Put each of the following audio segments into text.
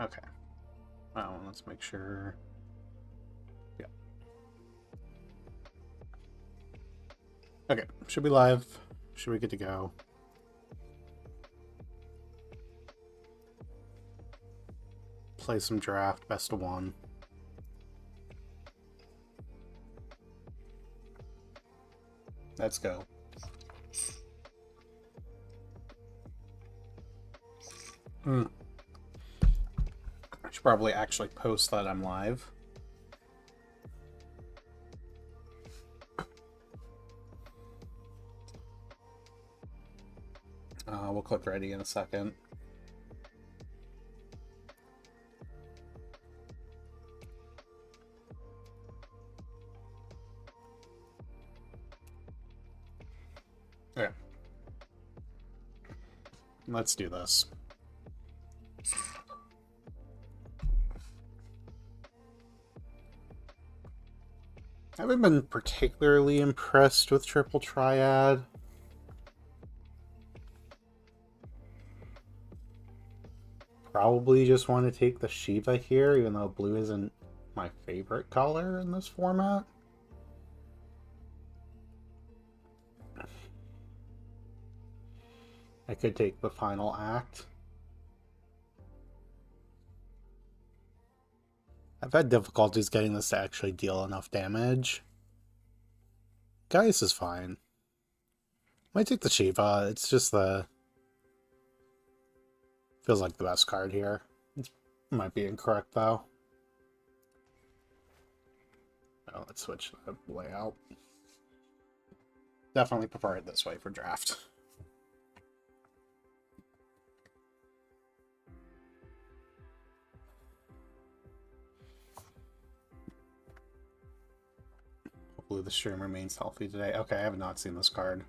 Okay. Oh, let's make sure. Yeah. Okay, should be live. Should we get to go? Play some draft, best of one. Let's go. I should probably actually post that I'm live. We'll click ready in a second. Okay. Let's do this. I haven't been particularly impressed with Triple Triad. Probably just want to take the Shiva here, even though blue isn't my favorite color in this format. I could take the final act. I've had difficulties getting this to actually deal enough damage. Gaius is fine. Might take the Shiva. It's just the... Feels like the best card here. It might be incorrect, though. Oh, let's switch the layout. Definitely prefer it this way for draft. Hopefully the stream remains healthy today. Okay, I have not seen this card.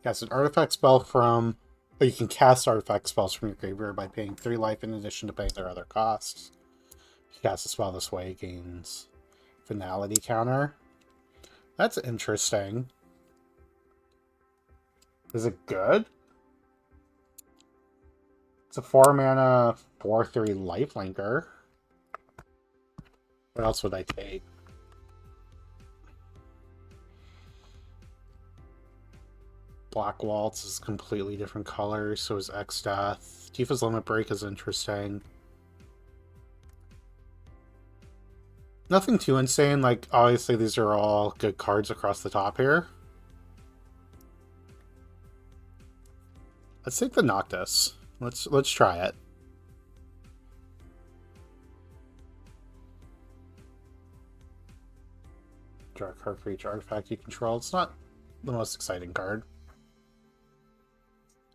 Cast an artifact spell from... But you can cast artifact spells from your graveyard by paying 3 life in addition to paying their other costs. If you cast a spell this way, it gains finality counter. That's interesting. Is it good? It's a 4-mana, 4/3 lifelinker. What else would I take? Black Waltz is completely different color, so is X-Death. Tifa's Limit Break is interesting. Nothing too insane, like, obviously these are all good cards across the top here. Let's take the Noctis. Let's try it. Draw a card for each artifact you control. It's not the most exciting card.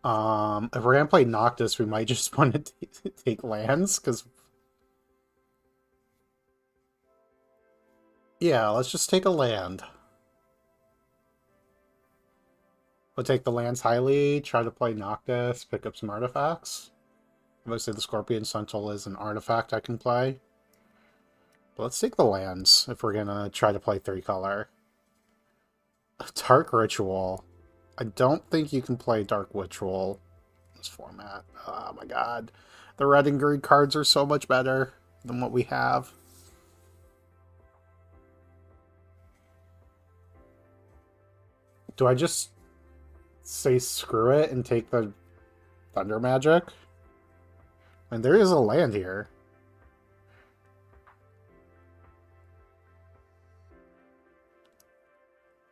If we're gonna play Noctis, we might just want to take lands, because... Yeah, let's just take a land. We'll take the lands highly, try to play Noctis, pick up some artifacts. Obviously the Scorpion Sentinel is an artifact I can play. But let's take the lands if we're gonna try to play 3-color. Dark Ritual. I don't think you can play Dark Ritual in this format. Oh my god. The red and green cards are so much better than what we have. Do I just say screw it and take the Thunder Magic? And there is a land here.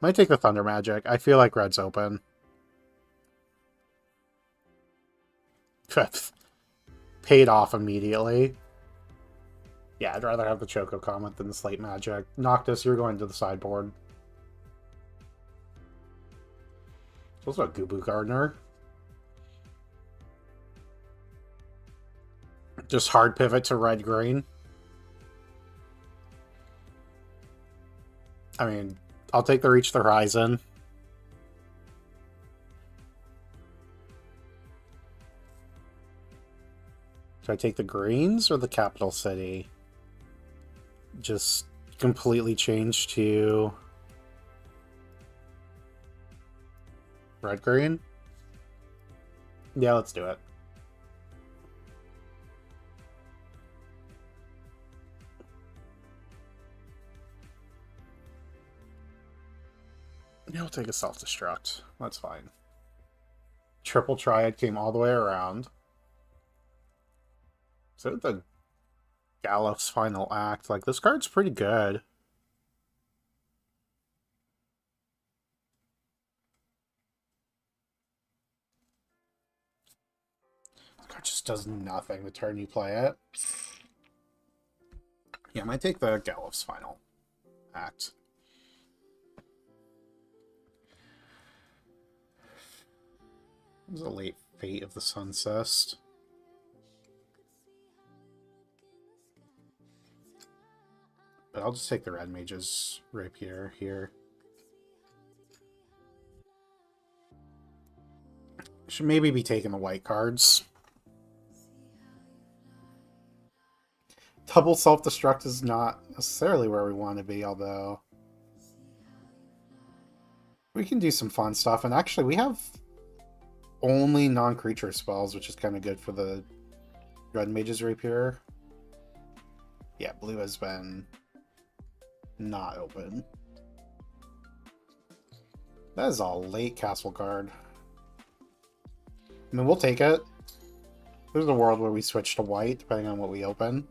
Might take the Thunder Magic. I feel like red's open. Paid off immediately. Yeah, I'd rather have the Choco Comet than the Slate Magic. Noctis, you're going to the sideboard. It's also a Gubu Gardener. Just hard pivot to red-green. I mean, I'll take the Reach the Horizon. Should I take the greens or the capital city? Just completely change to red-green? Yeah, let's do it. Yeah, we'll take a self-destruct. That's fine. Triple Triad came all the way around. So the Gallup's Final Act. Like, this card's pretty good. This card just does nothing the turn you play it. Yeah, I might take the Gallup's Final Act. It was a late Fate of the Suncest. But I'll just take the Red Mage's Rapier here. Should maybe be taking the white cards. Double self-destruct is not necessarily where we want to be, although we can do some fun stuff. And actually, we have only non-creature spells, which is kind of good for the Red Mage's Rapier. Yeah, blue has been not open. That is a late castle card. I mean, we'll take it. There's a world where we switch to white, depending on what we open.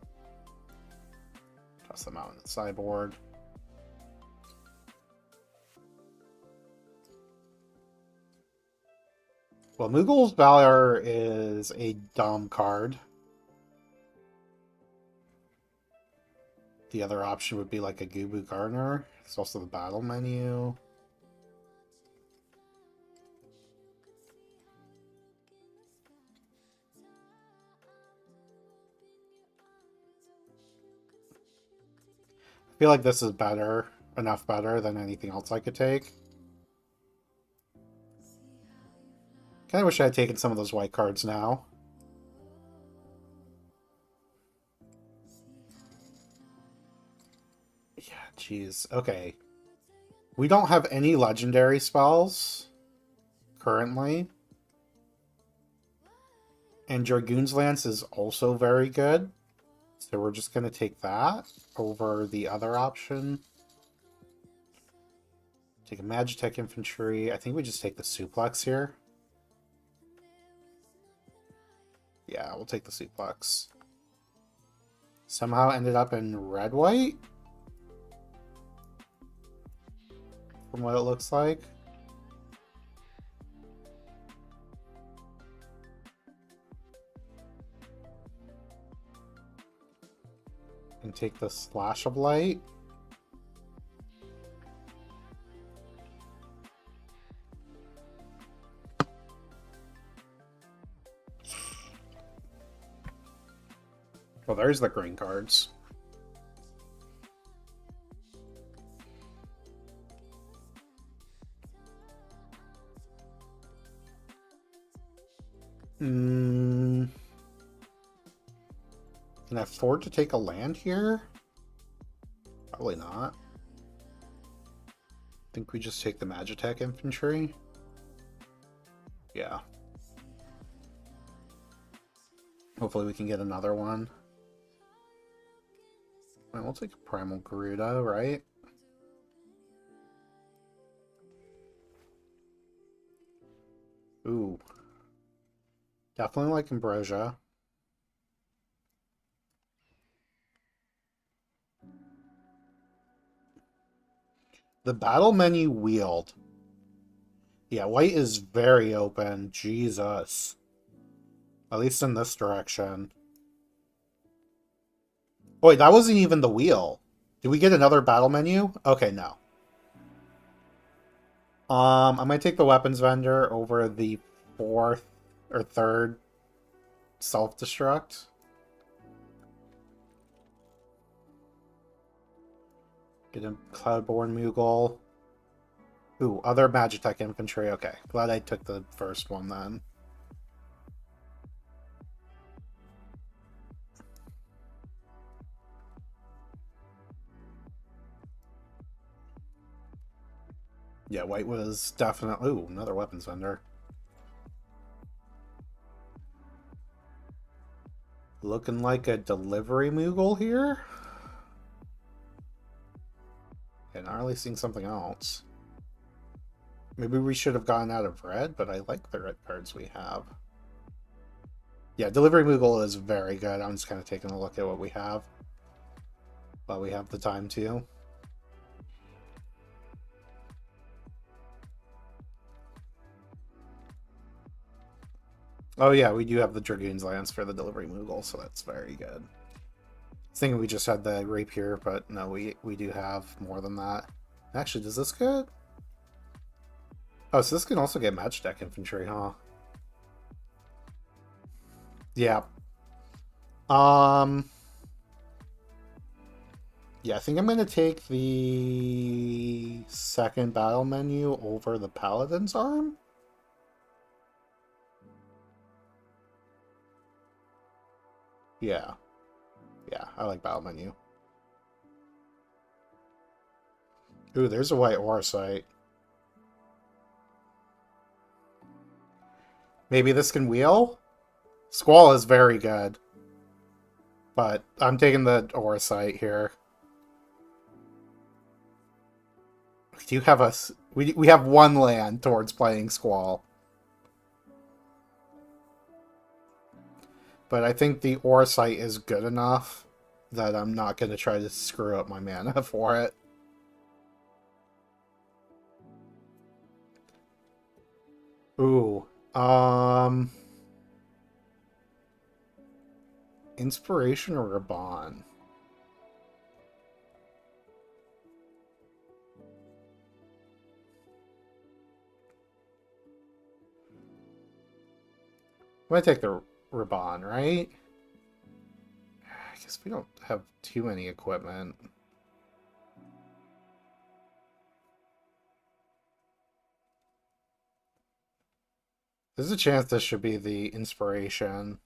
Toss them out in the sideboard. Well, Mughul's Valor is a dumb card. The other option would be like a Gubu Gardener. It's also the battle menu. I feel like this is better, enough better than anything else I could take. Kind of wish I had taken some of those white cards now. Yeah, jeez. Okay. We don't have any legendary spells currently. And Dragoon's Lance is also very good. So we're just going to take that over the other option. Take a Magitech Infantry. I think we just take the Suplex here. Yeah, we'll take the Suplex. Somehow ended up in red-white? From what it looks like. And take the Slash of Light. Well, there's the green cards. Can I afford to take a land here? Probably not. I think we just take the Magitech Infantry. Yeah. Hopefully we can get another one. And we'll take a Primal Garuda, right? Ooh. Definitely like Ambrosia. The battle menu wield. Yeah, white is very open. Jesus. At least in this direction. Oh, wait, that wasn't even the wheel. Did we get another battle menu? Okay, no. I might take the weapons vendor over the fourth or third self-destruct. Get a Cloudborn Moogle. Ooh, other Magitech Infantry. Okay, glad I took the first one then. Yeah, white was definitely... Ooh, another weapons vendor. Looking like a delivery Moogle here. And not really seeing something else. Maybe we should have gotten out of red, but I like the red cards we have. Yeah, Delivery Moogle is very good. I'm just kind of taking a look at what we have. While we have the time to. Oh yeah, we do have the Dragoon's Lance for the Delivery Moogle, so that's very good. I was thinking we just had the Rapier, but no, we do have more than that. Actually, does this get... Oh, so this can also get Match Deck Infantry, huh? Yeah. Yeah, I think I'm going to take the second battle menu over the Paladin's Arm. Yeah. Yeah, I like battle menu. Ooh, there's a white ore site. Maybe this can wheel? Squall is very good. But I'm taking the ore site here. We do have we have one land towards playing Squall. But I think the ore site is good enough that I'm not going to try to screw up my mana for it. Ooh. Inspiration or Raban? I'm going to take the Raban, right? I guess we don't have too many equipment. There's a chance this should be the inspiration.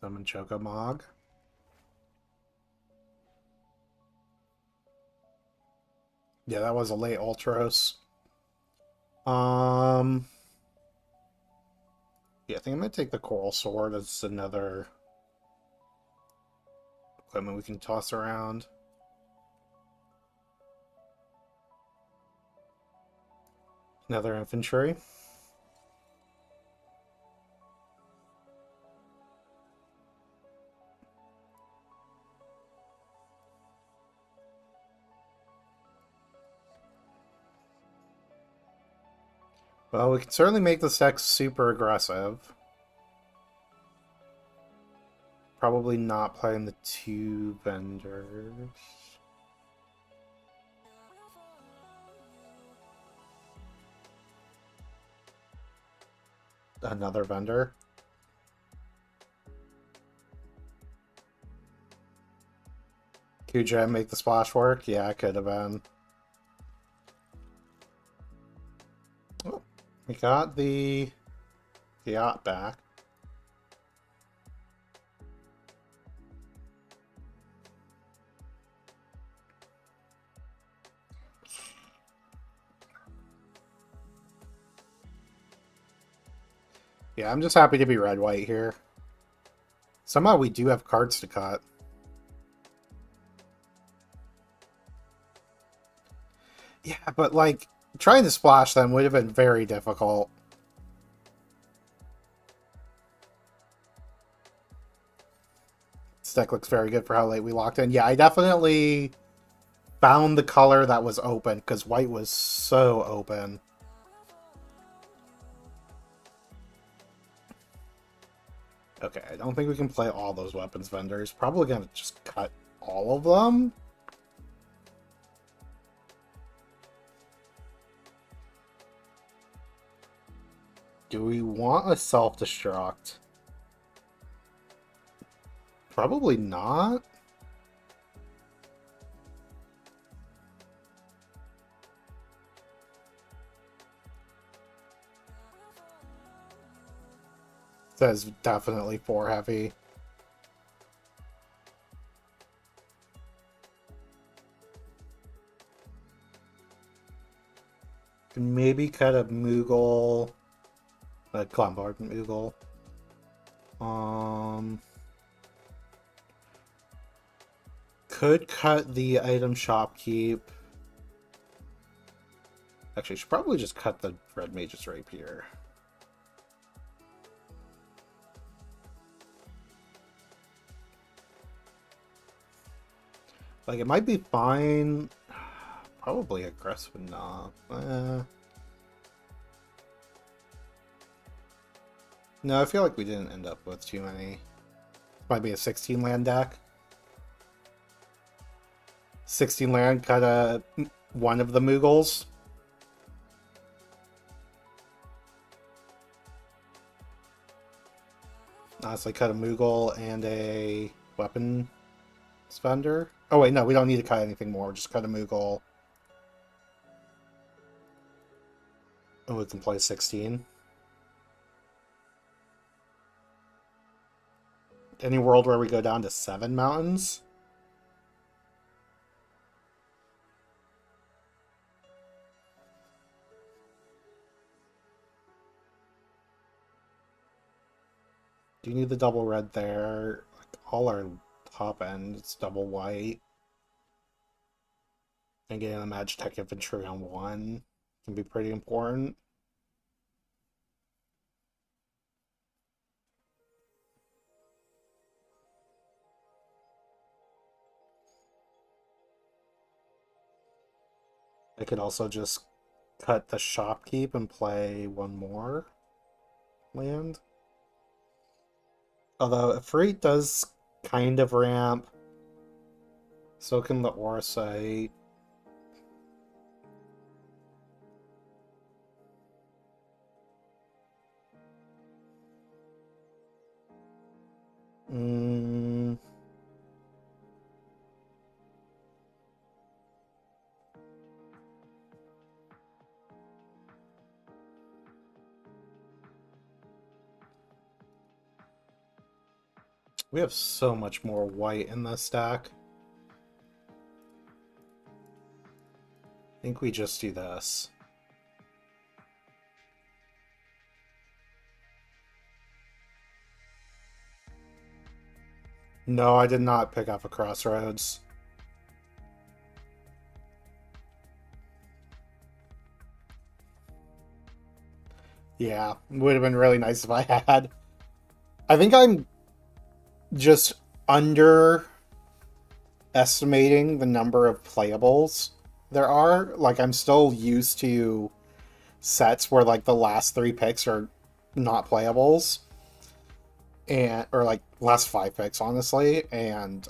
Summon Chokomog. Yeah, that was a late Ultros. Yeah, I think I'm gonna take the Coral Sword as another equipment we can toss around. Another infantry. Well, we can certainly make this deck super aggressive. Probably not playing the two vendors. Another vendor. Kuja make the splash work? Yeah, it could have been. Oh, we got the yacht back. Yeah, I'm just happy to be red-white here. Somehow we do have cards to cut. Yeah, but like, trying to splash them would have been very difficult. This deck looks very good for how late we locked in. Yeah, I definitely found the color that was open, because white was so open. Okay, I don't think we can play all those weapons vendors. Probably gonna just cut all of them. Do we want a self-destruct? Probably not. Says definitely 4 heavy. Can maybe cut a Moogle. A Clombard Moogle. Could cut the item shop keep. Actually, should probably just cut the red mage's rapier. Like, it might be fine. Probably aggressive enough. No, I feel like we didn't end up with too many. Might be a 16 land deck. 16 land, cut one of the Moogles. Honestly, cut a Moogle and a weapon spender. Oh wait, no, we don't need to cut anything more. Just cut a Moogle. And we can play 16. Any world where we go down to 7 mountains? Do you need the double red there? Like, all our top end, it's double white. And getting the Magitech Infantry on 1 can be pretty important. I could also just cut the shopkeep and play one more land. Although Ifrit does kind of ramp. So can the Oracite. We have so much more white in this stack. I think we just do this. No, I did not pick up a Crossroads. Yeah, would have been really nice if I had. I think I'm just underestimating the number of playables there are. Like, I'm still used to sets where, like, the last 3 picks are not playables. Or, like, last 5 picks, honestly. And,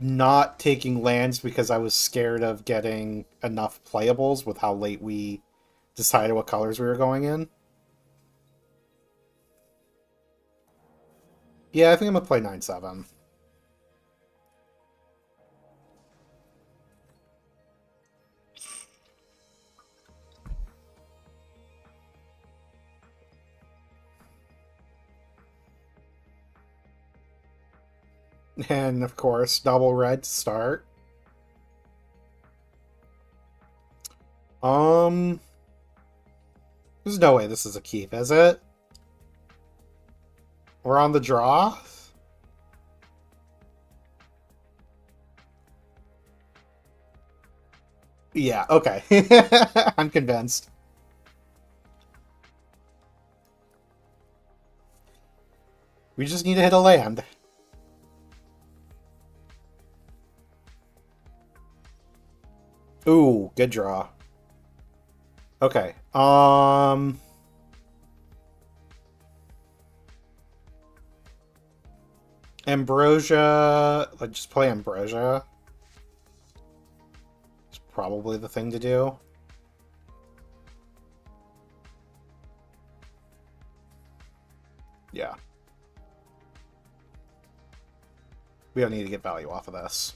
not taking lands because I was scared of getting enough playables with how late we decided what colors we were going in. Yeah, I think I'm gonna play 9/7. And of course, double red to start. There's no way this is a keep, is it? We're on the draw? Yeah, okay. I'm convinced. We just need to hit a land. Ooh, good draw. Okay. Ambrosia. Like, just play Ambrosia. It's probably the thing to do. Yeah. We don't need to get value off of this.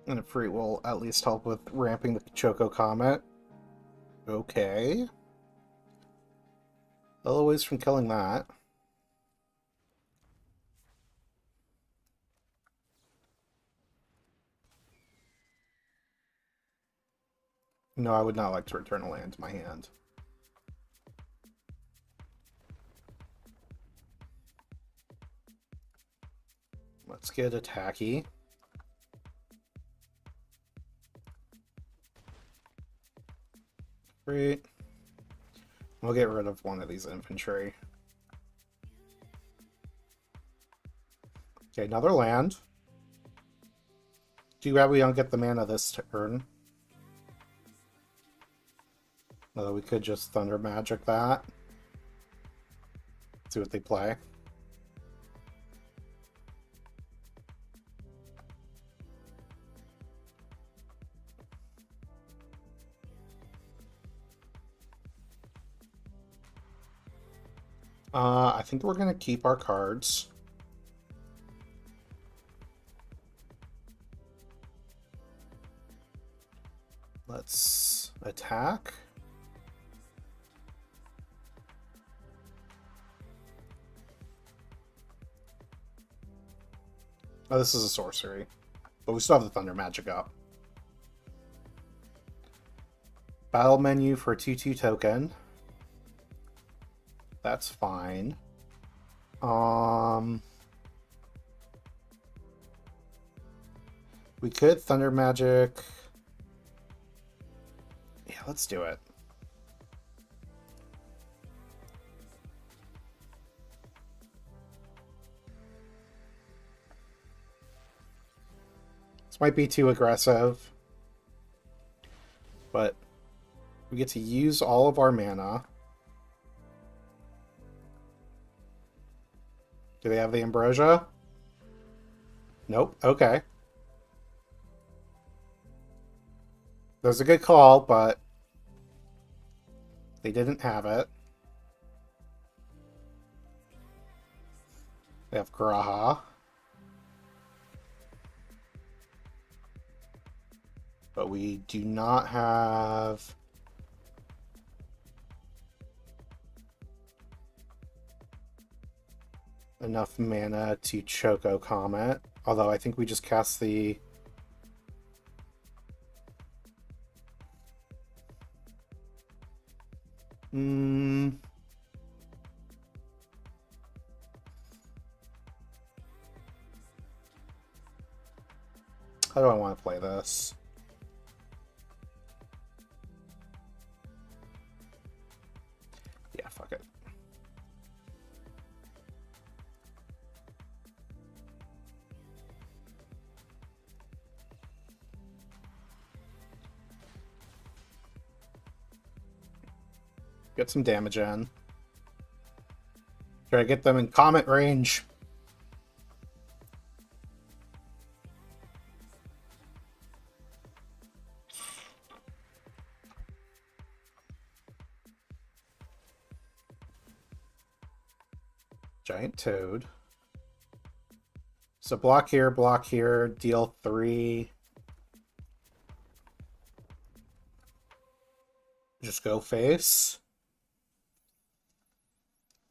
And a free will at least help with ramping the Choco Comet. Okay. A little ways from killing that. No, I would not like to return a land to my hand. Let's get attacky. Great. We'll get rid of one of these infantry. Okay, another land. Too bad we don't get the mana this turn. Although we could just Thunder Magic that. See what they play. I think we're going to keep our cards. Let's attack. Oh, this is a sorcery. But we still have the Thunder Magic up. Battle menu for a 2/2 token. That's fine. We could Thunder Magic. Yeah, let's do it. This might be too aggressive, but we get to use all of our mana. Do they have the Ambrosia? Nope. Okay. That was a good call, but they didn't have it. They have Graha. But we do not have... enough mana to Choco Comet. Although I think we just cast the... How do I want to play this? Yeah, fuck it. Get some damage in. Try to get them in Comet range. Giant Toad. So block here, deal 3. Just go face.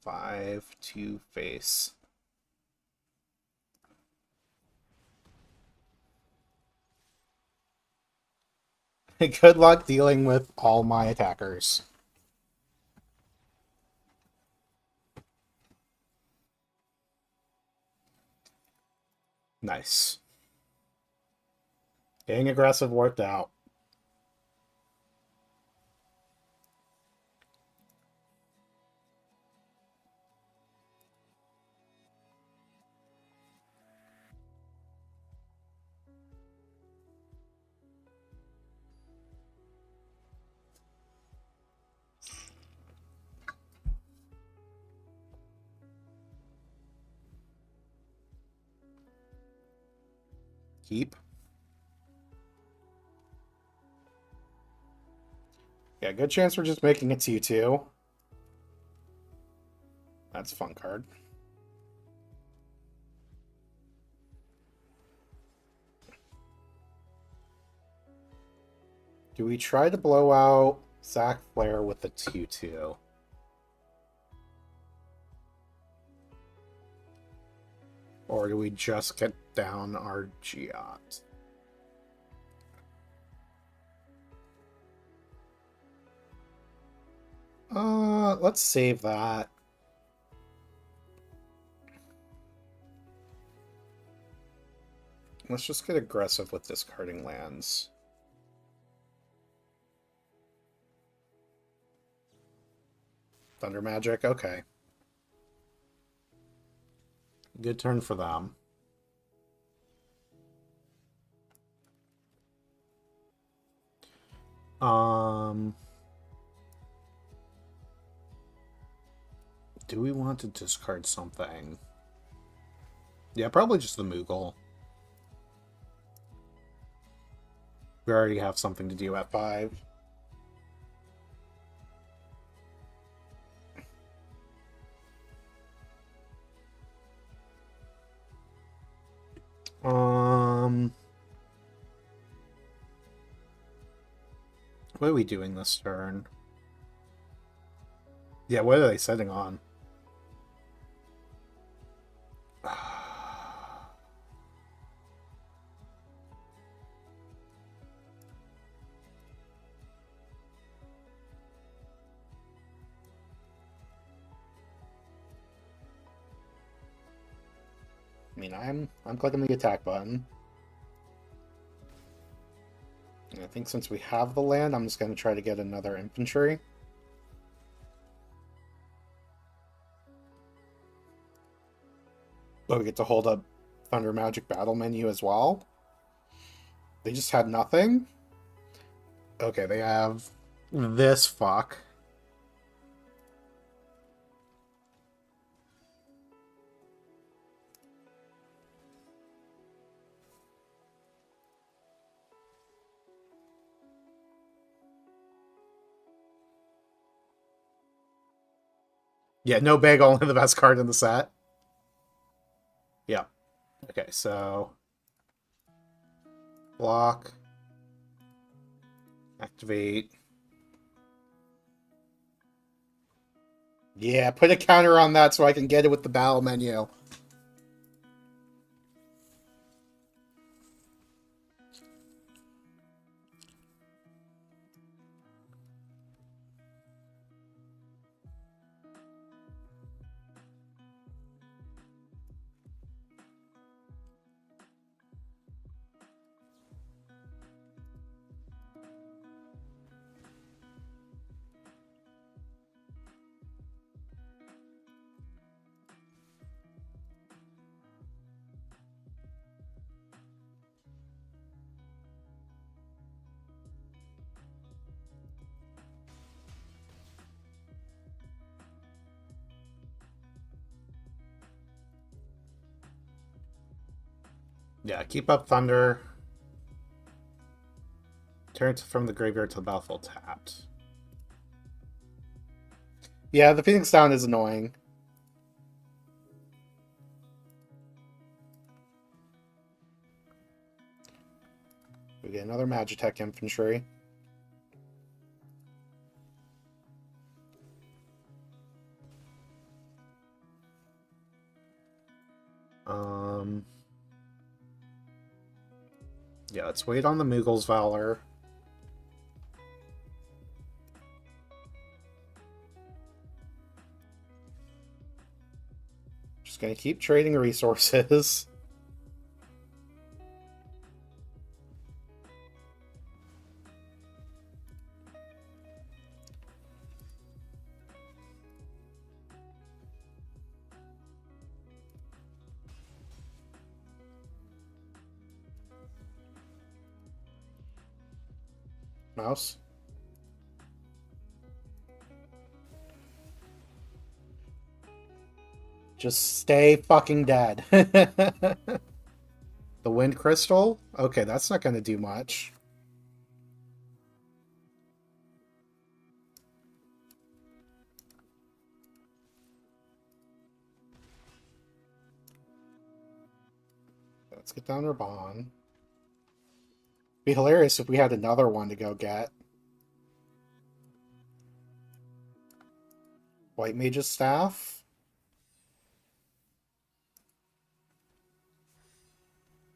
5 to face. Good luck dealing with all my attackers. Nice. Getting aggressive worked out. Keep. Yeah, good chance we're just making it 2/2. That's a fun card. Do we try to blow out Zac Flair with the 2/2? Or do we just get down our Giot? Let's save that. Let's just get aggressive with discarding lands. Thunder Magic, okay. Good turn for them. Do we want to discard something? Yeah, probably just the Moogle. We already have something to do at 5. What are we doing this turn? Yeah, what are they setting on? I mean, I'm clicking the attack button. And I think since we have the land, I'm just going to try to get another infantry. But we get to hold up Thunder Magic battle menu as well. They just had nothing. Okay, they have this fuck. Yeah, no big, only the best card in the set. Yeah. Okay, so block, activate. Yeah, put a counter on that so I can get it with the battle menu. Yeah, keep up Thunder. Turn it from the graveyard to the battlefield tapped. Yeah, the Phoenix Down is annoying. We get another Magitech infantry. Yeah, let's wait on the Moogle's Valor. Just gonna keep trading resources. Mouse. Just stay fucking dead. The Wind Crystal? Okay, that's not going to do much. Let's get down Raban. Be hilarious if we had another one to go get. White Mage's Staff.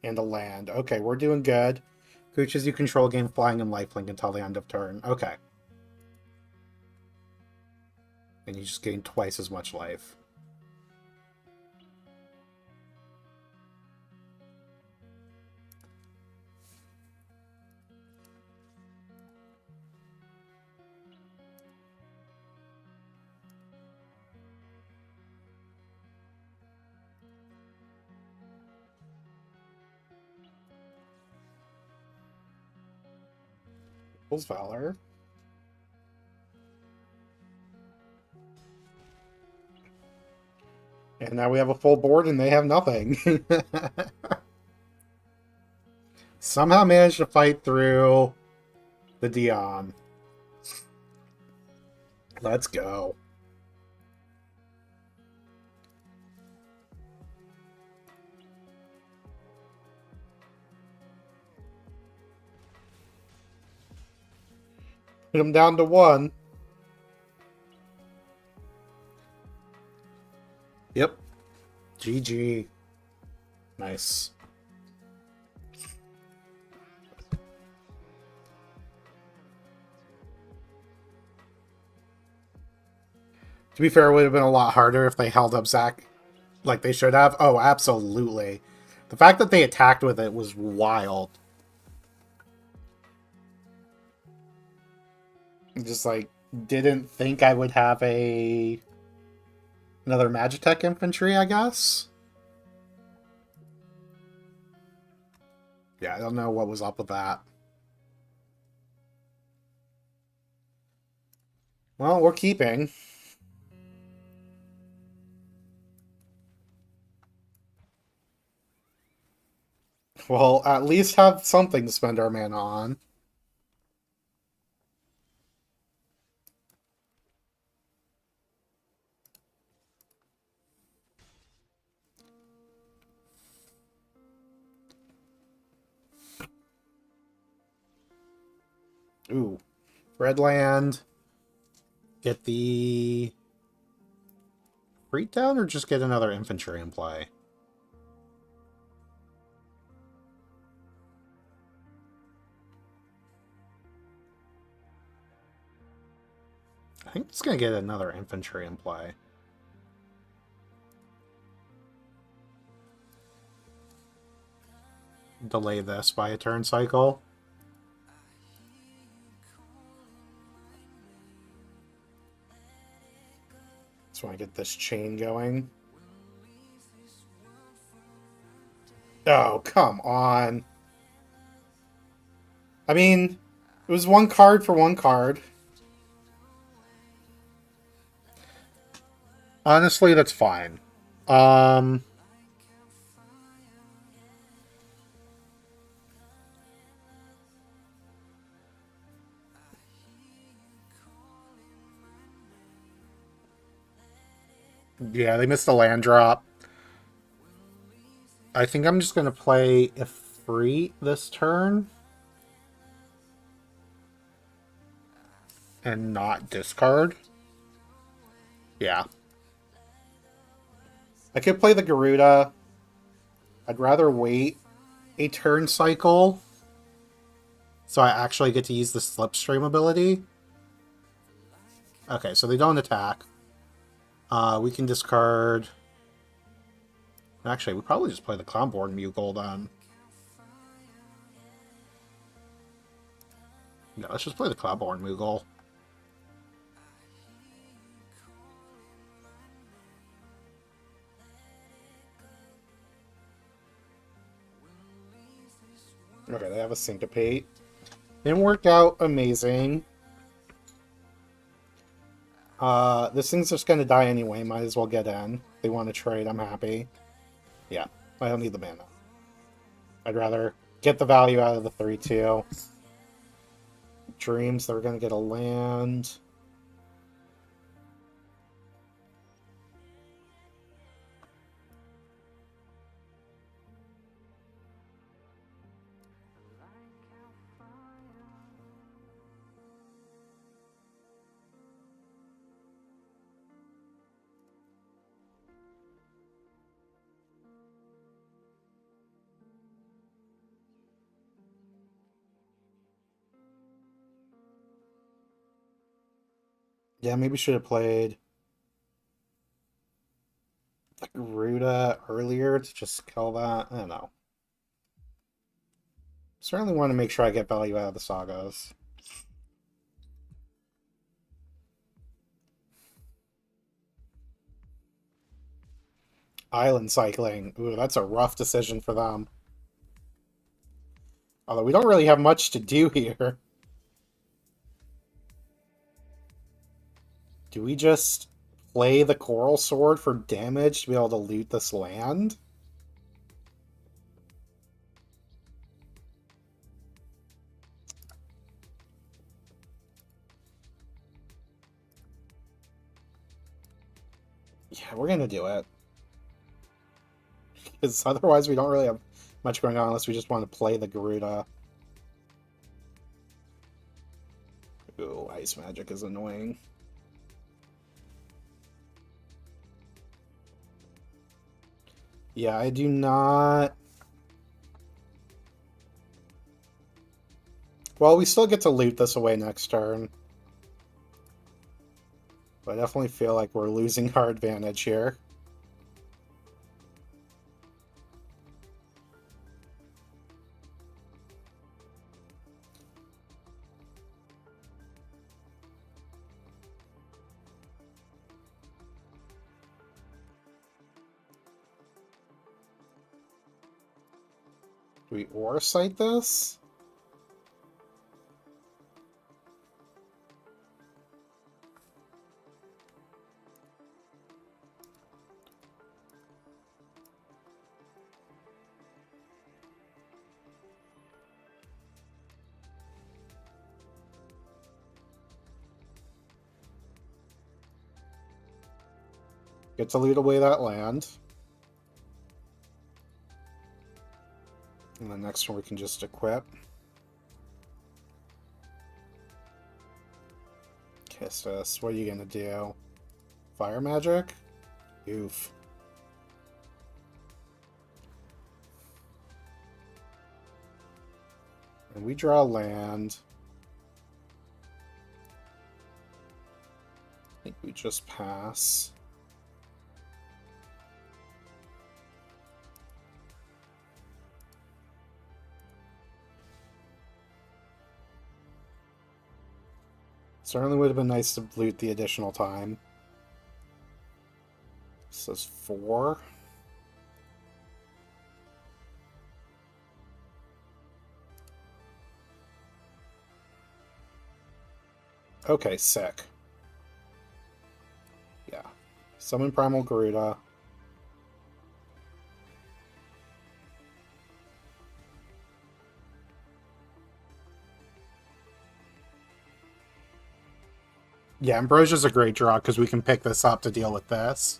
And a land. Okay, we're doing good. Creatures you control gain flying and lifelink until the end of turn. Okay. And you just gain twice as much life. Fool's Valor. And now we have a full board and they have nothing. Somehow managed to fight through the Dion. Let's go. Put him down to 1. Yep. GG. Nice. To be fair, it would have been a lot harder if they held up Zach like they should have. Oh, absolutely. The fact that they attacked with it was wild. Just like didn't think I would have another Magitech infantry, I guess. Yeah, I don't know what was up with that. Well, we're keeping. We'll at least have something to spend our mana on. Ooh. Red land. Get the Freak down or just get another infantry in play? I think it's going to get another infantry in play. Delay this by a turn cycle. Just want to get this chain going. Oh, come on. I mean, it was one card for one card. Honestly, that's fine. Yeah, they missed the land drop. I think I'm just going to play Ifrit this turn. And not discard. Yeah. I could play the Garuda. I'd rather wait a turn cycle so I actually get to use the Slipstream ability. Okay, so they don't attack. We can discard... Actually, we probably just play the Clownborn Muggle then. Yeah, let's just play the Clownborn Muggle. Okay, they have a Syncopate. Didn't work out amazing. This thing's just gonna die anyway. Might as well get in. They want to trade, I'm happy. Yeah, I don't need the mana. I'd rather get the value out of the 3-2. Dreams, they're gonna get a land. Yeah, maybe should have played the Garuda earlier to just kill that. I don't know. Certainly want to make sure I get value out of the Sagas. Island cycling. Ooh, that's a rough decision for them. Although we don't really have much to do here. Do we just play the Coral Sword for damage to be able to loot this land? Yeah, we're gonna do it. Because otherwise we don't really have much going on unless we just want to play the Garuda. Ooh, Ice Magic is annoying. Yeah, I do not... Well, we still get to loot this away next turn. But I definitely feel like we're losing our advantage here. Do we Aura Sight this? Get to loot away that land. And the next one we can just equip. Kiss us. What are you gonna do? Fire magic? Oof. And we draw land. I think we just pass. Certainly would have been nice to loot the additional time. This is 4. Okay, sick. Yeah. Summon Primal Garuda. Yeah, Ambrosia's a great draw because we can pick this up to deal with this.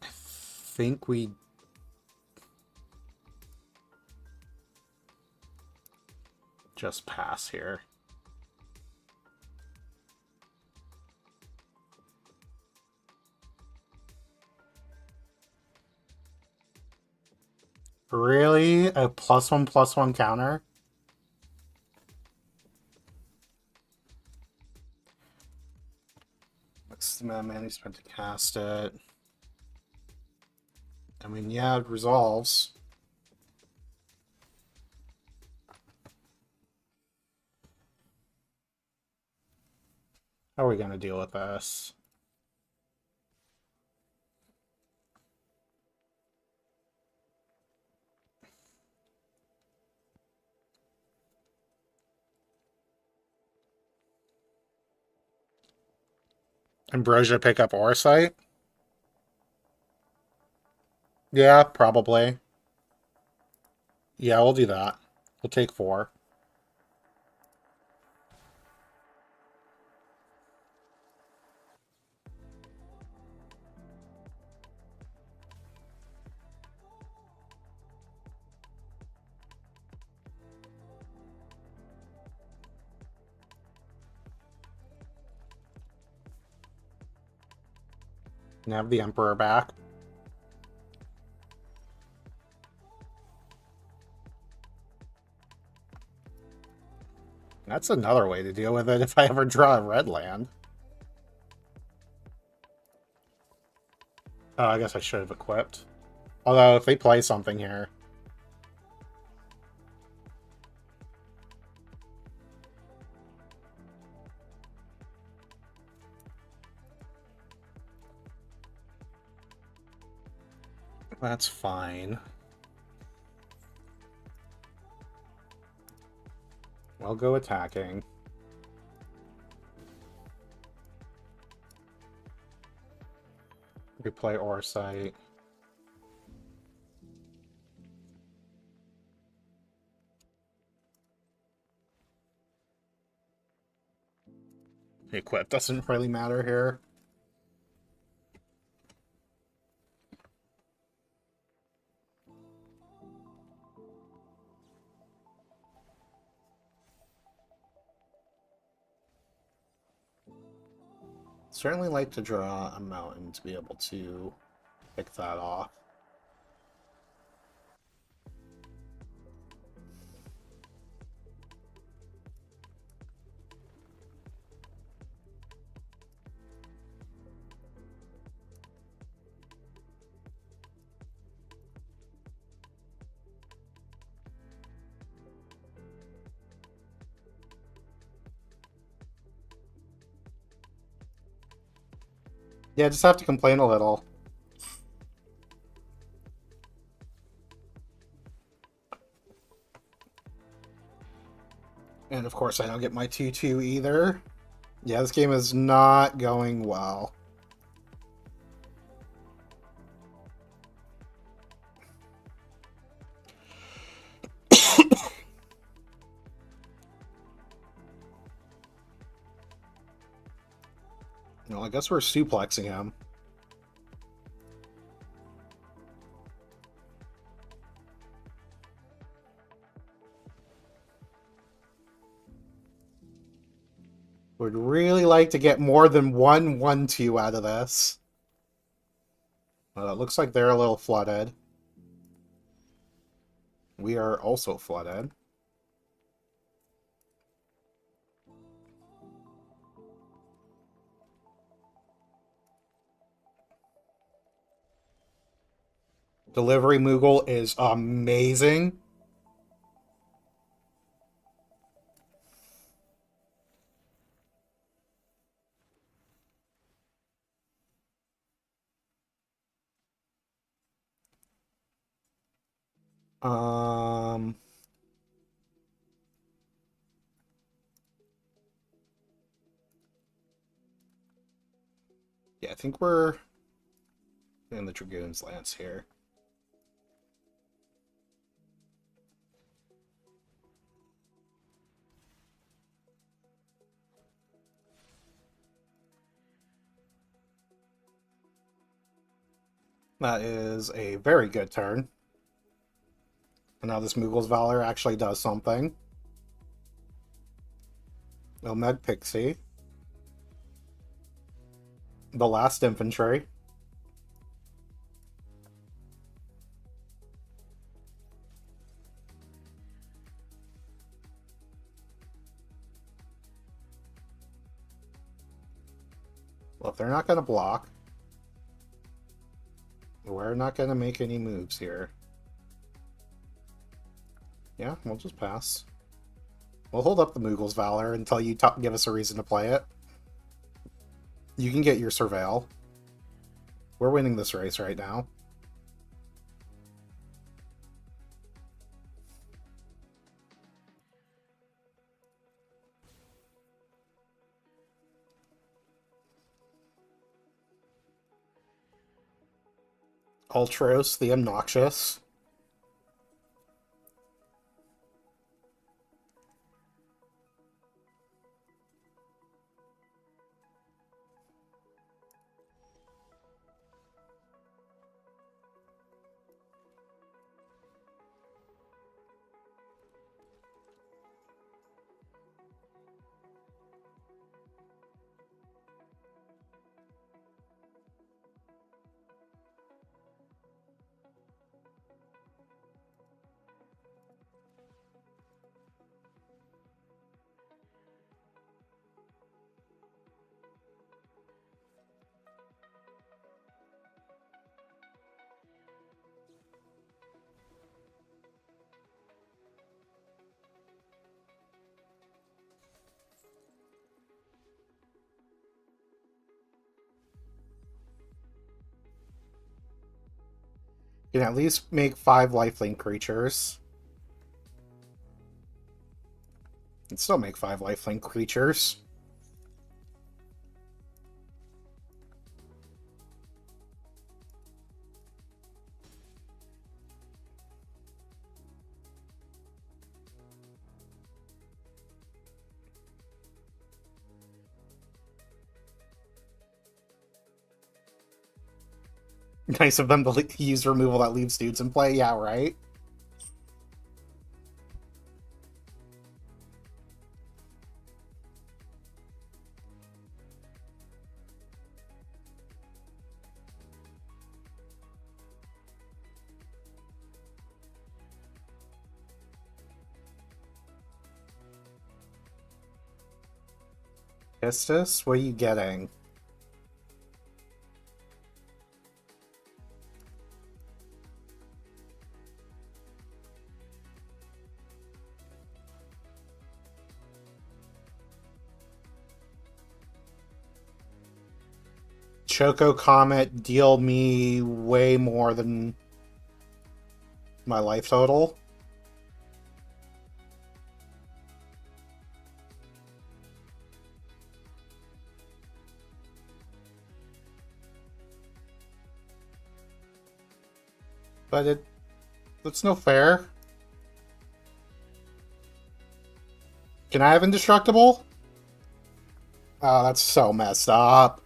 I think we... just pass here. Really? A +1/+1 counter? What's the amount of mana he spent to cast it? I mean, yeah, it resolves. How are we going to deal with this? Ambrosia pick up Orsight? Yeah, probably. Yeah, we'll do that. We'll take 4. And have the Emperor back. That's another way to deal with it if I ever draw a red land. Oh, I guess I should have equipped. Although, if they play something here... That's fine. I'll go attacking. We play Orsight. Equip doesn't really matter here. Certainly like to draw a mountain to be able to pick that off. Yeah, just have to complain a little. And of course I don't get my 2-2 either. Yeah, this game is not going well. Well, I guess we're suplexing him. Would really like to get more than 1/1/2 out of this. Well, it looks like they're a little flooded. We are also flooded. Delivery Moogle is amazing. Yeah, I think we're in the Dragoon's Lance here. That is a very good turn. And now this Moogle's Valor actually does something. Omed Pixie. The last infantry. Well, if they're not going to block, we're not going to make any moves here. Yeah, we'll just pass. We'll hold up the Moogle's Valor until you give us a reason to play it. You can get your Surveil. We're winning this race right now. Ultros, the Obnoxious. You can at least make 5 lifelink creatures. You can still make 5 lifelink creatures. Nice of them to use removal that leaves dudes in play. Yeah, right? Pistis? What are you getting? Choco Comet deal me way more than my life total. But it's no fair. Can I have indestructible? Oh, that's so messed up.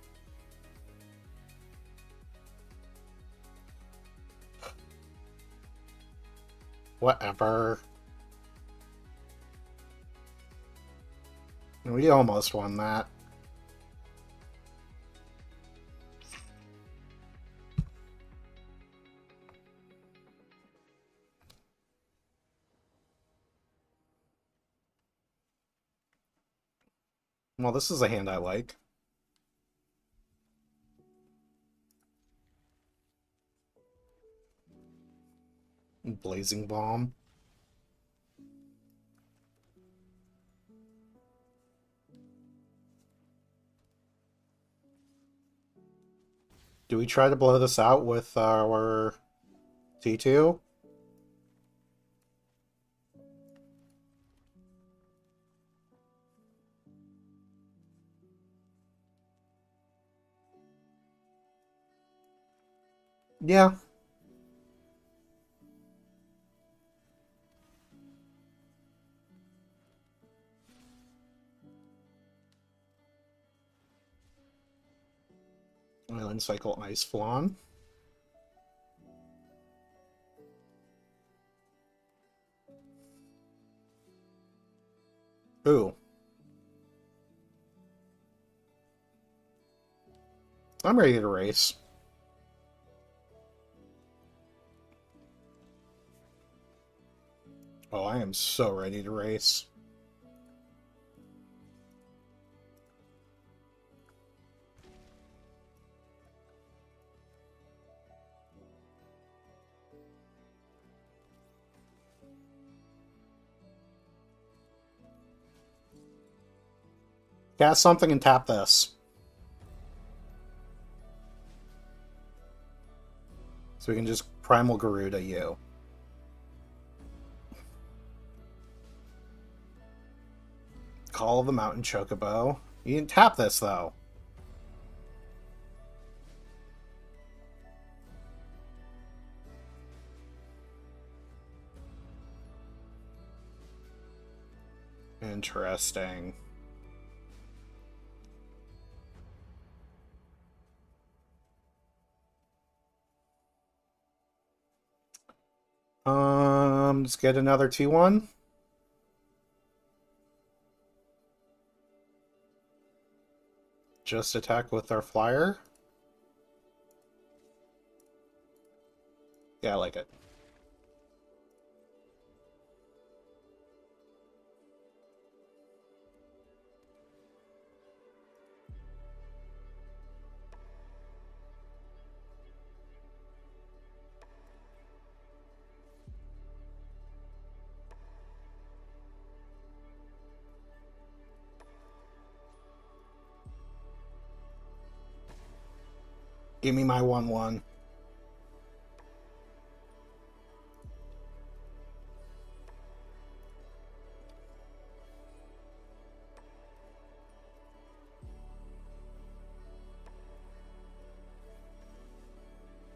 Whatever. We almost won that. Well, this is a hand I like. Blazing Bomb. Do we try to blow this out with our T2? Yeah. Island Cycle Ice Flan. Ooh. I'm ready to race. Oh, I am so ready to race. Cast something and tap this. So we can just Primal Garuda you. Call of the Mountain Chocobo. You can tap this, though. Interesting. Let's get another T1. Just attack with our flyer. Yeah, I like it. Give me my 1/1.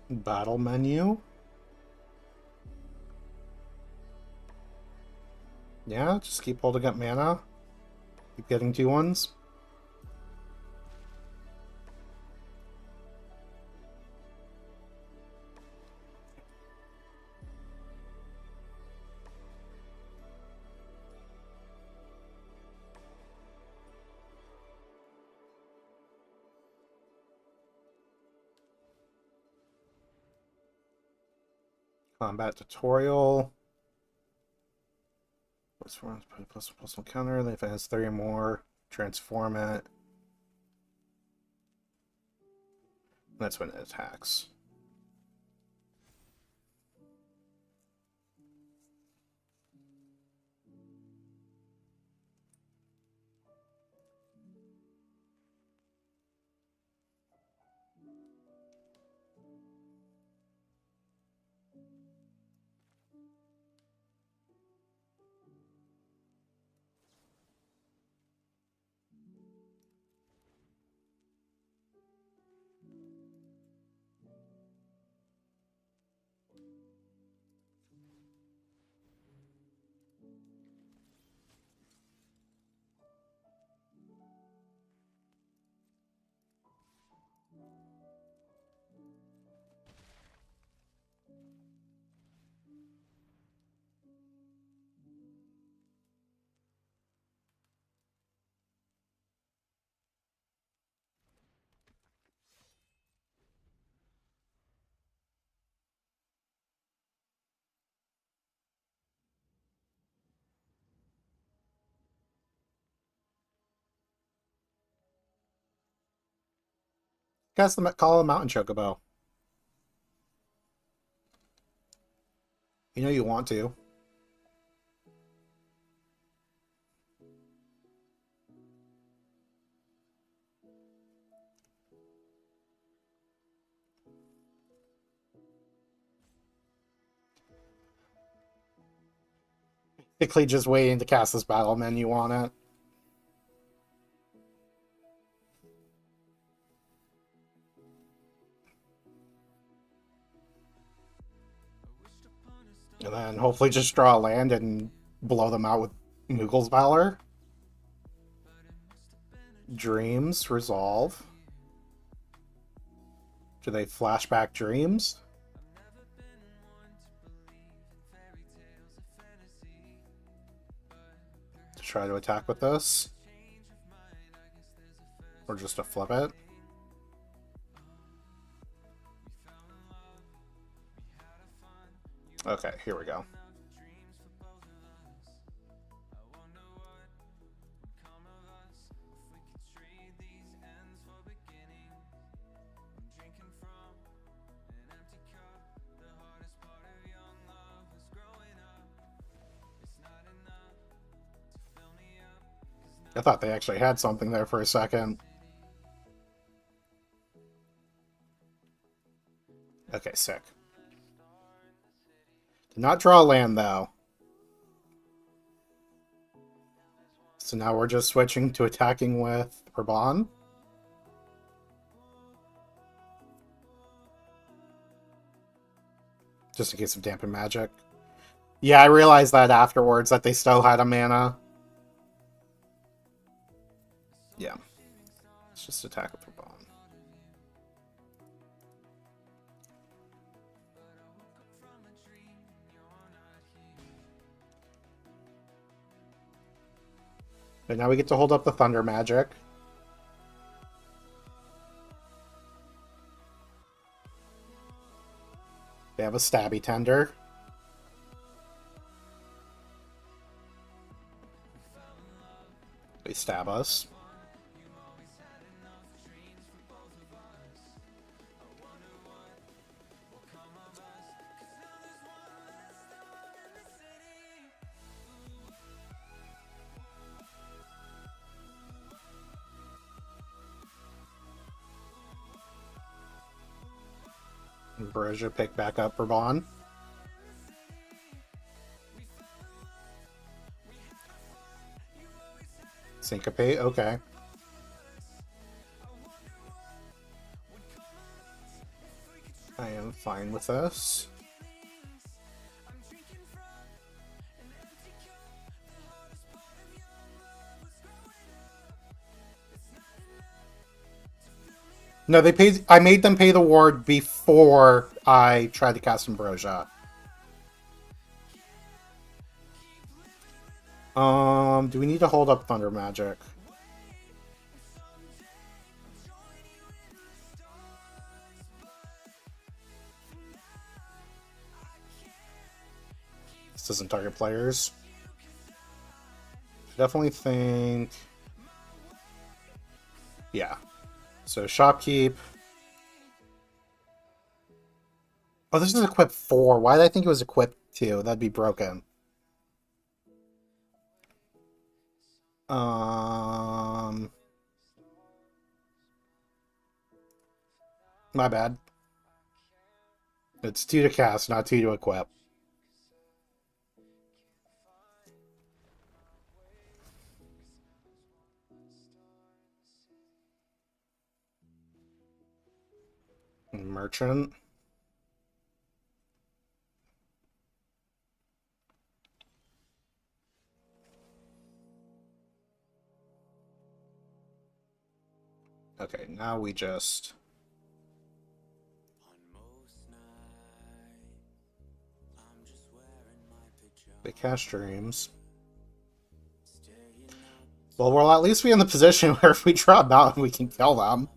Battle menu. Yeah, just keep holding up mana. Keep getting 2/1s. Combat tutorial. Plus one counter. Then if it has 3 or more, transform it. That's when it attacks. Call a mountain chocobo. You know you want to. Basically just waiting to cast this battle menu on it. And then hopefully just draw a land and blow them out with Moogle's Valor. Dreams, resolve. Do they flashback dreams? To try to attack with this? Or just to flip it? Okay, here we go. I thought they actually had something there for a second. Okay, sick. Did not draw land, though. So now we're just switching to attacking with Raban. Just in case of dampen magic. Yeah, I realized that afterwards, that they still had a mana. Yeah. Let's just attack with Raban. And now we get to hold up the Thunder Magic. They have a Stabby Tender. They stab us. Berja pick back up Raban. Syncopate, okay. And I'm fine with this. No, they paid. I made them pay the ward before I tried to cast Ambrosia. Do we need to hold up Thunder Magic? This doesn't target players. I definitely think... Yeah. So, Shopkeep. Oh, this is equip 4. Why did I think it was equip 2? That'd be broken. My bad. It's 2 to cast, not 2 to equip. Merchant. Okay, now we just... They cast Dreams. Well, we'll at least be in the position where if we draw a mountain, we can kill them.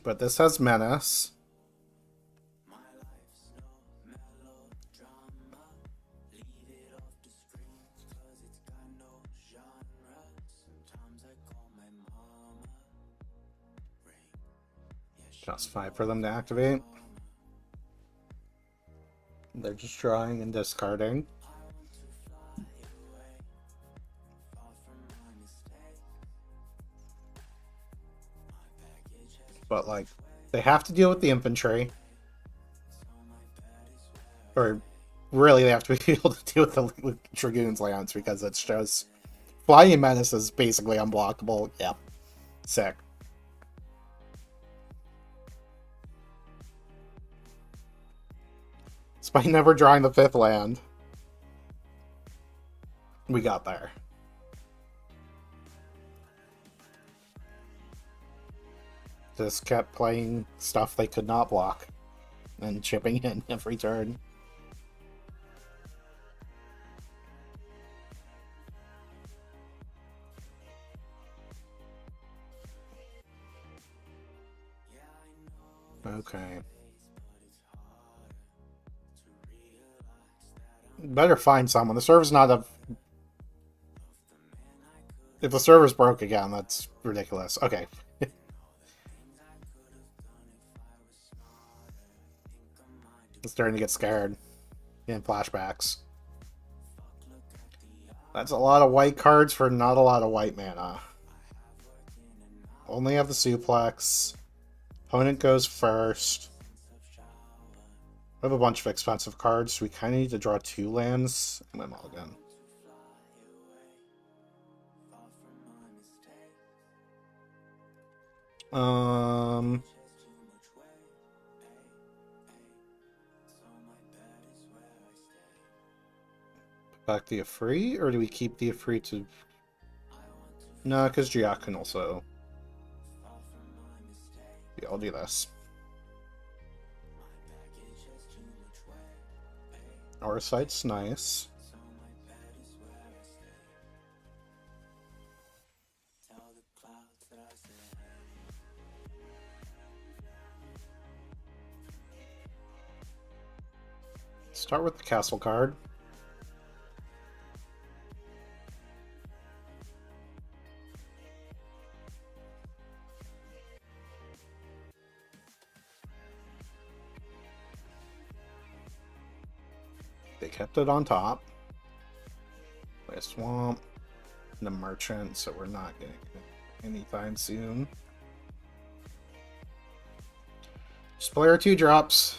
But this has Menace. Just 5 for them to activate. They're just drawing and discarding. But, like, they have to deal with the infantry. Or, really, they have to be able to deal with the Dragoon's Lance, because it's just... Flying Menace is basically unblockable. Yep. Sick. Despite never drawing the 5th land, we got there. Just kept playing stuff they could not block and chipping in every turn. Okay. Better find someone. The server's not a... If the server's broke again, that's ridiculous. Okay. It's starting to get scared. Getting flashbacks. That's a lot of white cards for not a lot of white mana. Only have the suplex. Opponent goes first. We have a bunch of expensive cards, so we kind of need to draw 2 lands. And my mulligan. Back the Ifrit, or do we keep the Ifrit to... No, because Giac can also... Yeah, I'll do this. Our site's nice. Start with the castle card. They kept it on top. Play a swamp. And a merchant, so we're not getting it anytime soon. Just play our 2 drops.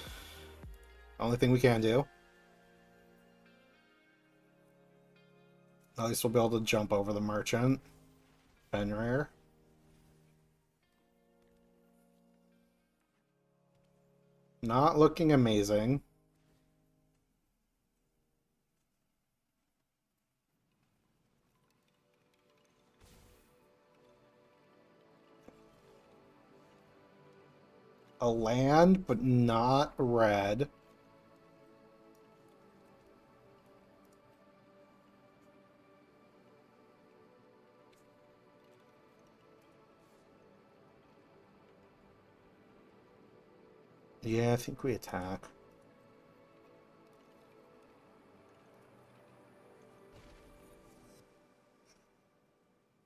Only thing we can do. At least we'll be able to jump over the merchant. Fenrir. Not looking amazing. A land, but not red. Yeah, I think we attack.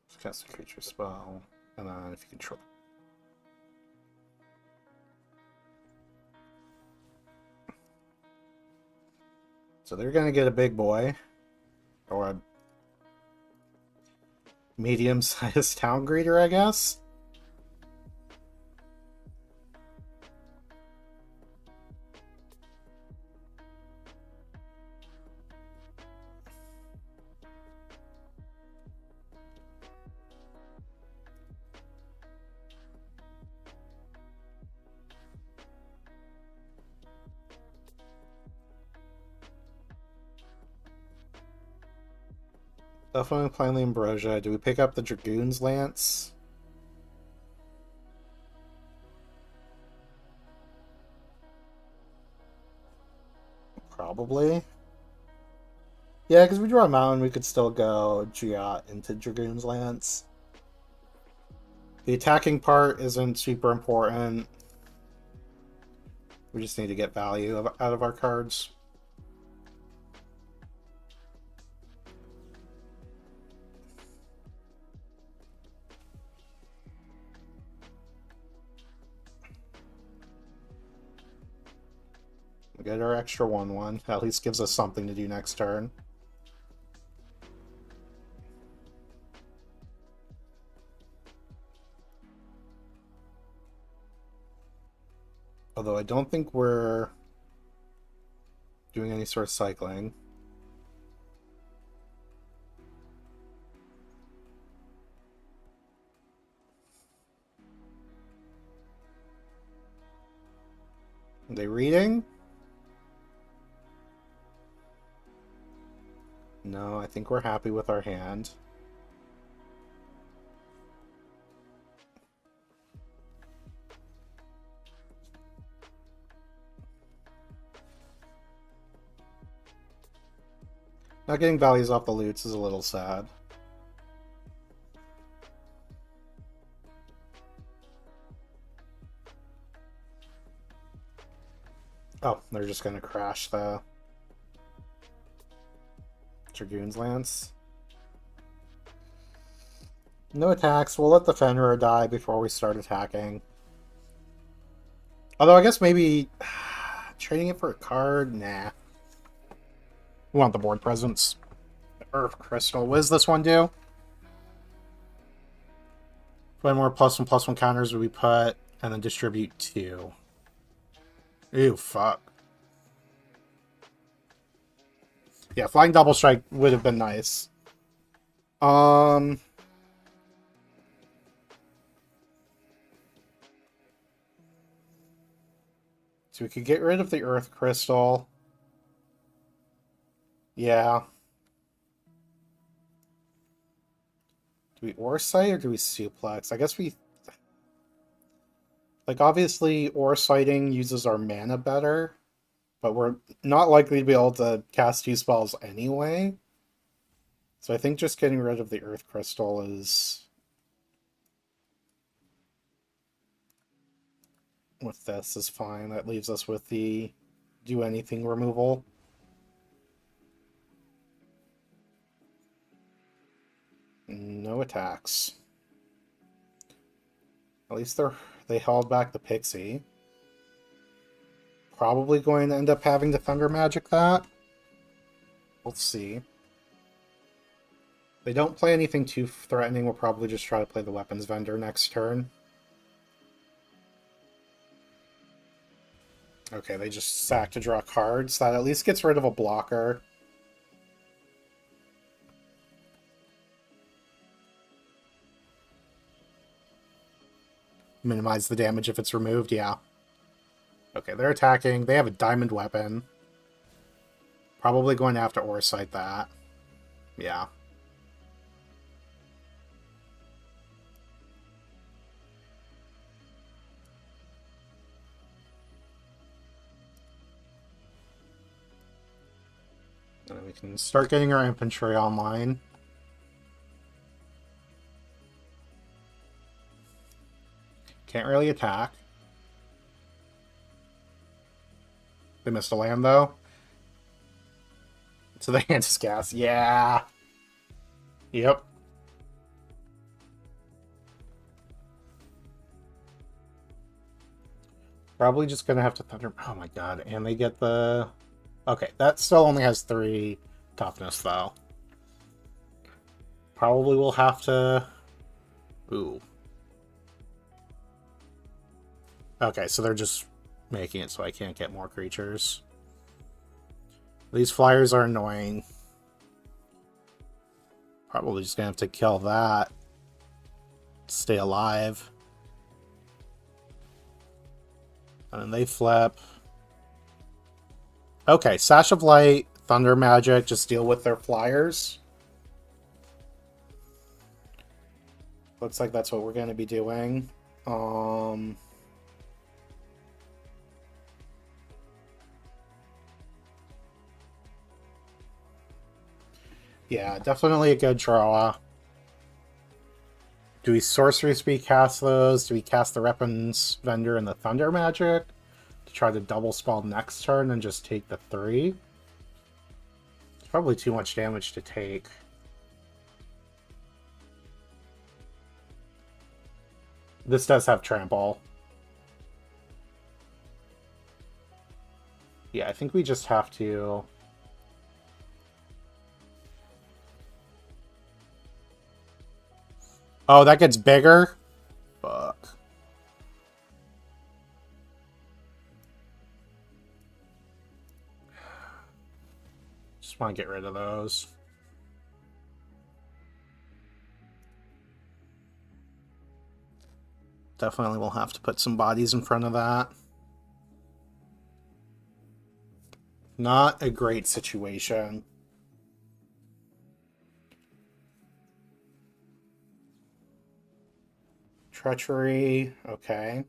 Just cast a creature spell, and then if you control. So they're gonna get a big boy, or a medium-sized town greeter, I guess. Definitely playing the Ambrosia. Do we pick up the Dragoon's Lance? Probably. Yeah, because we draw a mountain, we could still go Giat into Dragoon's Lance. The attacking part isn't super important. We just need to get value out of our cards. We get our extra 1/1. At least gives us something to do next turn. Although I don't think we're doing any sort of cycling. Are they reading? No, I think we're happy with our hand. Not getting values off the loots is a little sad. Oh, they're just going to crash the Dragoon's Lance. No attacks. We'll let the Fenrir die before we start attacking. Although I guess maybe trading it for a card? Nah. We want the board presence. Earth Crystal. What does this one do? Play more +1/+1 counters would be put, and then distribute 2. Ew, fuck. Yeah, Flying Double Strike would have been nice. So we could get rid of the Earth Crystal. Yeah. Do we Oresight or do we Suplex? I guess we... Like, obviously, Oresighting uses our mana better, but we're not likely to be able to cast 2 spells anyway. So I think just getting rid of the Earth Crystal is... with this is fine. That leaves us with the do anything removal. No attacks. At least they held back the Pixie. Probably going to end up having to Thunder Magic that. We'll see. They don't play anything too threatening. We'll probably just try to play the Weapons Vendor next turn. Okay, they just sack to draw cards. That at least gets rid of a blocker. Minimize the damage if it's removed, yeah. Okay, they're attacking. They have a diamond weapon. Probably going to have to Oresight that. Yeah. And we can start getting our infantry online. Can't really attack. They missed a land, though. So the anti-gas. Yeah. Yep. Probably just gonna have to Thunder... Oh my god. And they get the... Okay, that still only has 3 toughness, though. Probably will have to... Ooh. Okay, so they're just making it so I can't get more creatures. These flyers are annoying. Probably just gonna have to kill that. Stay alive. And then they flip. Okay, Sash of Light, Thunder Magic, just deal with their flyers. Looks like that's what we're gonna be doing. Yeah, definitely a good draw. Do we Sorcery Speed cast those? Do we cast the Weapons Vendor and the Thunder Magic to try to double spell next turn and just take the 3? It's probably too much damage to take. This does have Trample. Yeah, I think we just have to... Oh, that gets bigger? Fuck. Just want to get rid of those. Definitely will have to put some bodies in front of that. Not a great situation. Treachery, okay.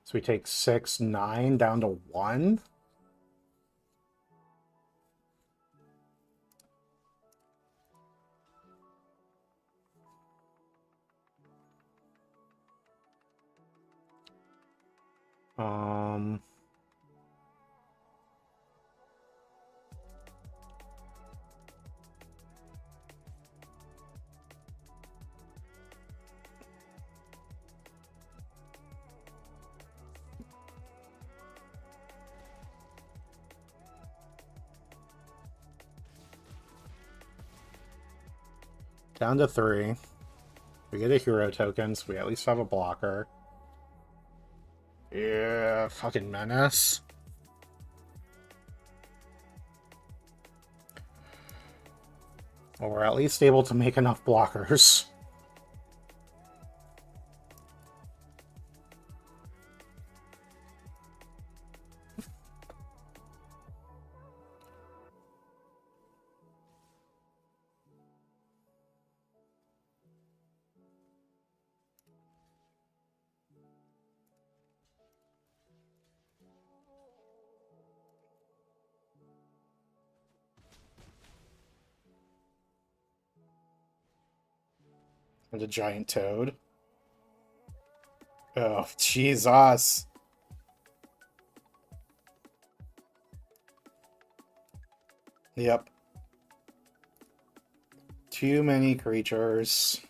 So we take 6, 9 down to 1. Down to 3. We get a hero token, so we at least have a blocker. Yeah, fucking menace. Well, we're at least able to make enough blockers. And a giant toad. Oh, Jesus. Yep. Too many creatures.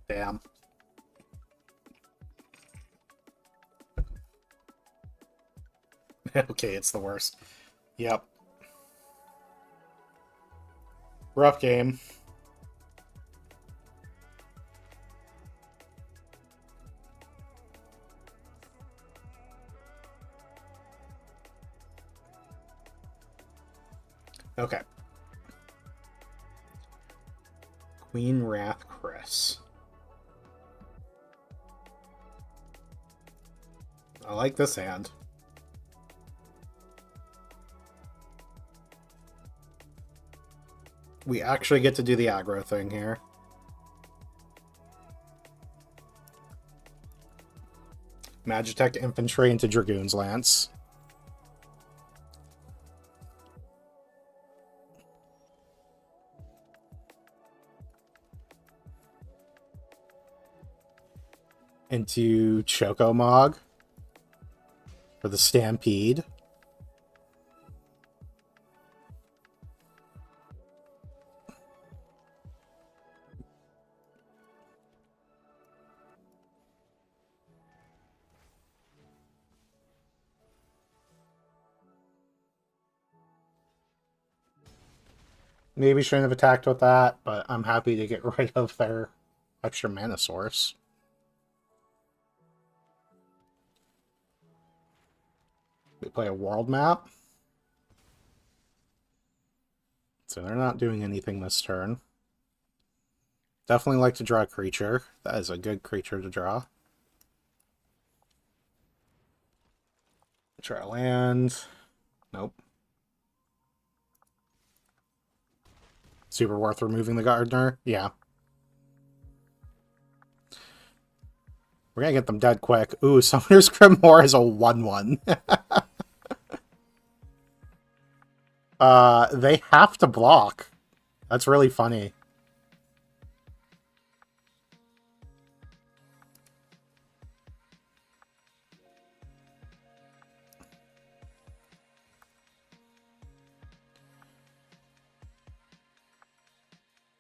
Damn. Okay, it's the worst. Yep. Rough game. Okay. Queen Wrath Chris. I like this hand. We actually get to do the aggro thing here. Magitech Infantry into Dragoon's Lance. Into Chocomog for the Stampede. Maybe shouldn't have attacked with that, but I'm happy to get rid of their extra mana source. We play a world map. So they're not doing anything this turn. Definitely like to draw a creature. That is a good creature to draw. Try a land. Nope. Super worth removing the Gardener? Yeah. We're gonna get them dead quick. Ooh, Summoner's Grimoire is a 1/1. They have to block. That's really funny.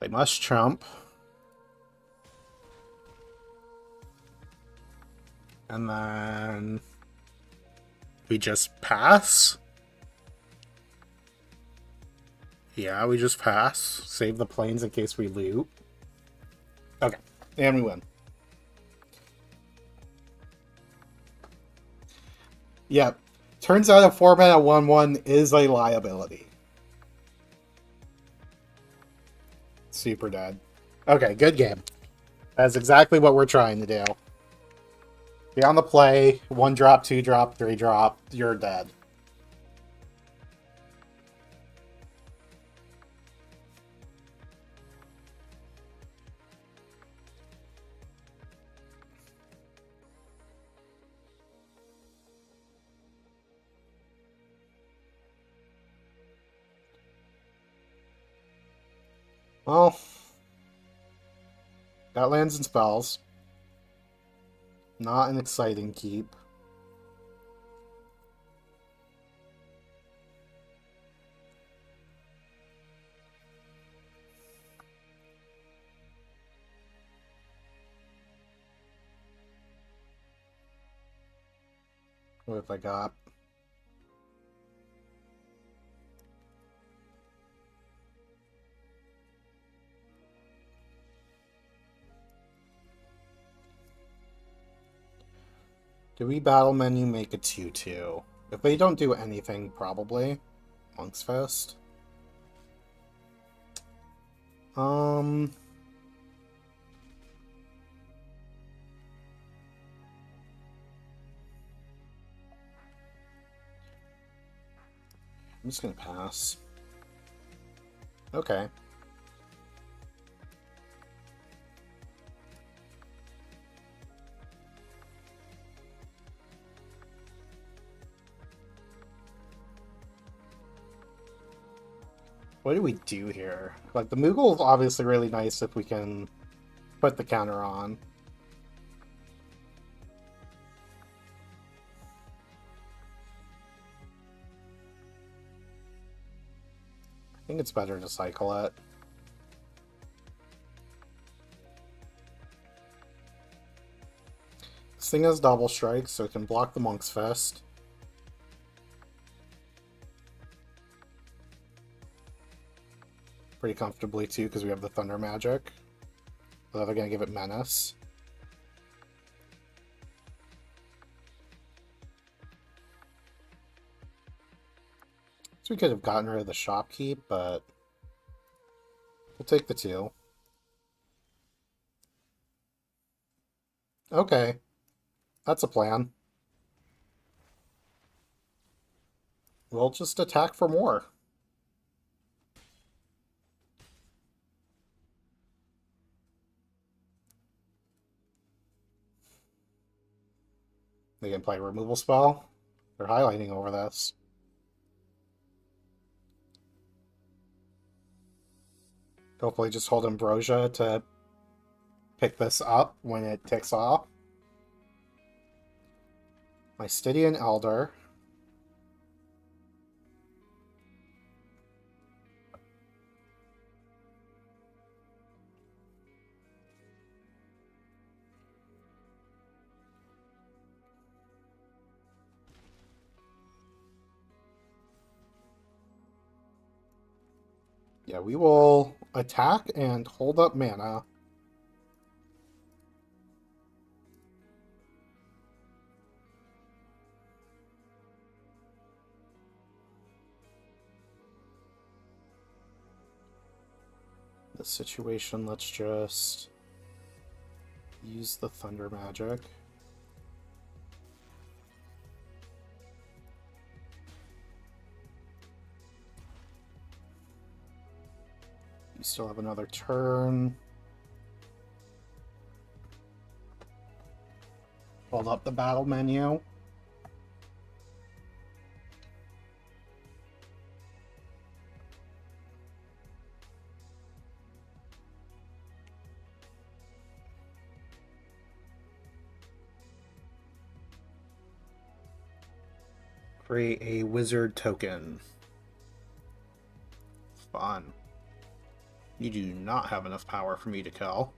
They must trump. And then we just pass? Yeah, we just pass. Save the planes in case we loot. Okay, and we win. Yep. Turns out a 4-mana 1/1 is a liability. Super dead. Okay, good game. That's exactly what we're trying to do. Be on the play, 1 drop, 2 drop, 3 drop, you're dead. Well, got lands and spells. Not an exciting keep. What have I got? Do we battle menu make a 2/2? If they don't do anything, probably. Monk's Fest. I'm just gonna pass. Okay. What do we do here? Like, the Moogle is obviously really nice if we can put the counter on. I think it's better to cycle it. This thing has double strike, so it can block the Monk's Fist. Pretty comfortably too, because we have the Thunder Magic. So they're going to give it Menace. So we could have gotten rid of the shopkeep, but we'll take the 2. Okay. That's a plan. We'll just attack for more. They can play a removal spell. They're highlighting over this. Hopefully just hold Ambrosia to pick this up when it ticks off. My Stygian Elder. Yeah, we will attack and hold up mana. This situation, let's just use the Thunder Magic. You still have another turn. Hold up the battle menu. Create a wizard token. Fun. You do not have enough power for me to kill.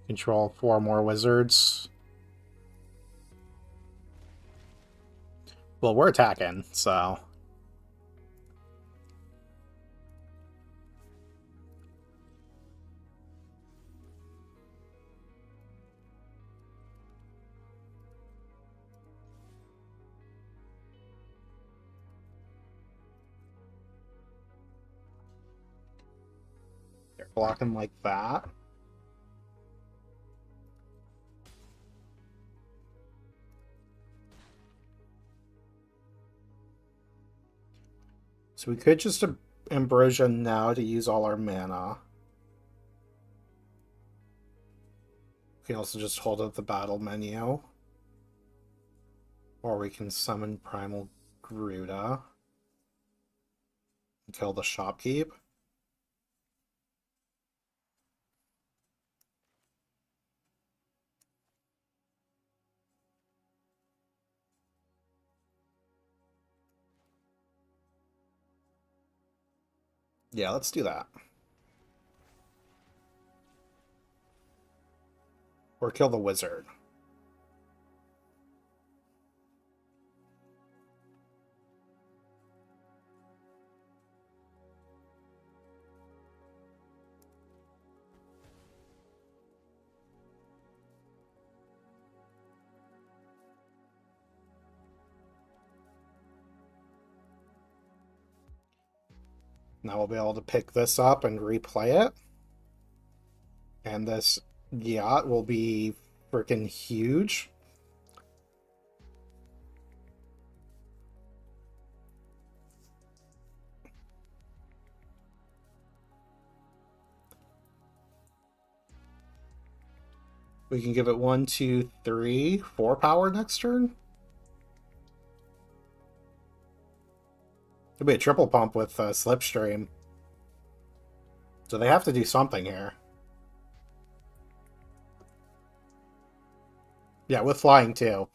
Control 4 more wizards. Well, we're attacking, so... They're blocking like that. So we could just Ambrosia now to use all our mana. We can also just hold up the battle menu. Or we can summon Primal Gruda. And kill the shopkeep. Yeah, let's do that. Or kill the wizard. Now we'll be able to pick this up and replay it. And this yacht will be freaking huge. We can give it 1, 2, 3, 4 power next turn. It'll be a triple pump with Slipstream. So they have to do something here. Yeah, with flying too.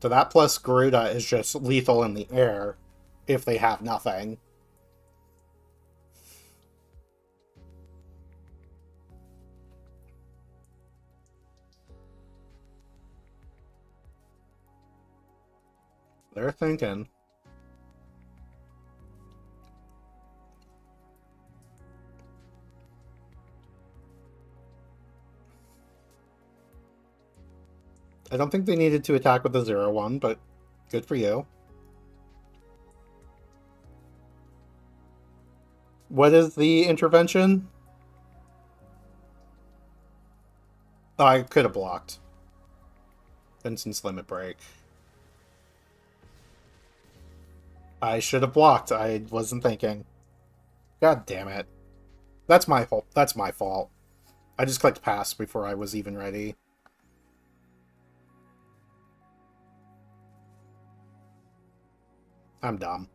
So that plus Garuda is just lethal in the air if they have nothing. They're thinking. I don't think they needed to attack with the 0-1, but good for you. What is the intervention? Oh, I could have blocked. Vincent's Limit Break. I should have blocked. I wasn't thinking. God damn it. That's my fault. That's my fault. I just clicked pass before I was even ready. I'm dumb.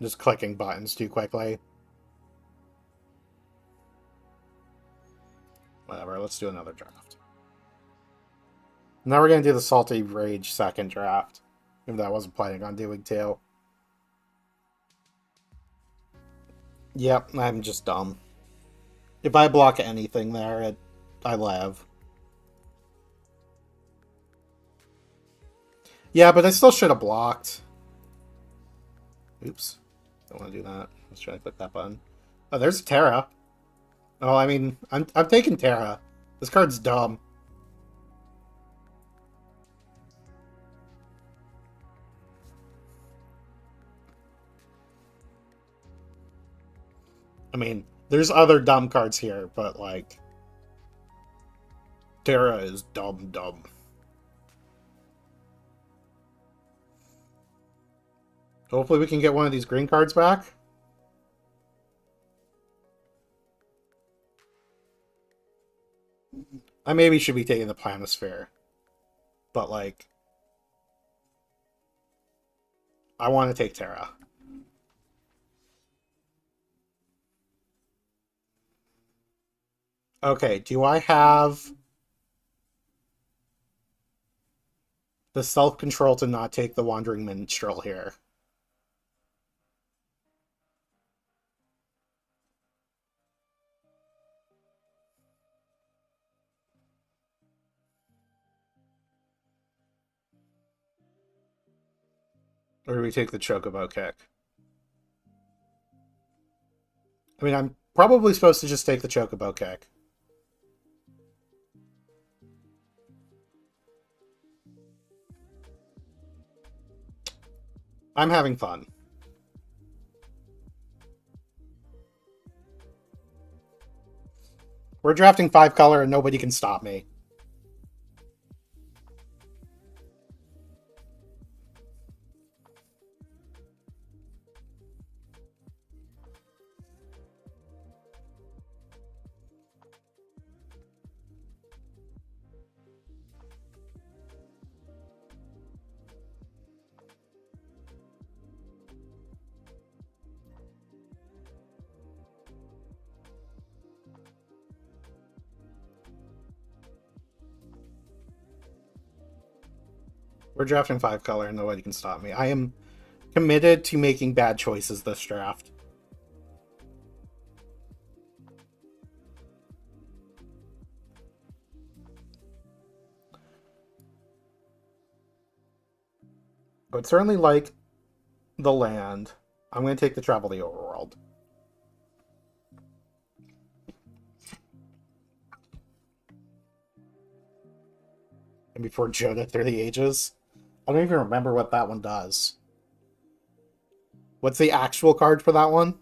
Just clicking buttons too quickly. Whatever, let's do another draft. Now we're going to do the Salty Rage second draft. If that wasn't planning on doing too. Yep, I'm just dumb. If I block anything there, I live. Yeah, but I still should have blocked. Oops. Don't want to do that. Let's try to click that button. Oh, there's Terra. Oh, I mean, I'm taking Terra. This card's dumb. I mean, there's other dumb cards here, but, like, Terra is dumb. Hopefully we can get one of these green cards back. I maybe should be taking the Planisphere. But, like, I want to take Terra. Okay, do I have the self-control to not take the Wandering Minstrel here? Or do we take the Chocobo Kick? I mean, I'm probably supposed to just take the Chocobo Kick. I'm having fun. We're drafting 5-color and nobody can stop me. We're drafting 5-color and nobody can stop me. I am committed to making bad choices this draft. I would certainly like the land. I'm going to take the Travel the Overworld. And before Joda Through the Ages. I don't even remember what that one does. What's the actual card for that one?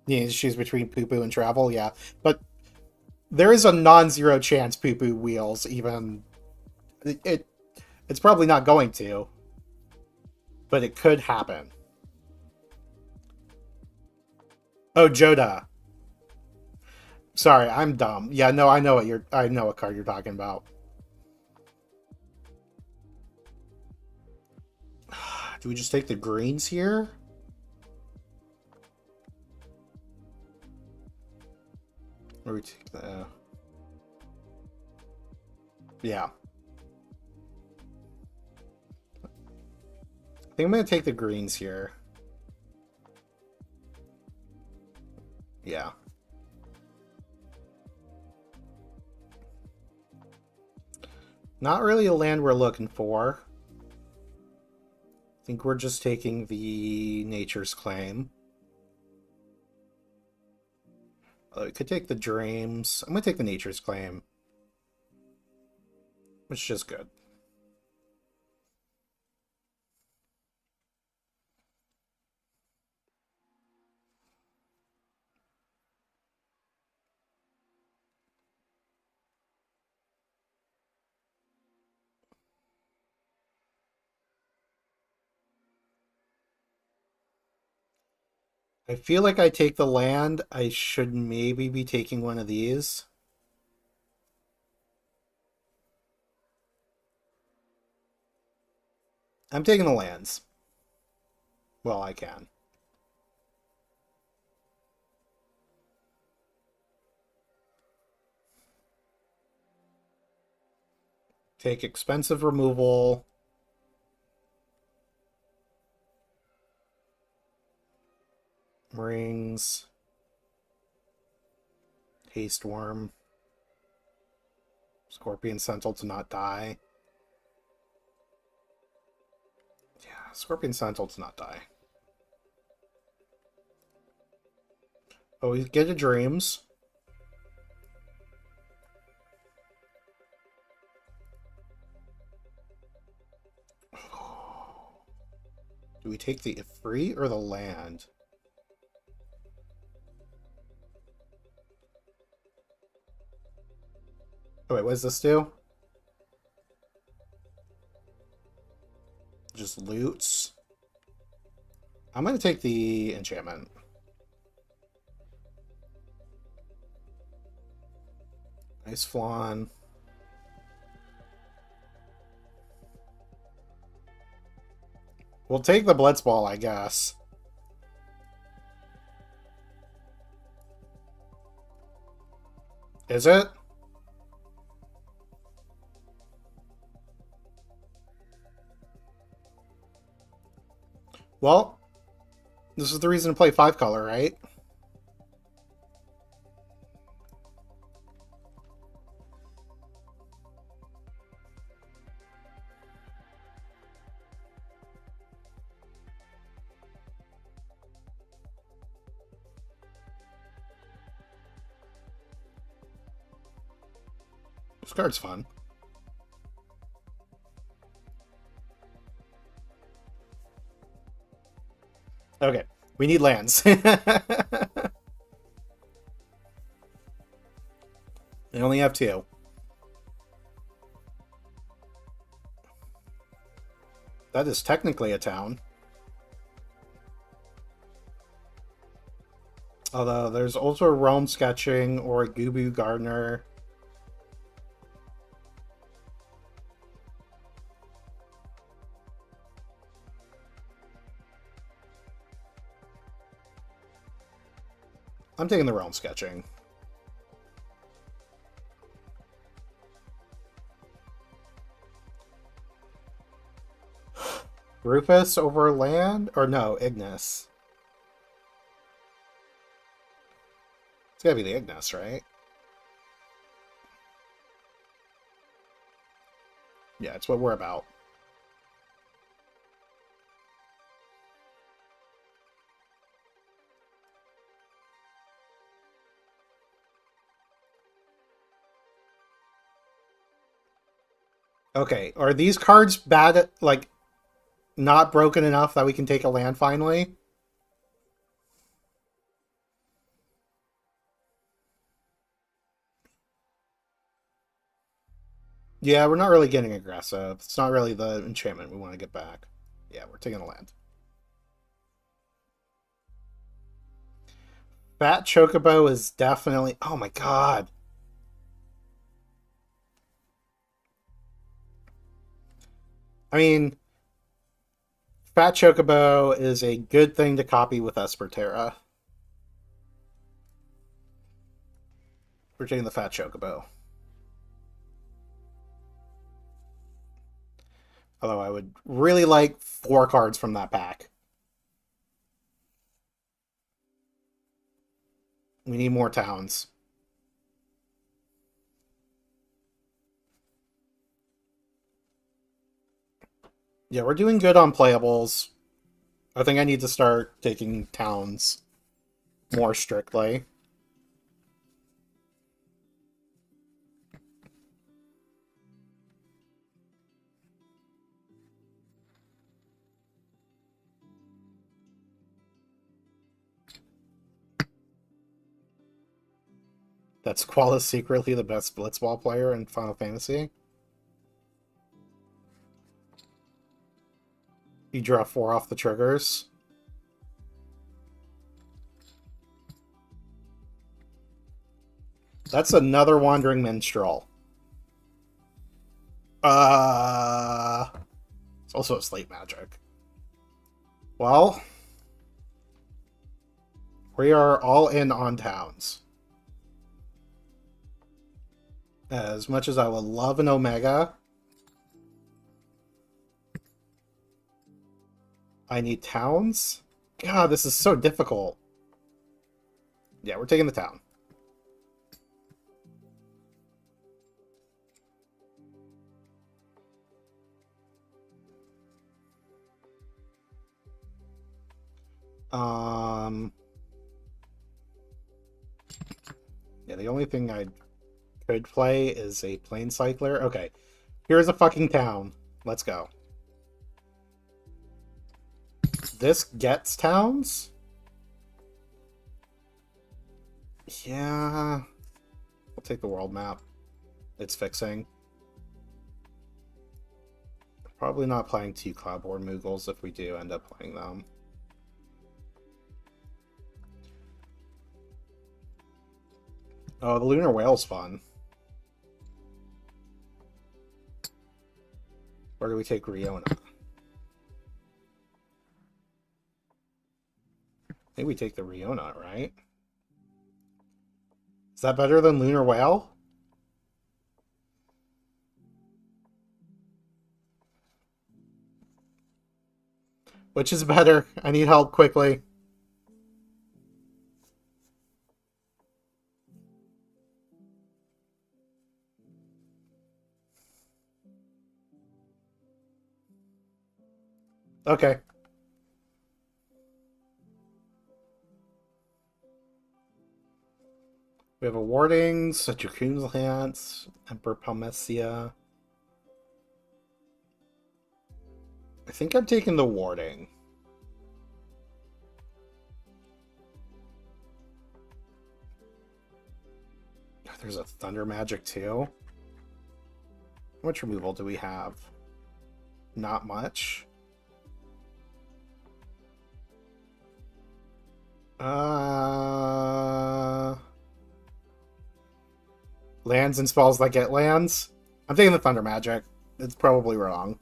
Yeah, she's between Poo-Poo and Travel, yeah. But there is a non-zero chance Poo-Poo wheels even... It's probably not going to. But it could happen. Oh, Joda. Sorry, I'm dumb. Yeah, no, I know what card you're talking about. Do we just take the greens here? Or we take the... Yeah. I think I'm going to take the greens here. Yeah. Not really a land we're looking for. I think we're just taking the Nature's Claim. We could take the Dreams. I'm going to take the Nature's Claim. Which is just good. I feel like I take the land. I should maybe be taking one of these. I'm taking the lands. Well, I can. Take expensive removal. Rings. Haste Worm. Scorpion Sentinel to not die. Yeah, Scorpion Sentinel to not die. Oh, we get a Dreams. Do we take the free or the land? Oh wait, what does this do? Just loots. I'm going to take the enchantment. Nice Flan. We'll take the Blitzball, I guess. Is it? Well, this is the reason to play 5-color, right? This card's fun. Okay, we need lands. We only have 2. That is technically a town. Although there's also a Realm Sketching or a Gubu Gardener. I'm taking the Realm Sketching. Rufus over land? Or no, Ignis. It's gotta be the Ignis, right? Yeah, it's what we're about. Okay, are these cards bad, like, not broken enough that we can take a land finally? Yeah, we're not really getting aggressive. It's not really the enchantment we want to get back. Yeah, we're taking a land. Fat Chocobo is definitely... Oh my god. I mean, Fat Chocobo is a good thing to copy with Esperterra. We're taking the Fat Chocobo. Although I would really like 4 cards from that pack. We need more towns. Yeah, we're doing good on playables. I think I need to start taking towns more strictly. That's Qualis secretly the best blitzball player in Final Fantasy. You draw 4 off the triggers. That's another Wandering Minstrel. It's also a Slate Magic. Well, we are all in on towns. As much as I would love an Omega, I need towns? God, this is so difficult. Yeah, we're taking the town. Yeah, the only thing I could play is a Plane Cycler. Okay, here's a fucking town. Let's go. This gets towns? Yeah. We'll take the world map. It's fixing. Probably not playing 2 Cloudborne Moogles if we do end up playing them. Oh, the Lunar Whale's fun. Where do we take Riona? I think we take the Riona, right? Is that better than Lunar Whale? Which is better? I need help quickly. Okay. We have a Wardings, a Dracoon's Lance, Emperor Palmesia. I think I'm taking the Warding. There's a Thunder Magic too. How much removal do we have? Not much. Lands and spells that get lands? I'm taking the Thunder Magic. It's probably wrong.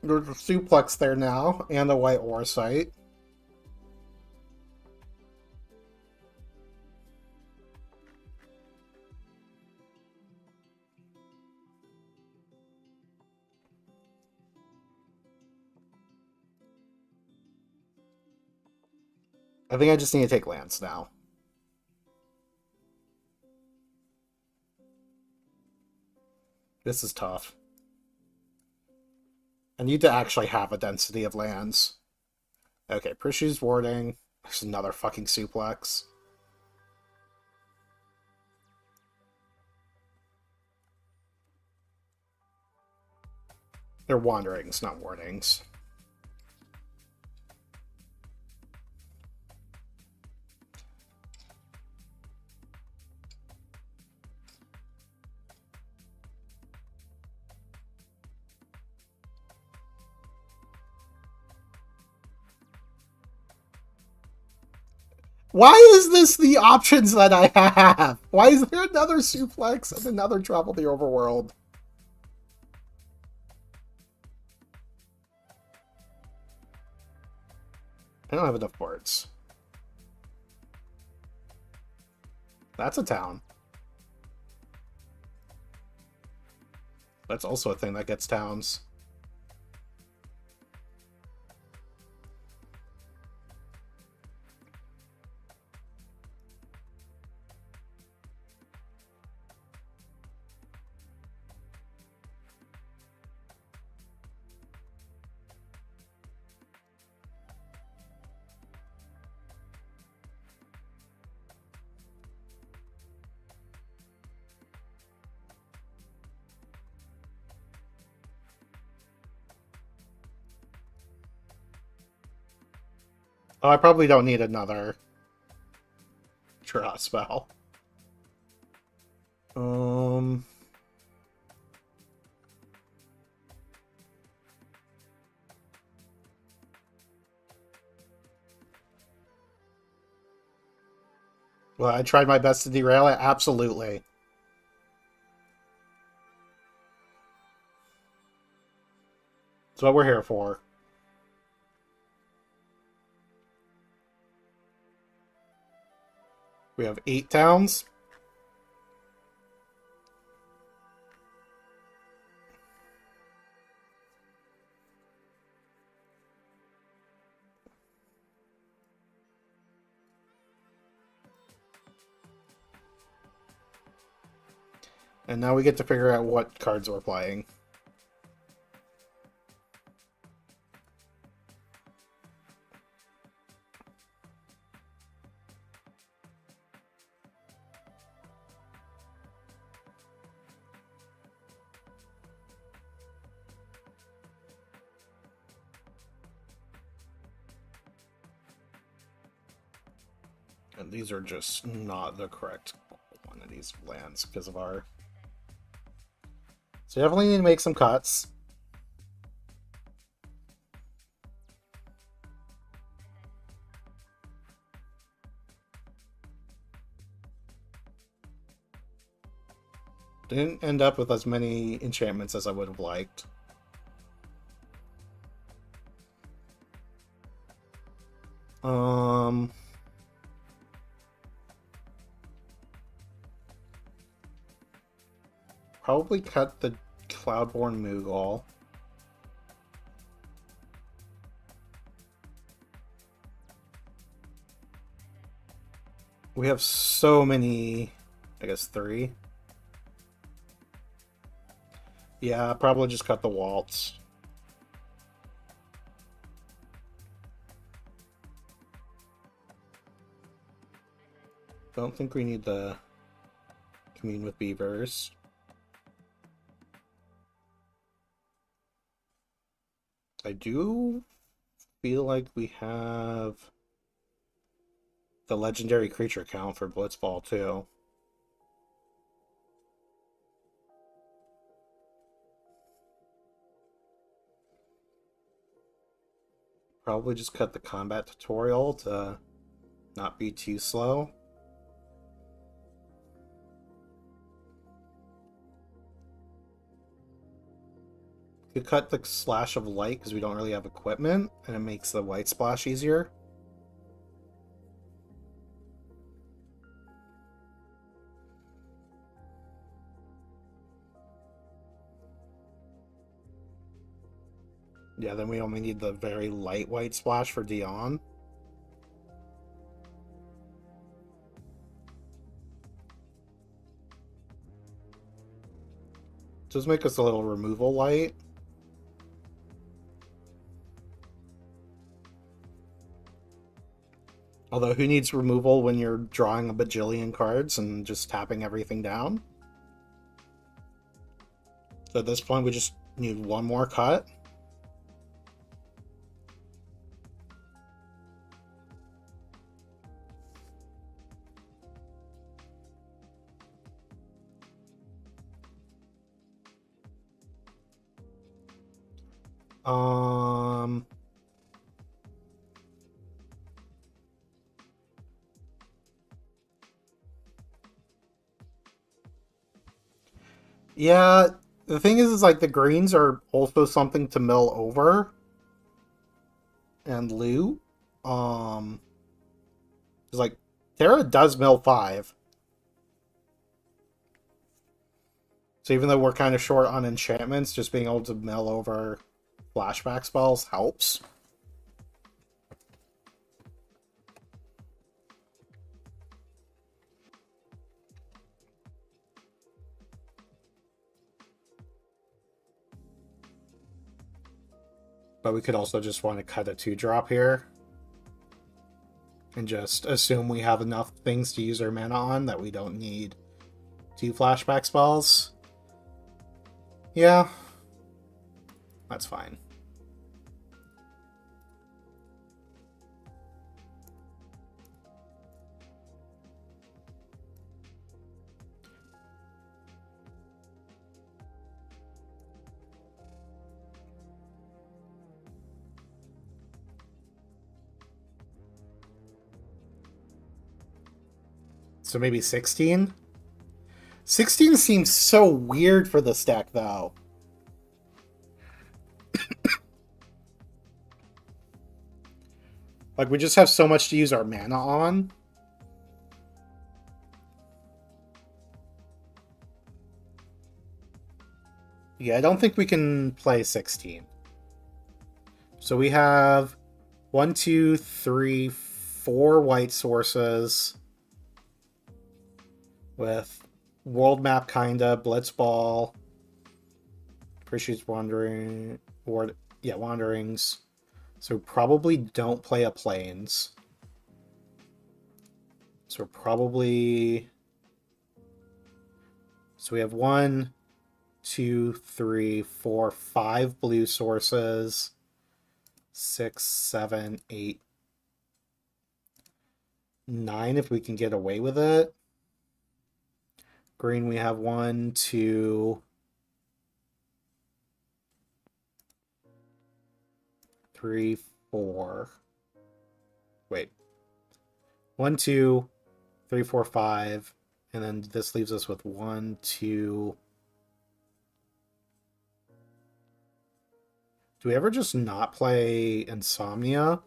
There's a Suplex there now, and a White Orsight. I think I just need to take lands now. This is tough. I need to actually have a density of lands. Okay, Prishu's Warding. There's another fucking Suplex. They're Wanderings, not Wardings. Why is this the options that I have? Why is there another Suplex and another Travel the Overworld? I don't have enough boards. That's a town. That's also a thing that gets towns. Oh, I probably don't need another draw spell. Well, I tried my best to derail it. Absolutely. That's what we're here for. We have 8 towns. And now we get to figure out what cards we're playing. And these are just not the correct one of these lands because of our... So definitely need to make some cuts. Didn't end up with as many enchantments as I would have liked. Probably cut the Cloudborn Moogle. We have so many... I guess 3. Yeah, probably just cut the Waltz. Don't think we need the Commune with Beavers. I do feel like we have the legendary creature count for Blitzball too. Probably just cut the combat tutorial to not be too slow. Could cut the Slash of Light because we don't really have equipment, and it makes the white splash easier. Yeah, then we only need the very light white splash for Dion. Just make us a little removal light. Although, who needs removal when you're drawing a bajillion cards and just tapping everything down? So at this point, we just need one more cut. Yeah, the thing is like the greens are also something to mill over and loot. It's like Terra does mill 5. So even though we're kind of short on enchantments, just being able to mill over flashback spells helps. But we could also just want to cut a 2-drop here. And just assume we have enough things to use our mana on that we don't need 2 flashback spells. Yeah. That's fine. So maybe 16? 16 seems so weird for this deck, though. Like, we just have so much to use our mana on. Yeah, I don't think we can play 16. So we have 1, 2, 3, 4 white sources with world map, kinda, blitzball, appreciates wandering, wanderings. So probably don't play a plains. So probably. So we have 1, 2, 3, 4, 5 blue sources. 6, 7, 8, 9 if we can get away with it. Green, we have 1, 2, 3, 4. Wait. 1, 2, 3, 4, 5. And then this leaves us with 1, 2. Do we ever just not play Insomnia?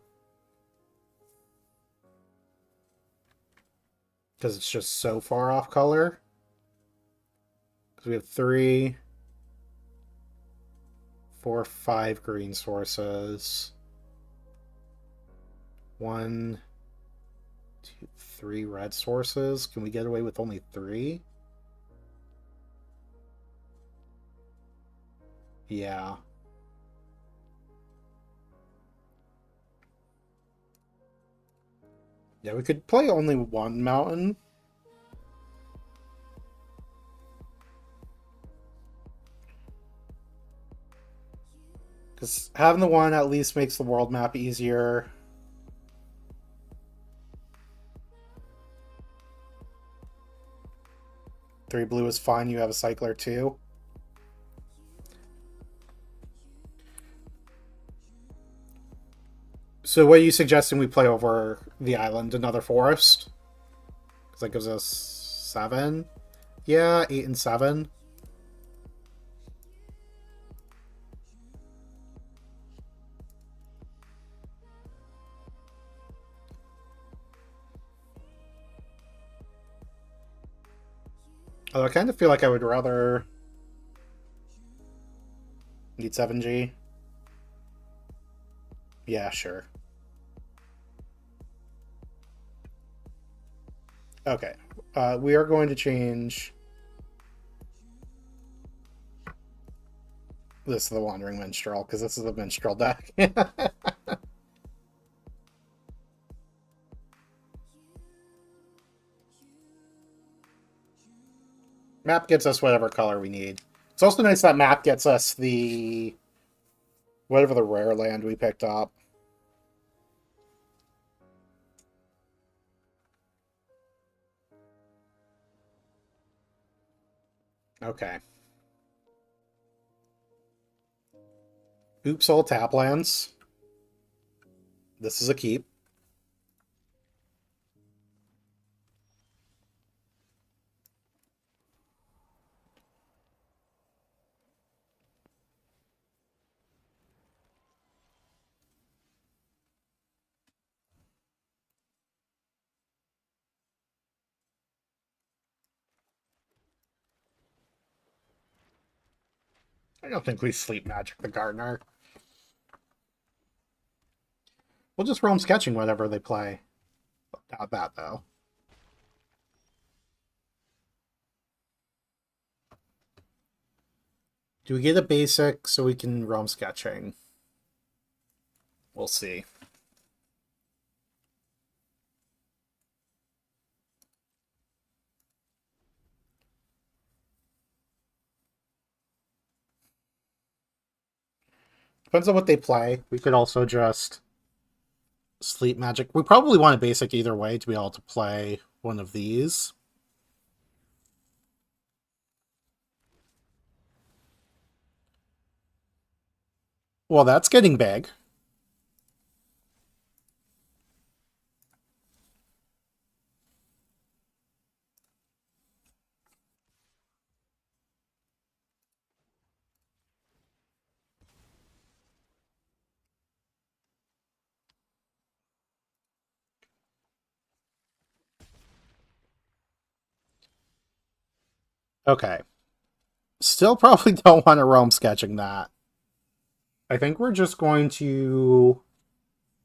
Because it's just so far off color. Because we have 3, 4, 5 green sources. 1, 2, 3 red sources. Can we get away with only 3? Yeah. Yeah, we could play only 1 mountain. Because having the 1 at least makes the world map easier. Three blue is fine. You have a cycler too. So what are you suggesting we play over the island, another forest? Because that gives us 7. Yeah, 8 and 7. Although I kind of feel like I would rather need 7G. Yeah, sure. Okay. We are going to change this to the Wandering Minstrel, because this is the Minstrel deck. Map gets us whatever color we need. It's also nice that map gets us the whatever the rare land we picked up. Okay. Oops, all tap lands. This is a keep. I don't think we sleep magic the Gardener. We'll just roam sketching whatever they play. Not that, though. Do we get a basic so we can roam sketching? We'll see. Depends on what they play. We could also just sleep magic. We probably want a basic either way to be able to play one of these. Well, that's getting big. Okay. Still probably don't want to realm sketching that. I think we're just going to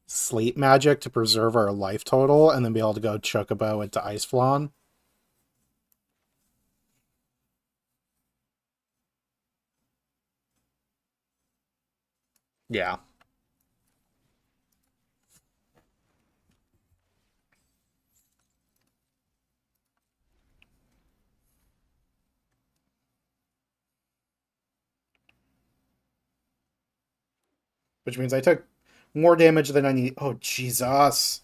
sleep magic to preserve our life total and then be able to go Chocobo into Ice Flan. Yeah. Which means I took more damage than I need. Oh, Jesus.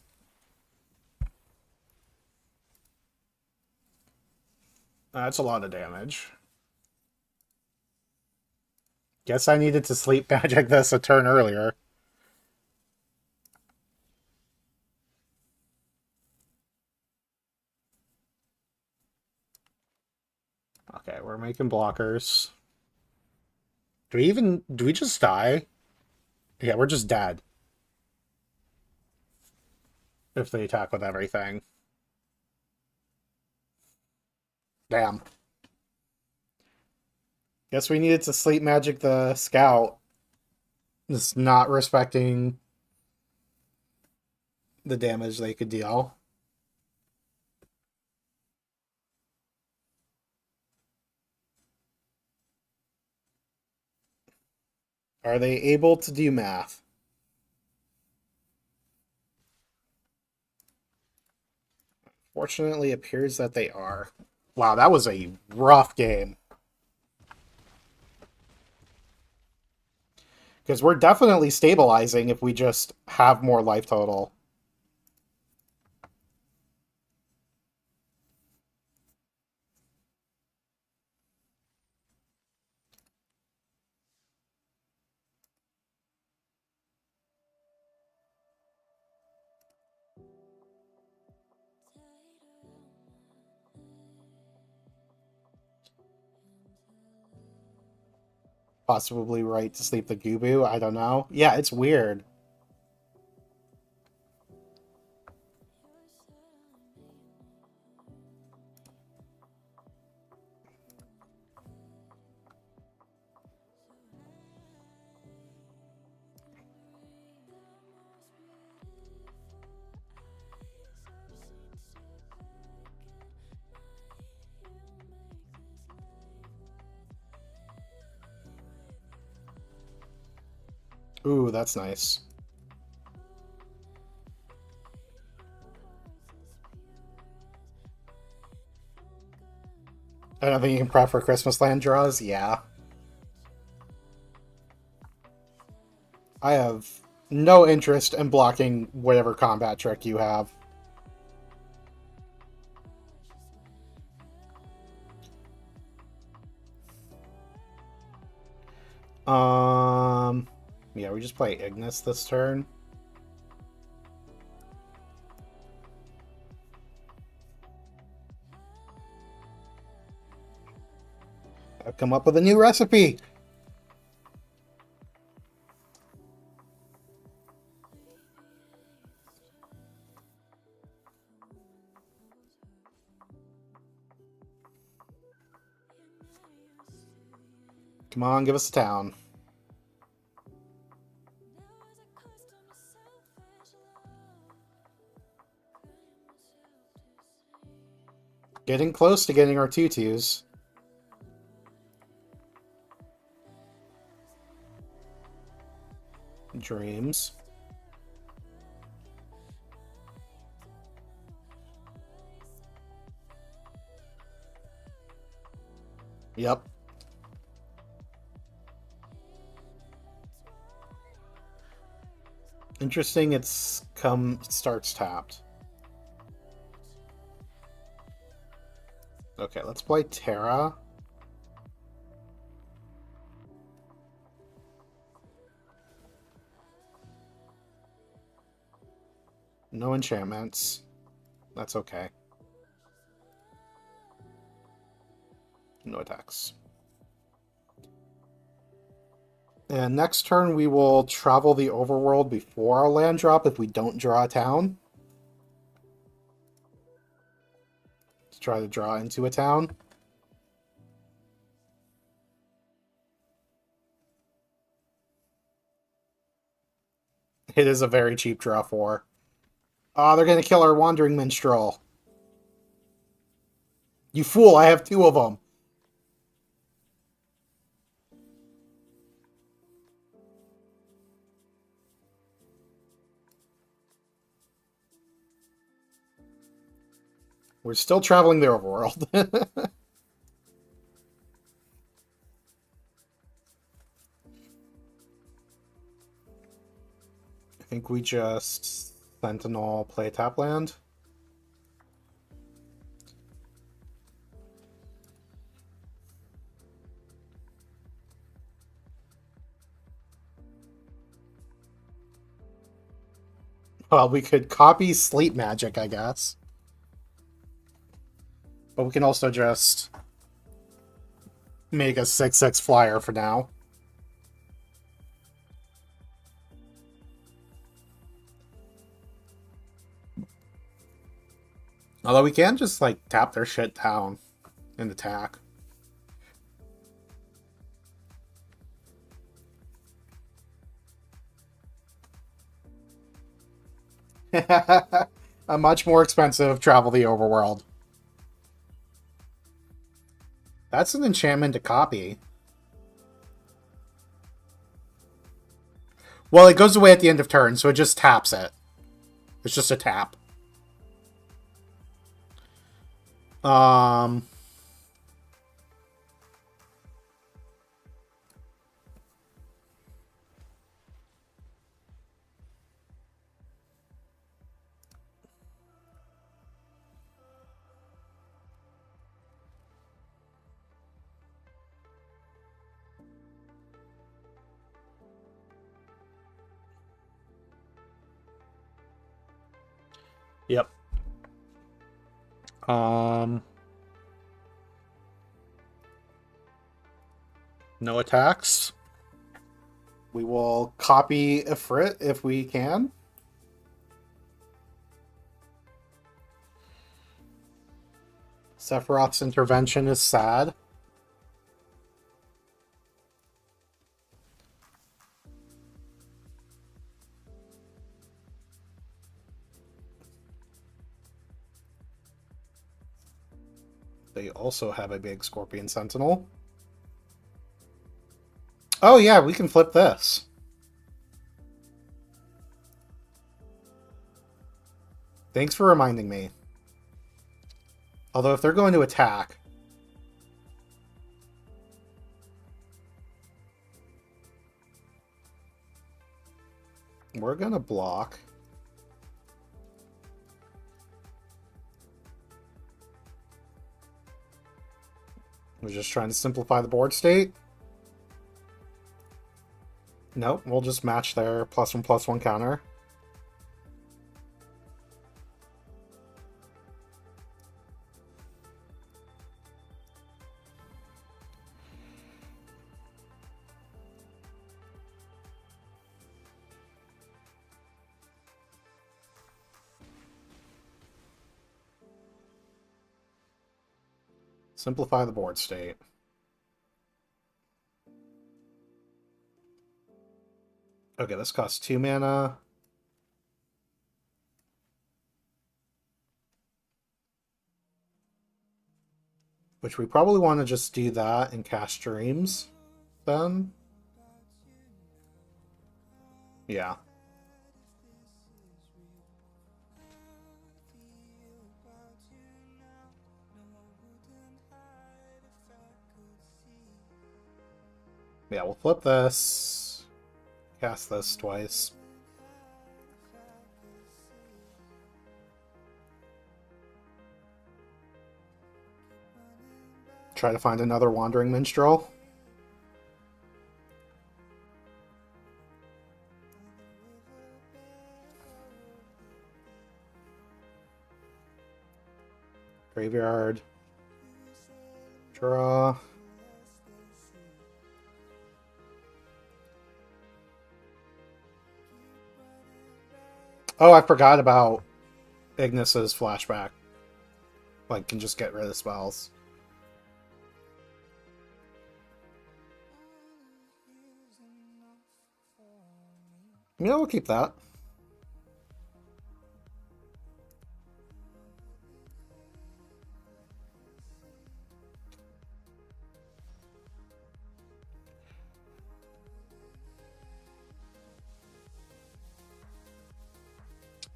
That's a lot of damage. Guess I needed to sleep magic this a turn earlier. Okay, we're making blockers. Do we just die? Yeah, we're just dead. If they attack with everything. Damn. Guess we needed to sleep magic the scout. Just not respecting the damage they could deal. Are they able to do math? Fortunately, it appears that they are. Wow, that was a rough game. Because we're definitely stabilizing if we just have more life total. Possibly right to sleep the Gubu, I don't know. Yeah, it's weird. Ooh, that's nice. I don't think you can prep for Christmas land draws. Yeah. I have no interest in blocking whatever combat trick you have. Yeah, we just play Ignis this turn. I've come up with a new recipe. Come on, give us a town. Getting close to getting our tutus. Dreams. Yep. Interesting, starts tapped. Okay, let's play Terra. No enchantments. That's okay. No attacks. And next turn we will travel the overworld before our land drop if we don't draw a town. To try to draw into a town. It is a very cheap draw 4. Oh, they're going to kill our Wandering Minstrel. You fool, I have 2 of them. We're still traveling the overworld. I think we just Sentinel play tap land. Well, we could copy Sleep Magic, I guess. But we can also just make a 6/6 flyer for now. Although we can just, like, tap their shit down and attack. A much more expensive Travel the Overworld. That's an enchantment to copy. Well, it goes away at the end of turn, so it just taps it. It's just a tap. Yep. No attacks. We will copy Ifrit if we can. Sephiroth's intervention is sad. They also have a big Scorpion Sentinel. Oh yeah, we can flip this. Thanks for reminding me. Although if they're going to attack... we're gonna block. We're just trying to simplify the board state. Nope, we'll just match their +1/+1 counter. Simplify the board state. Okay, this costs 2 mana. Which we probably want to just do that and cast Dreams, then. Yeah. Yeah, we'll flip this. Cast this twice. Try to find another Wandering Minstrel. Graveyard. Draw. Oh, I forgot about Ignis's flashback. Like, can just get rid of spells. Yeah, we'll keep that.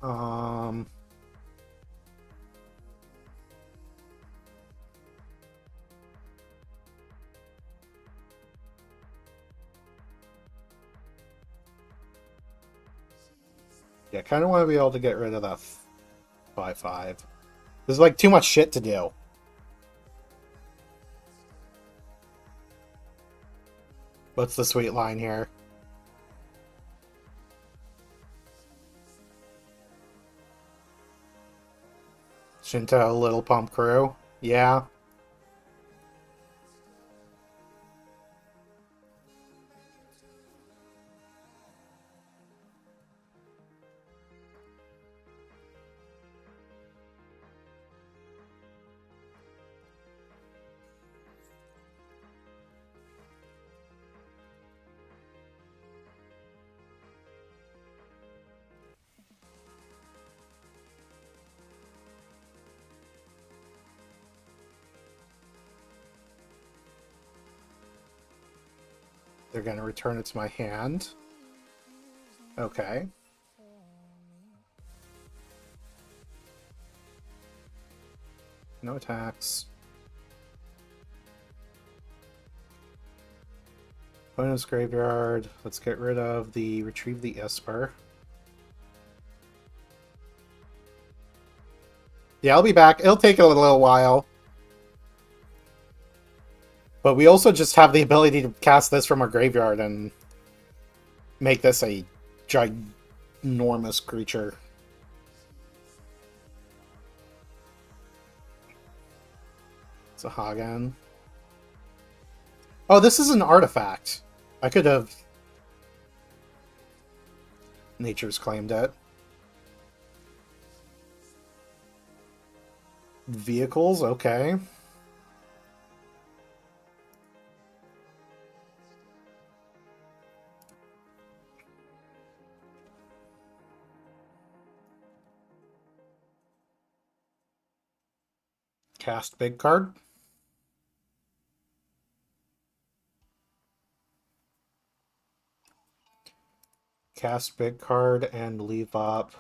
Um... Yeah, kind of want to be able to get rid of that 5/5. There's like too much shit to do. What's the sweet line here? Shinto, Little Pump Crew. Yeah. They're going to return it to my hand. Okay. No attacks. Opponent's graveyard. Let's get rid of the retrieve the Esper. Yeah, I'll be back. It'll take a little while. But we also just have the ability to cast this from our graveyard and make this a ginormous creature. It's a Hagen. Oh, this is an artifact. I could have... Nature's claimed it. Vehicles, okay. Cast big card. Cast big card and leave up.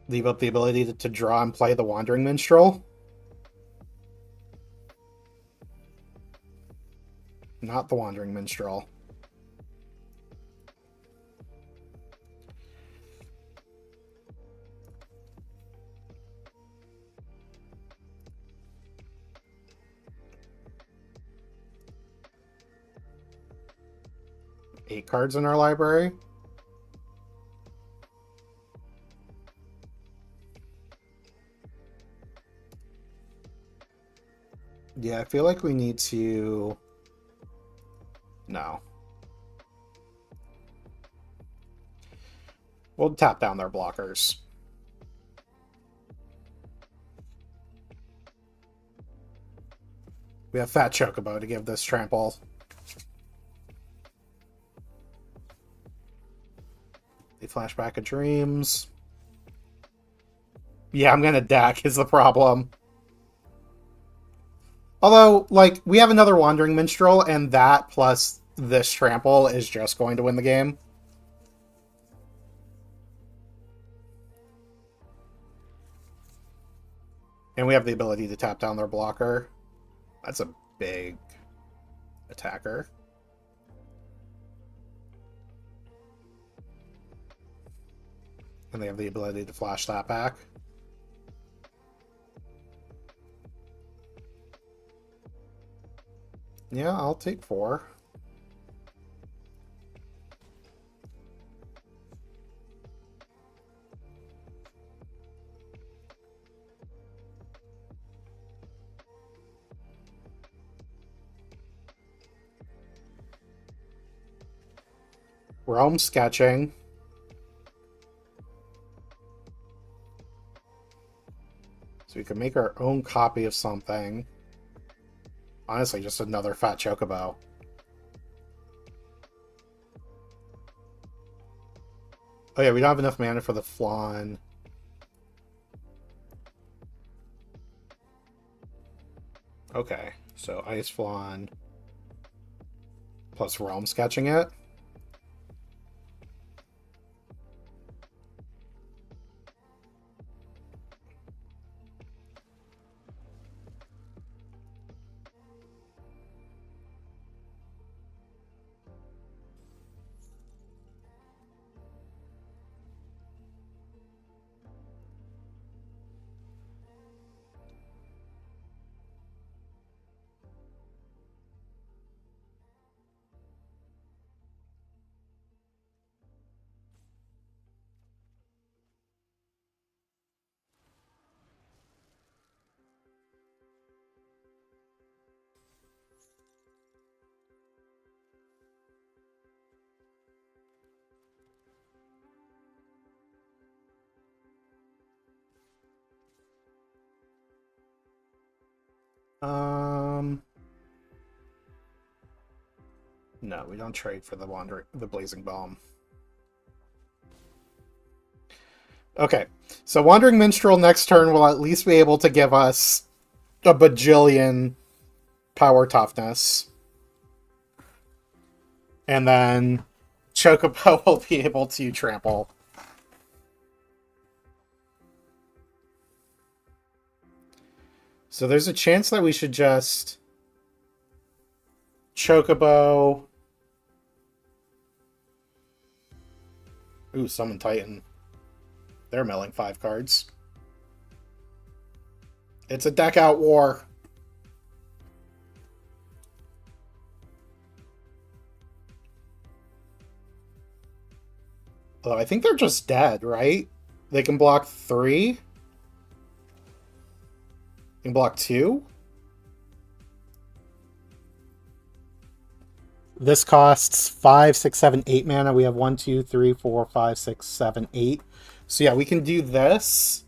Leave up the ability to draw and play the Wandering Minstrel. Not the Wandering Minstrel. Eight cards in our library. Yeah, I feel like we need to... No. We'll tap down their blockers. We have Fat Chocobo to give this trample. They flashback of dreams. Yeah, I'm gonna deck is the problem. Although, like, we have another Wandering Minstrel, and that plus this trample is just going to win the game. And we have the ability to tap down their blocker. That's a big attacker. And they have the ability to flash that back. Yeah, I'll take 4. Realm sketching. So we can make our own copy of something. Honestly, just another Fat Chocobo. Oh yeah, we don't have enough mana for the Flan. Okay, so Ice Flan plus Realm Sketching it. No, we don't trade for the Blazing Bomb. Okay, so Wandering Minstrel next turn will at least be able to give us a bajillion power toughness. And then Chocobo will be able to trample. So there's a chance that we should just Chocobo. Ooh, Summon Titan. They're milling 5 cards. It's a deck out war. Although I think they're just dead, right? They can block 3. They can block 2. This costs 5, 6, 7, 8 mana. We have 1, 2, 3, 4, 5, 6, 7, 8. So yeah, we can do this.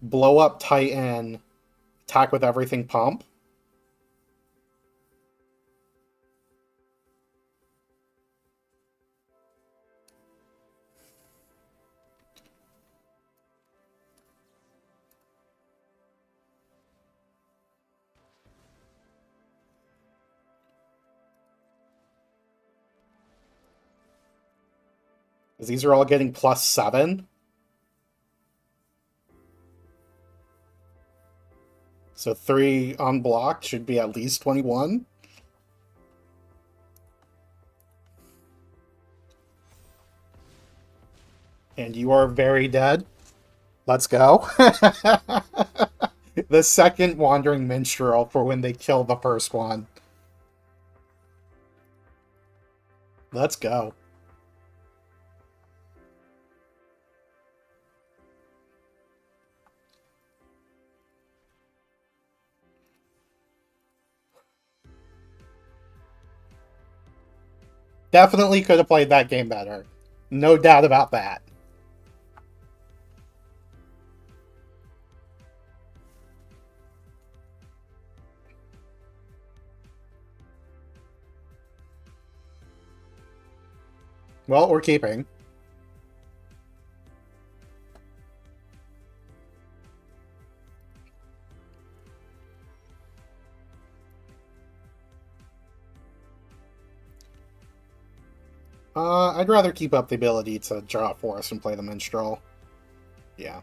Blow up Titan. Attack with everything pump. Because these are all getting +7. So 3 unblocked should be at least 21. And you are very dead. Let's go. The second Wandering Minstrel for when they kill the first one. Let's go. Definitely could have played that game better. No doubt about that. Well, we're keeping. I'd rather keep up the ability to draw for us and play the Minstrel. Yeah.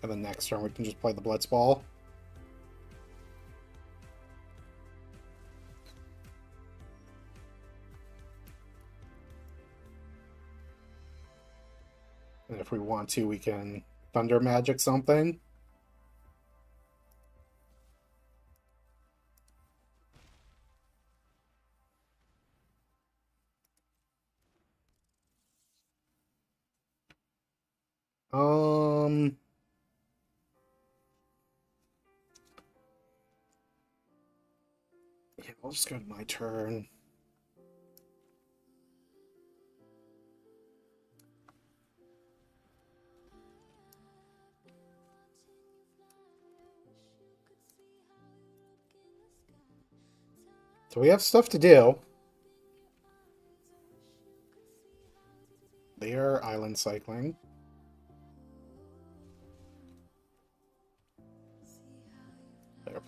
And then next turn we can just play the Blitzball. And if we want to, we can Thunder Magic something. Yeah, I'll just go to my turn. So we have stuff to do. They are island cycling.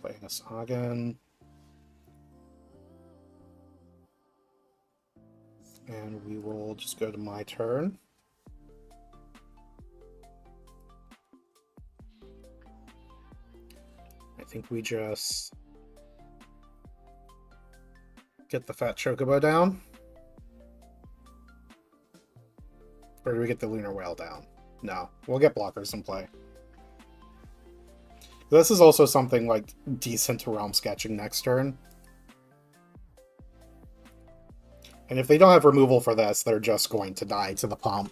Play this again. And we will just go to my turn. I think we just get the fat chocobo down. Or do we get the lunar whale down? No, we'll get blockers in play. This is also something like decent to realm sketching next turn. And if they don't have removal for this, they're just going to die to the pump.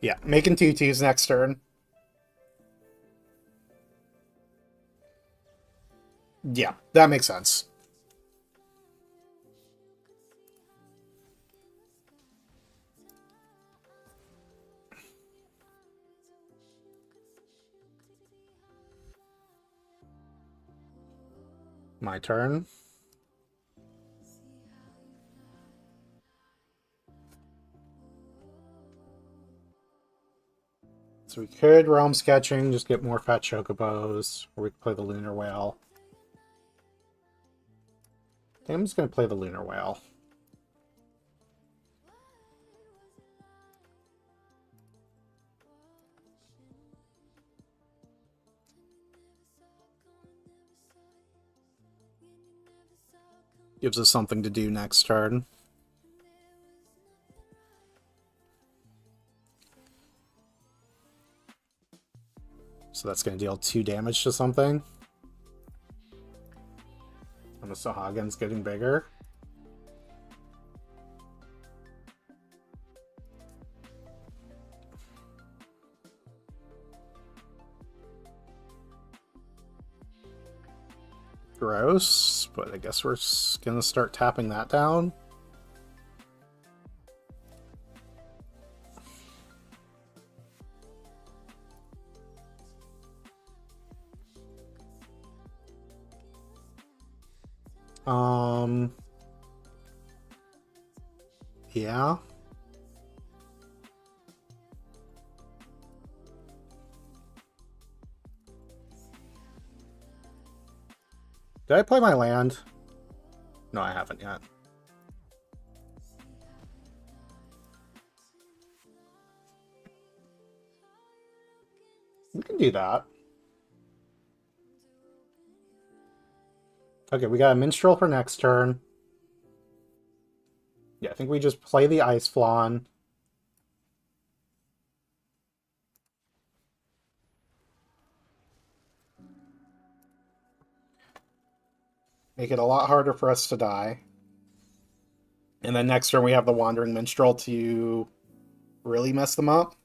Yeah, making TTs next turn. Yeah, that makes sense. My turn. So we could realm sketching, just get more fat chocobos, or we could play the lunar whale. I think I'm just going to play the lunar whale. Gives us something to do next turn. So that's going to deal 2 damage to something. And the Sahagan's getting bigger. Gross, but I guess we're gonna start tapping that down. Yeah. Did I play my land? No, I haven't yet. We can do that. Okay, we got a minstrel for next turn. Yeah, I think we just play the Ice Flan. Make it a lot harder for us to die. And then next turn we have the Wandering Minstrel to really mess them up.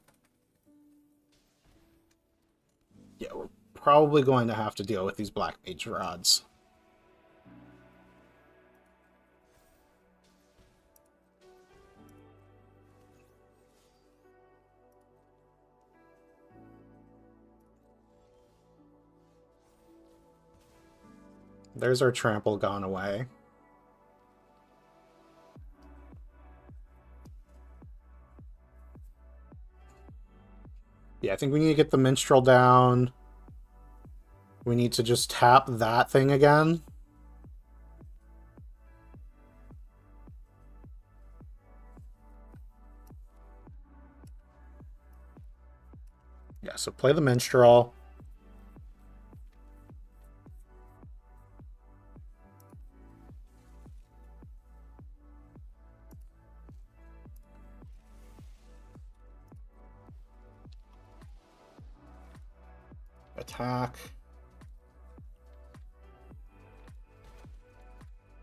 Yeah, we're probably going to have to deal with these Black Mage Rods. There's our trample gone away. Yeah, I think we need to get the Minstrel down. We need to just tap that thing again. Yeah, so play the Minstrel. Attack.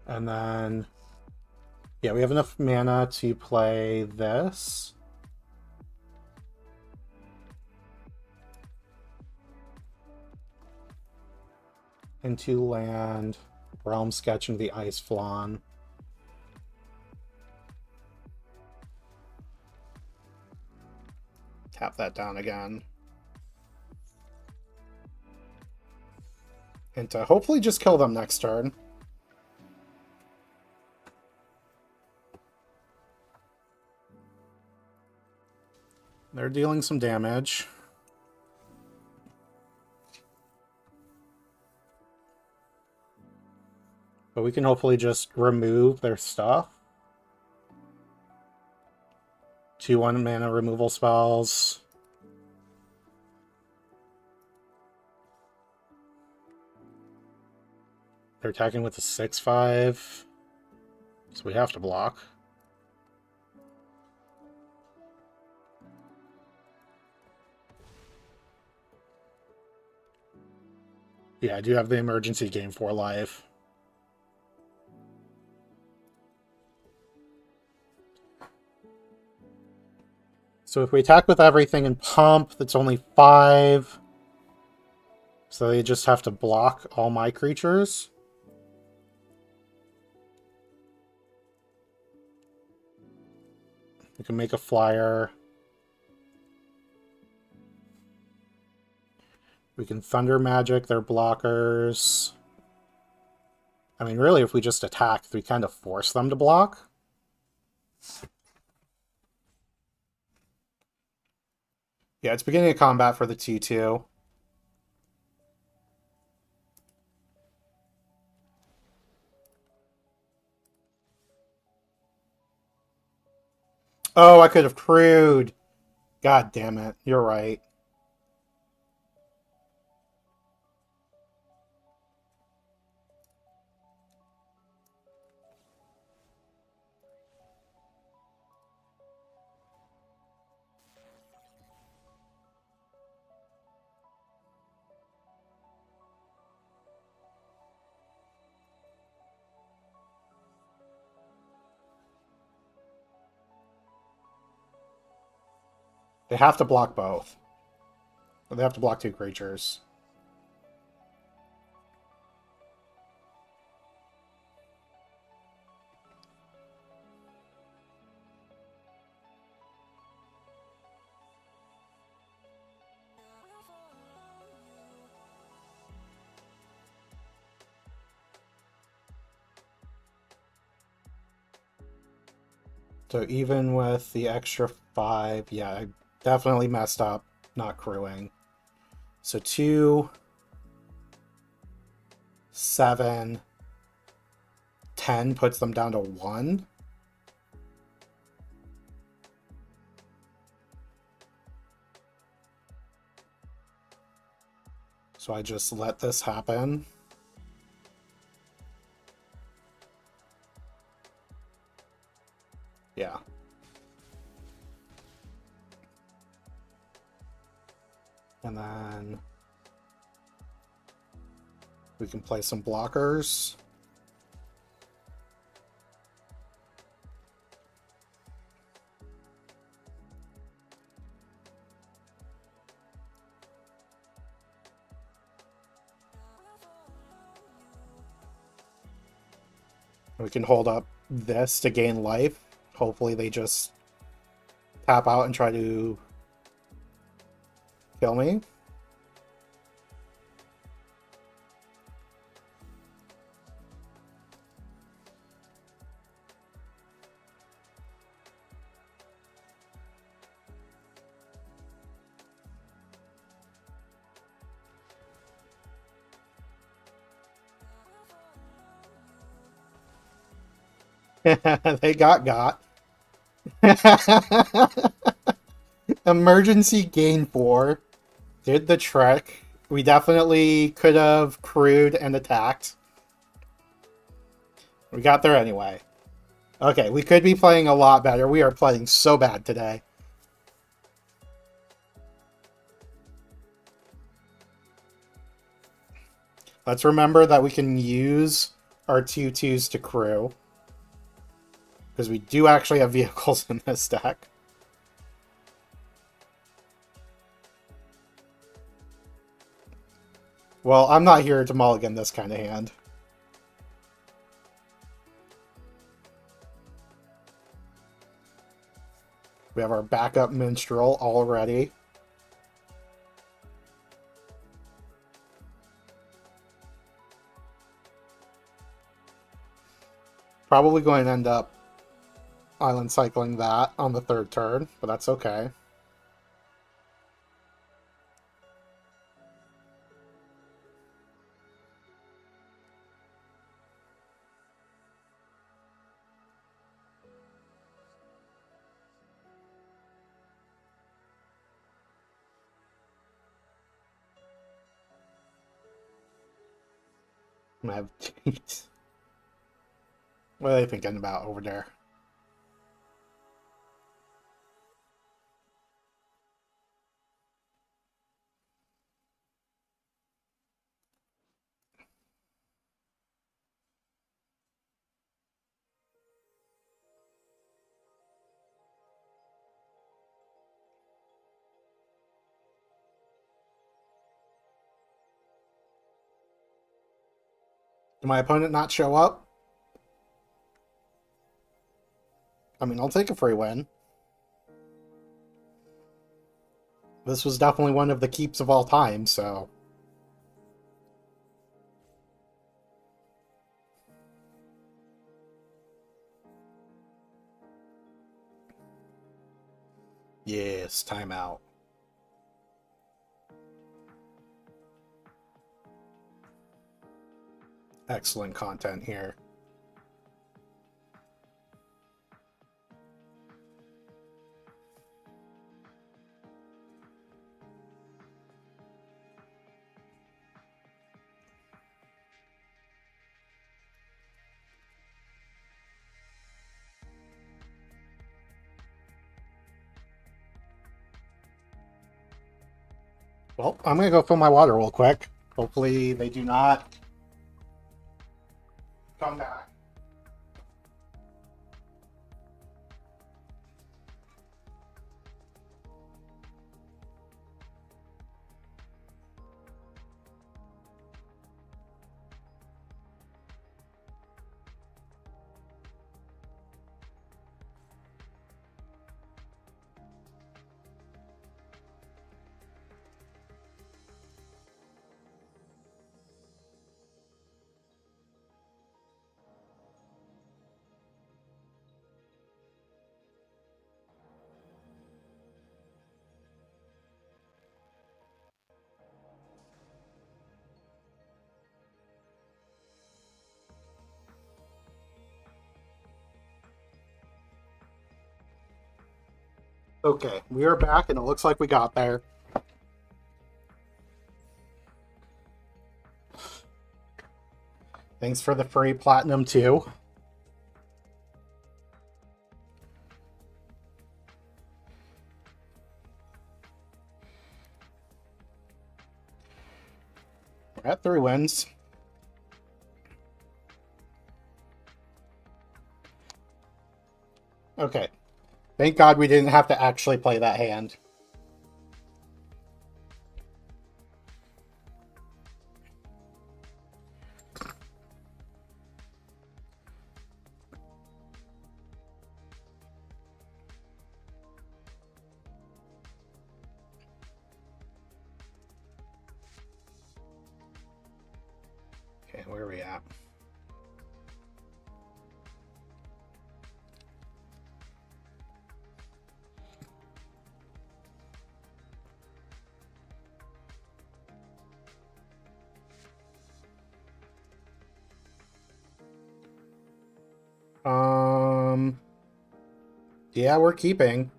And then, yeah, we have enough mana to play this. Into land, realm sketching the Ice Flan. Tap that down again. And to hopefully just kill them next turn. They're dealing some damage. But we can hopefully just remove their stuff. 2 1-mana removal spells. They're attacking with a 6/5. So we have to block. Yeah, I do have the emergency gain 4 life. So if we attack with everything and pump, that's only 5. So they just have to block all my creatures. We can make a flyer. We can Thunder Magic their blockers. I mean, really, if we just attack, we kind of force them to block. Yeah, it's beginning of combat for the 2/2. Oh, I could have crewed. God damn it. You're right. They have to block both. They have to block 2 creatures. So even with the extra 5, yeah, I definitely messed up not crewing. So 2, 7, 10 puts them down to 1. So I just let this happen. Yeah. And then we can play some blockers. We can hold up this to gain life. Hopefully they just tap out and try to kill me. They got. Emergency gain 4. Did the trick. We definitely could have crewed and attacked. We got there anyway. Okay, we could be playing a lot better. We are playing so bad today. Let's remember that we can use our 2/2s to crew. Because we do actually have vehicles in this deck. Well, I'm not here to mulligan this kind of hand. We have our backup minstrel already. Probably going to end up island cycling that on the 3rd turn, but that's okay. I have what are they thinking about over there? Did my opponent not show up? I mean, I'll take a free win. This was definitely one of the keeps of all time, so... Yes, timeout. Excellent content here. Well, I'm going to go fill my water real quick. Hopefully they do not come back. Okay, we are back, and it looks like we got there. Thanks for the free platinum, too. We're at 3 wins. Okay. Thank God we didn't have to actually play that hand. Okay, where are we at? Yeah, we're keeping.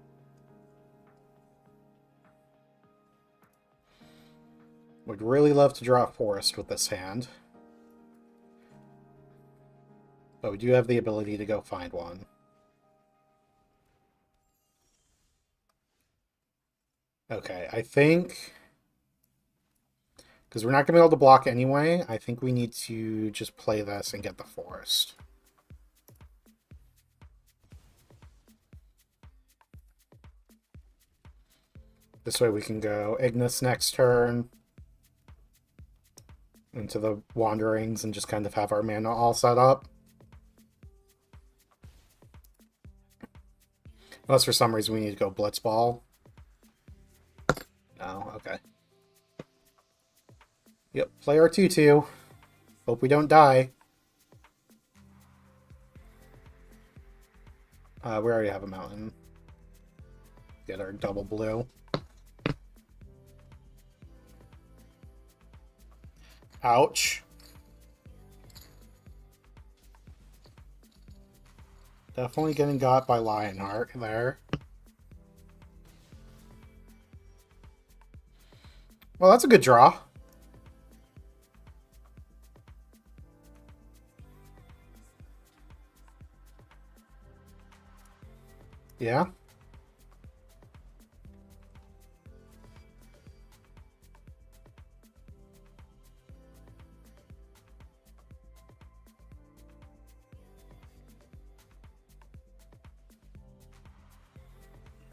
Would really love to draw a forest with this hand. But we do have the ability to go find one. Okay, I think... because we're not going to be able to block anyway, I think we need to just play this and get the forest. This way we can go Ignis next turn into the Wanderings and just kind of have our mana all set up. Unless for some reason we need to go Blitzball. No, okay. Yep, play our 2-2. Hope we don't die. We already have a mountain. Get our double blue. Ouch. Definitely getting got by Lionheart there. Well, that's a good draw. Yeah?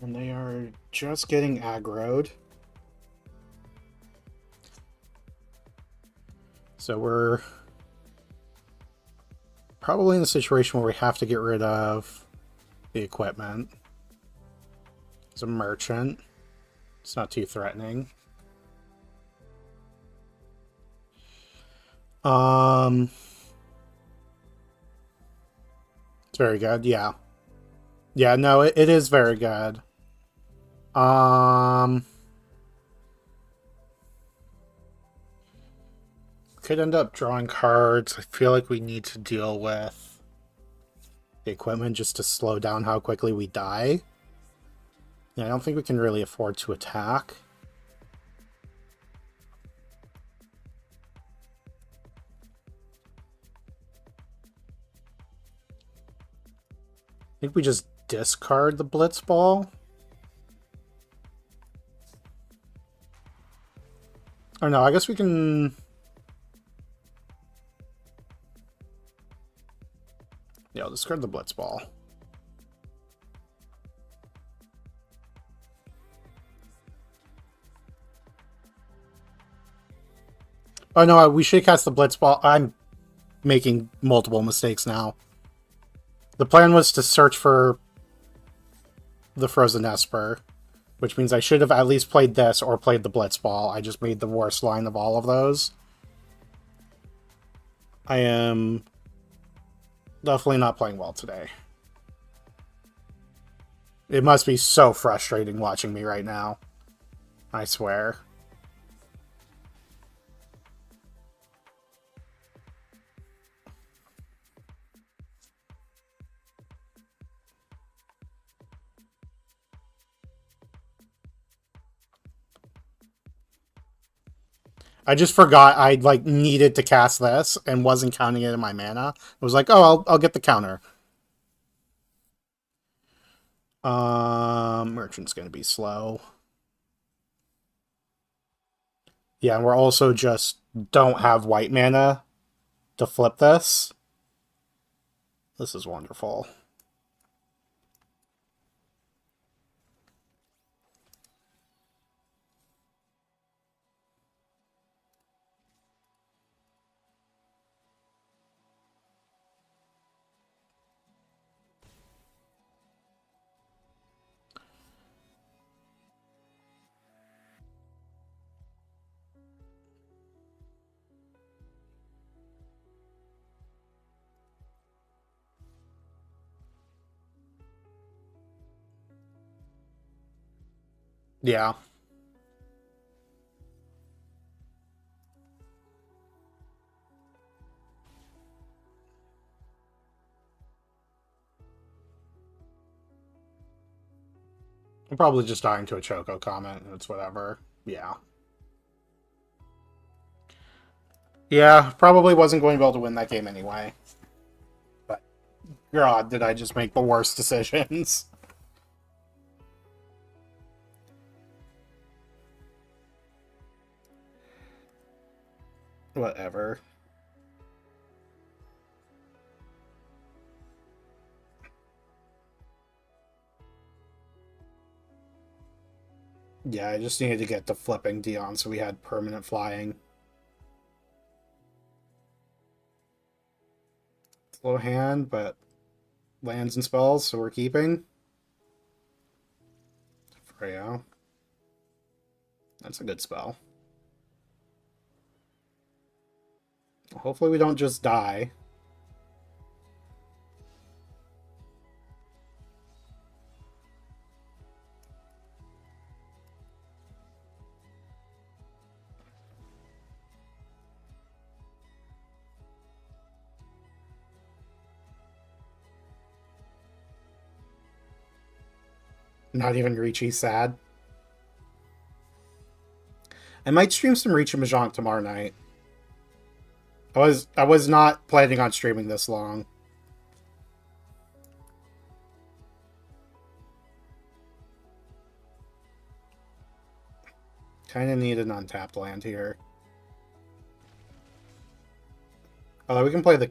And they are just getting aggroed. So we're probably in a situation where we have to get rid of the equipment. It's a merchant. It's not too threatening. It's very good, yeah. Yeah, no, it is very good. Could end up drawing cards. I feel like we need to deal with the equipment just to slow down how quickly we die. Yeah, I don't think we can really afford to attack. I think we just discard the Blitz Ball. Oh no, I guess we can... Yeah, I'll discard the Blitz Ball. Oh no, we should cast the Blitz Ball. I'm making multiple mistakes now. The plan was to search for the Frozen Esper, which means I should have at least played this or played the Blitz Ball. I just made the worst line of all of those. I am definitely not playing well today. It must be so frustrating watching me right now. I swear. I just forgot I needed to cast this and wasn't counting it in my mana. I was like, oh, I'll get the counter. Merchant's gonna be slow. Yeah, and we're also just don't have white mana to flip this. This is wonderful. Yeah. I'm probably just dying to a Choco comment. It's whatever. Yeah. Yeah, probably wasn't going to be able to win that game anyway. But, God, did I just make the worst decisions. Whatever. Yeah, I just needed to get the flipping Dion so we had permanent flying. Slow hand, but lands and spells, so we're keeping. Freyo. That's a good spell. Hopefully we don't just die. Not even Ricci, sad. I might stream some Reach and Mahjong tomorrow night. I was not planning on streaming this long. Kind of need an untapped land here. Although we can play the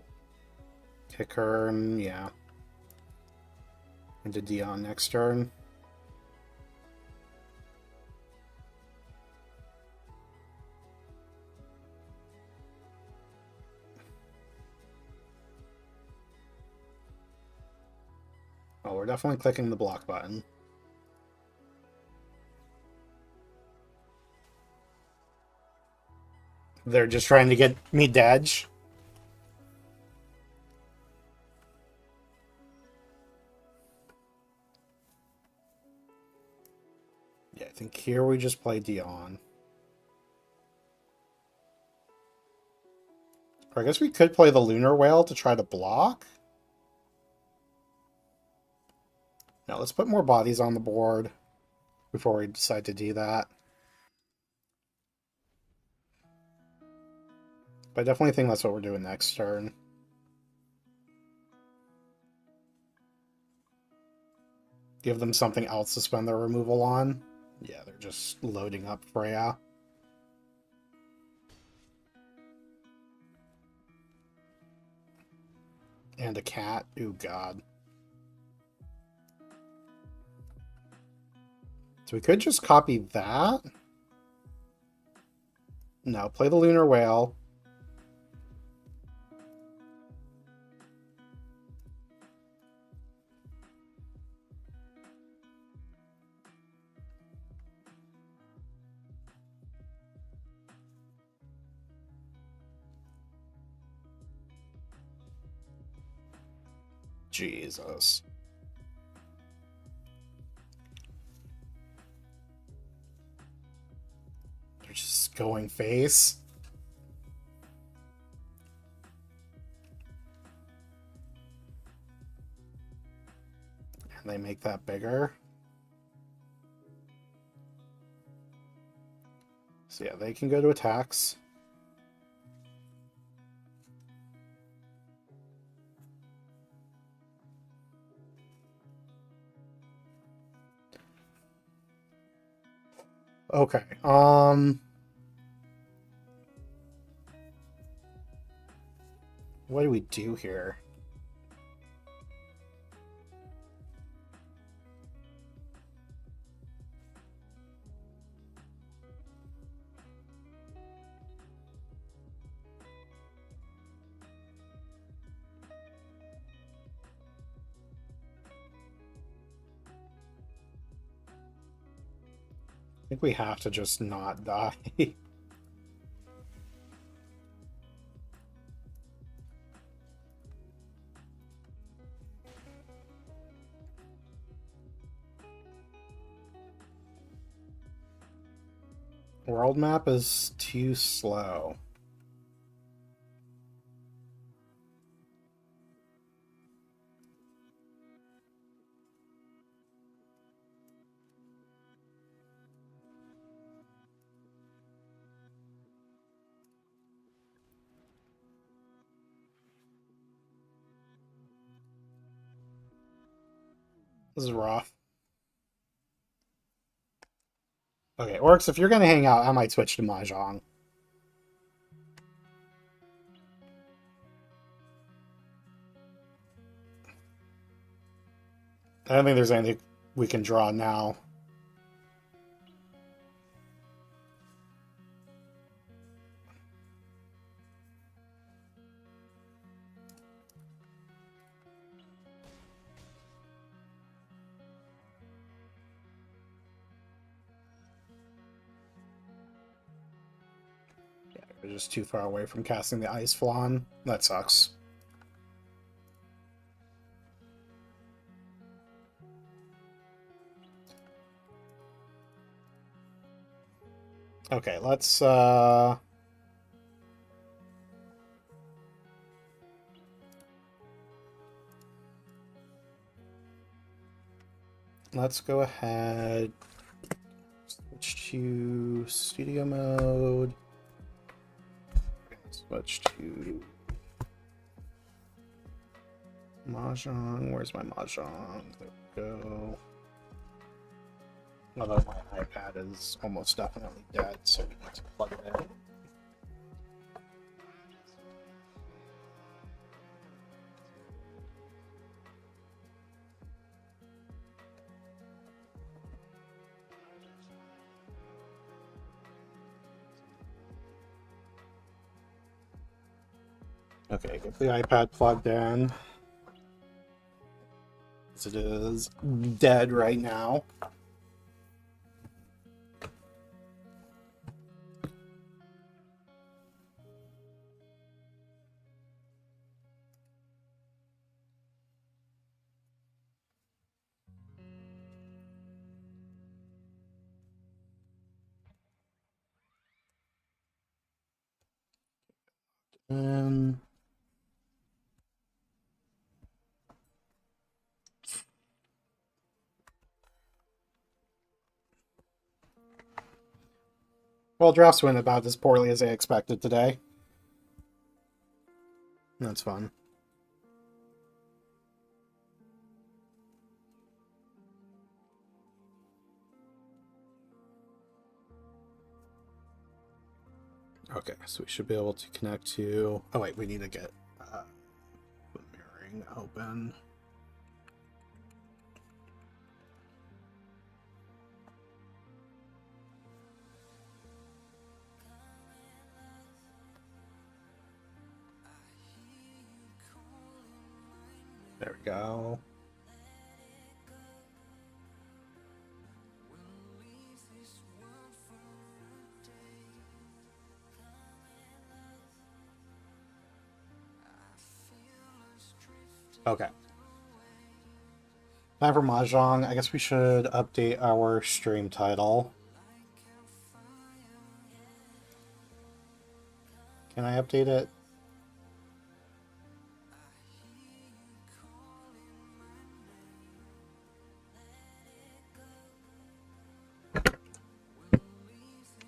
kicker, and yeah. Into Dion next turn. Oh, we're definitely clicking the block button. They're just trying to get me dead. Yeah, I think here we just play Dion. Or I guess we could play the Lunar Whale to try to block. No, let's put more bodies on the board before we decide to do that. But I definitely think that's what we're doing next turn. Give them something else to spend their removal on. Yeah, they're just loading up Freya. And a cat. Ooh, God. So we could just copy that. No, play the Lunar Whale. Jesus. They're just going face. And they make that bigger. So yeah, they can go to attacks. Okay, what do we do here? I think we have to just not die. World map is too slow. This is rough. Okay, Orcs, if you're gonna hang out, I might switch to Mahjong. I don't think there's anything we can draw now. Yeah, we're just too far away from casting the Ice Flan. That sucks. Okay, let's go ahead, switch to studio mode, switch to Mahjong. Where's my Mahjong? There we go. Although my iPad is almost definitely dead, so we need to plug it in. Okay, get the iPad plugged in. As it is dead right now. And well, drafts went about as poorly as I expected today. That's fun. Okay, so we should be able to connect to... Oh wait, we need to get the mirroring open. There we go. Okay. Time for Mahjong. I guess we should update our stream title. Can I update it?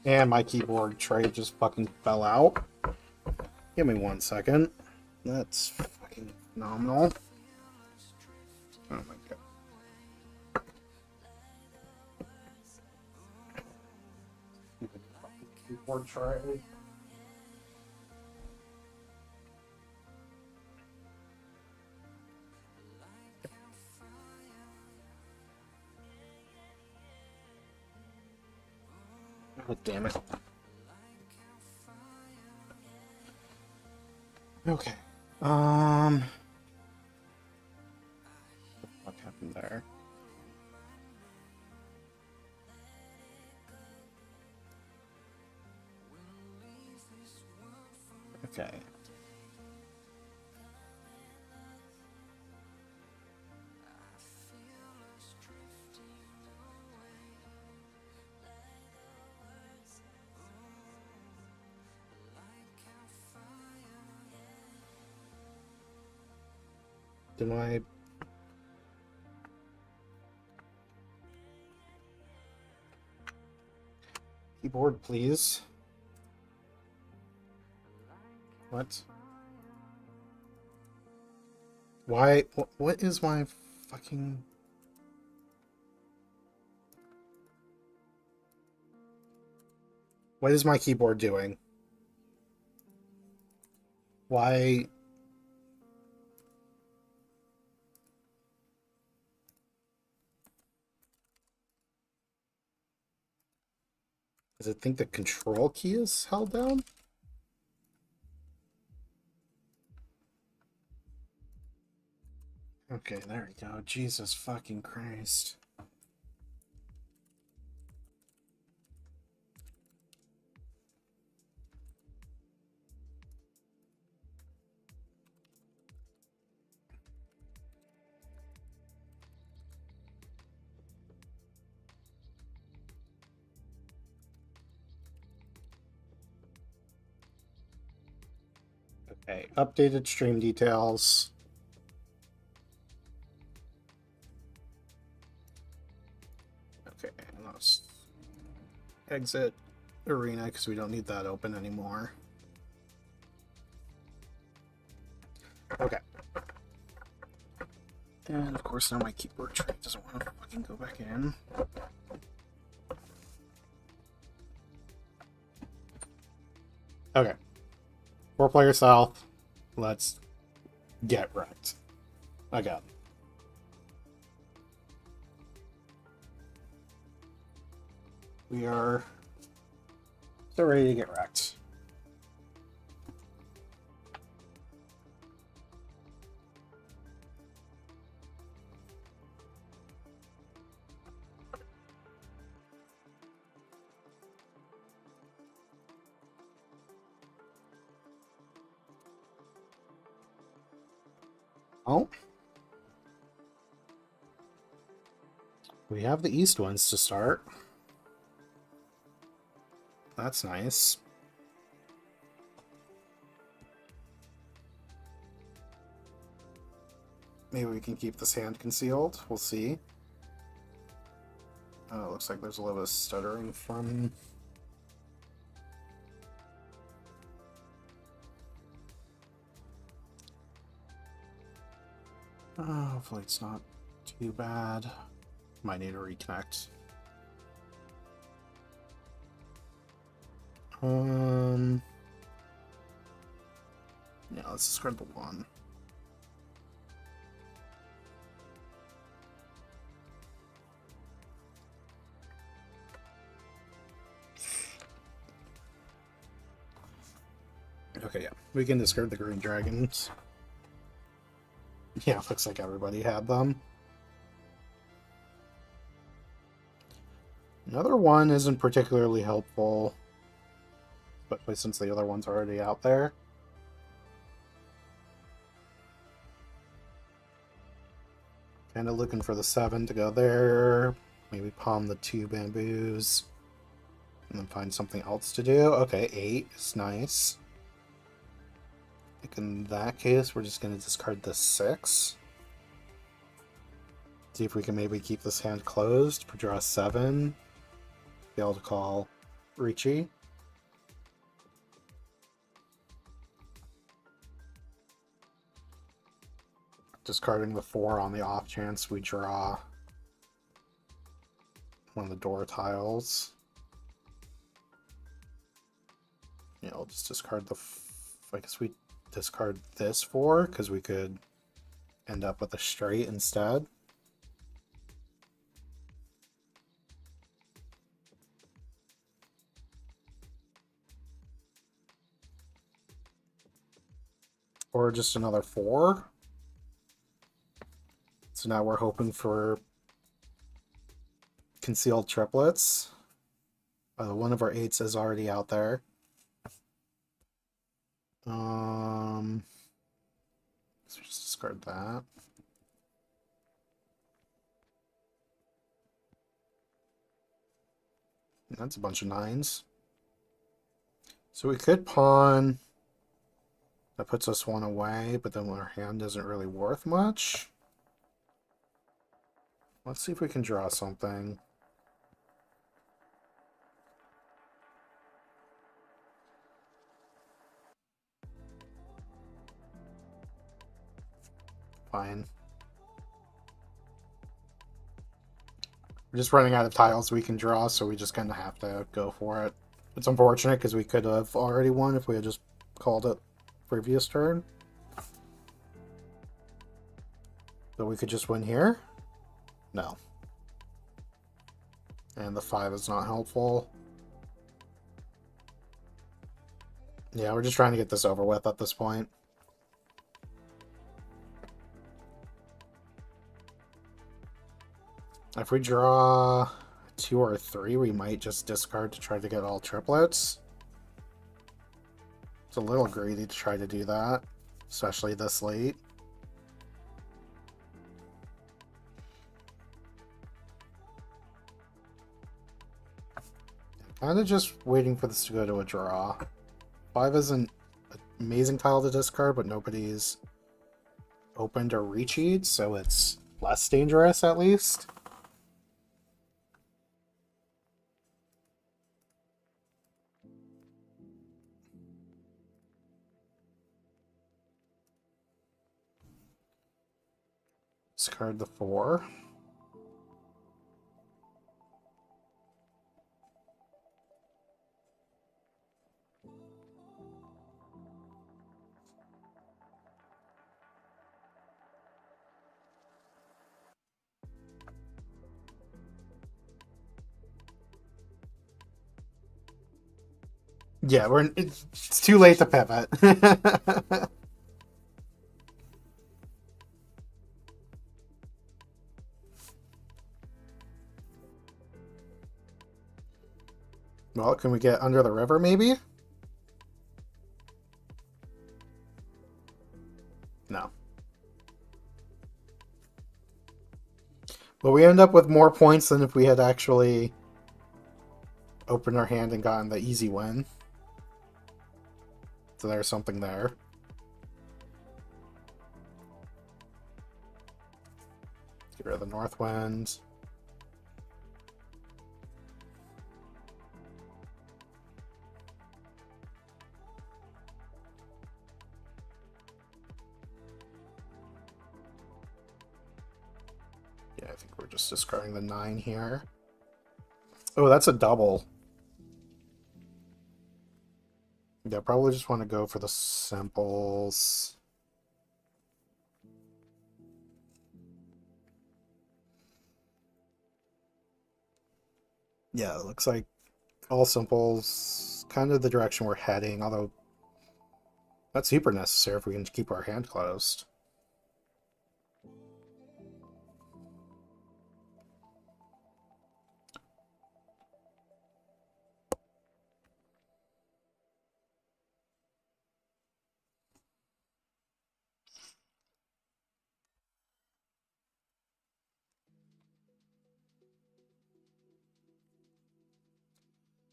And my keyboard tray just fucking fell out. Give me 1 second. That's fucking phenomenal. Oh my god. Keyboard tray. Oh, damn it. Okay. What happened there? Okay. Did my... Keyboard, please. What? Why? What is my fucking... What is my keyboard doing? Why... Does it think the control key is held down? Okay, there we go. Jesus fucking Christ. Okay, updated stream details. Okay, let's exit Arena because we don't need that open anymore. Okay. And of course now my keyboard tray doesn't want to fucking go back in. Okay. 4-player south. Let's get wrecked. Again. We are so ready to get wrecked. Oh. We have the east ones to start. That's nice. Maybe we can keep this hand concealed. We'll see. Oh, it looks like there's a little bit of stuttering from... hopefully it's not too bad. Might need to reconnect. Yeah, let's discard the 1. Okay, yeah. We can discard the green dragons. Yeah, looks like everybody had them. Another one isn't particularly helpful, especially since the other one's already out there. Kind of looking for the 7 to go there. Maybe palm the 2 bamboos. And then find something else to do. Okay, 8 is nice. I think in that case, we're just going to discard the 6. See if we can maybe keep this hand closed for draw 7. Be able to call Ricci. Discarding the 4 on the off chance we draw one of the door tiles. Yeah, I'll just discard the... I guess we discard this 4 because we could end up with a straight instead. Or just another 4. So now we're hoping for concealed triplets. One of our 8s is already out there. Let's just discard that. That's a bunch of 9s. So we could pawn. That puts us 1 away, but then our hand isn't really worth much. Let's see if we can draw something. Fine. We're just running out of tiles we can draw, so we just kind of have to go for it. It's unfortunate because we could have already won if we had just called it previous turn. So we could just win here? No. And the 5 is not helpful. Yeah, we're just trying to get this over with at this point. If we draw 2 or 3, we might just discard to try to get all triplets. It's a little greedy to try to do that, especially this late. Kind of just waiting for this to go to a draw. 5 isn't an amazing tile to discard, but nobody's opened or reached, so it's less dangerous at least. Discard the 4. Yeah, it's too late to pivot. Well, can we get under the river, maybe? No. But we end up with more points than if we had actually opened our hand and gotten the easy win. So there's something there. Get rid of the north wind. Yeah, I think we're just discarding the 9 here. Oh, that's a double. Yeah, probably just want to go for the simples. Yeah, it looks like all simples, kind of the direction we're heading, although that's super necessary if we can keep our hand closed.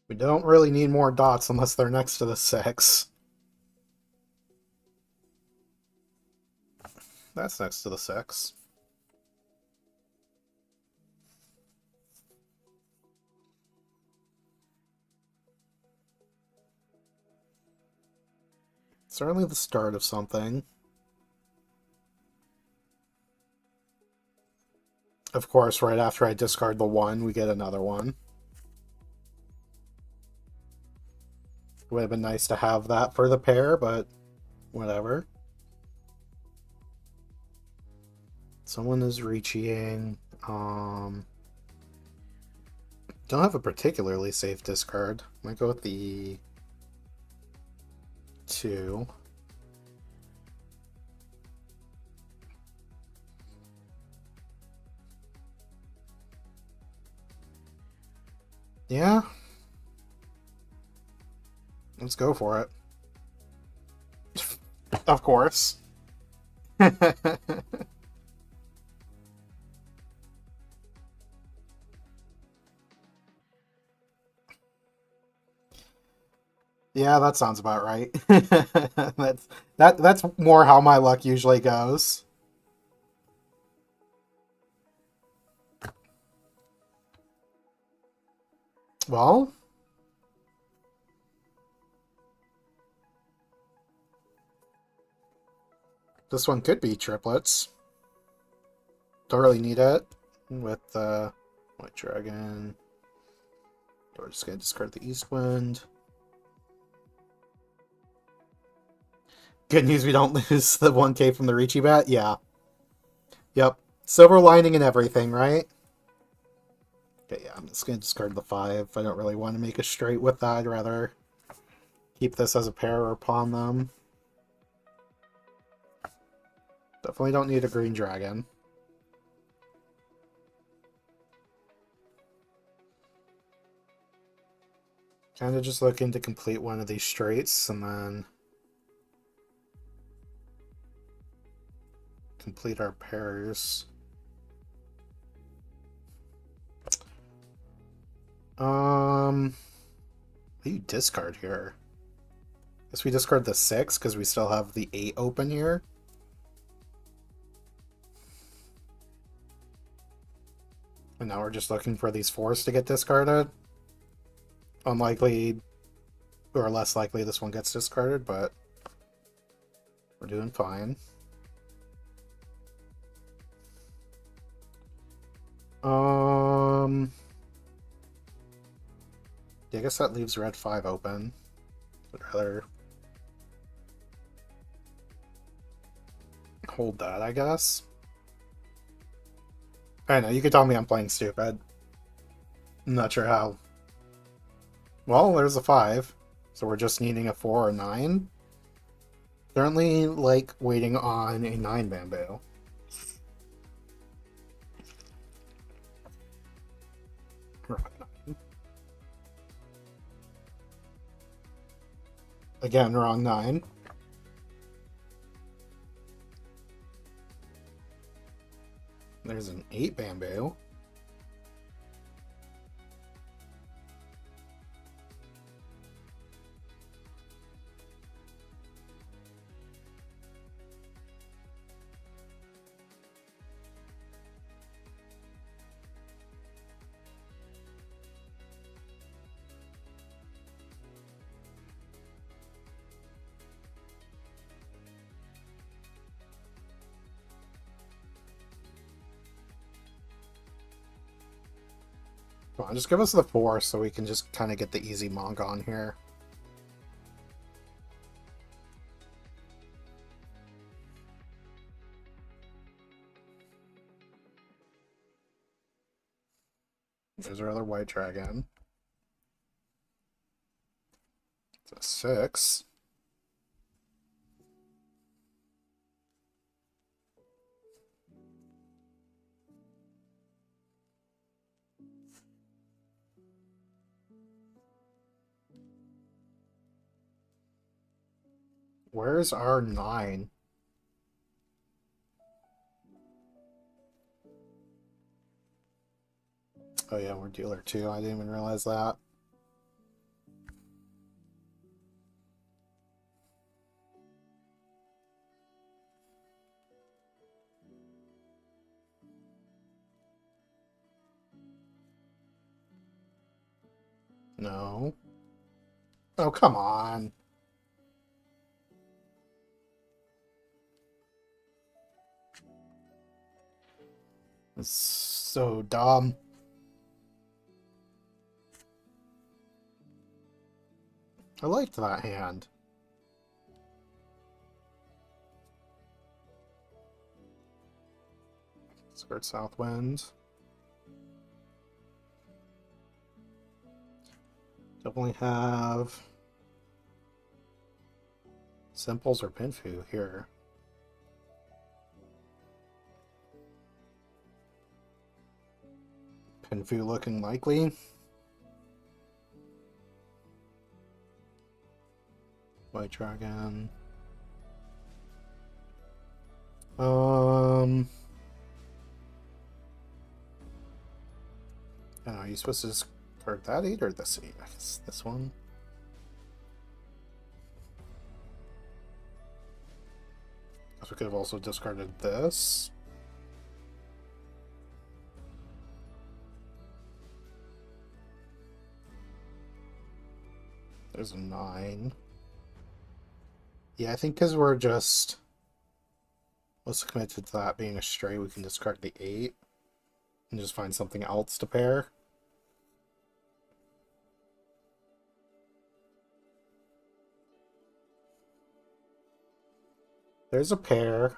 We don't really need more dots unless they're next to the 6. That's next to the 6. Certainly the start of something. Of course, right after I discard the 1, we get another one. Would have been nice to have that for the pair, but whatever. Someone is reaching. Don't have a particularly safe discard. Might go with the 2. Yeah. Let's go for it. Of course. Yeah, that sounds about right. That's more how my luck usually goes. Well, this one could be triplets. Don't really need it with White Dragon. We're just gonna discard the East Wind. Good news, we don't lose the 1k from the Ricci Bat? Yeah. Yep. Silver lining and everything, right? Okay, yeah, I'm just gonna discard the 5. I don't really want to make a straight with that. I'd rather keep this as a pair or pawn them. Definitely don't need a green dragon. Kind of just looking to complete one of these straights and then complete our pairs. What do you discard here? Guess we discard the 6 because we still have the 8 open here. And now we're just looking for these 4s to get discarded. Unlikely, or less likely this one gets discarded, but we're doing fine. Yeah, I guess that leaves red 5 open. I'd rather hold that, I guess. I know, you could tell me I'm playing stupid. I'm not sure how. Well, there's a 5. So we're just needing a 4 or 9. Currently, like, waiting on a 9 bamboo. Again, wrong 9. There's an 8 bamboo. Come on, just give us the 4 so we can just kind of get the easy monk on here. There's our other white dragon. It's a 6. Where's our 9? Oh yeah, we're dealer 2. I didn't even realize that. No. Oh, come on. It's so dumb. I liked that hand. Skirt Southwind. Definitely have Simples or Pinfu here. Pinfu looking likely. White Dragon. I don't know, are you supposed to discard that 8 or this 8? I guess this one. We could have also discarded this. There's a 9. Yeah, I think because we're just most committed to that being a straight, we can discard the 8 and just find something else to pair. There's a pair.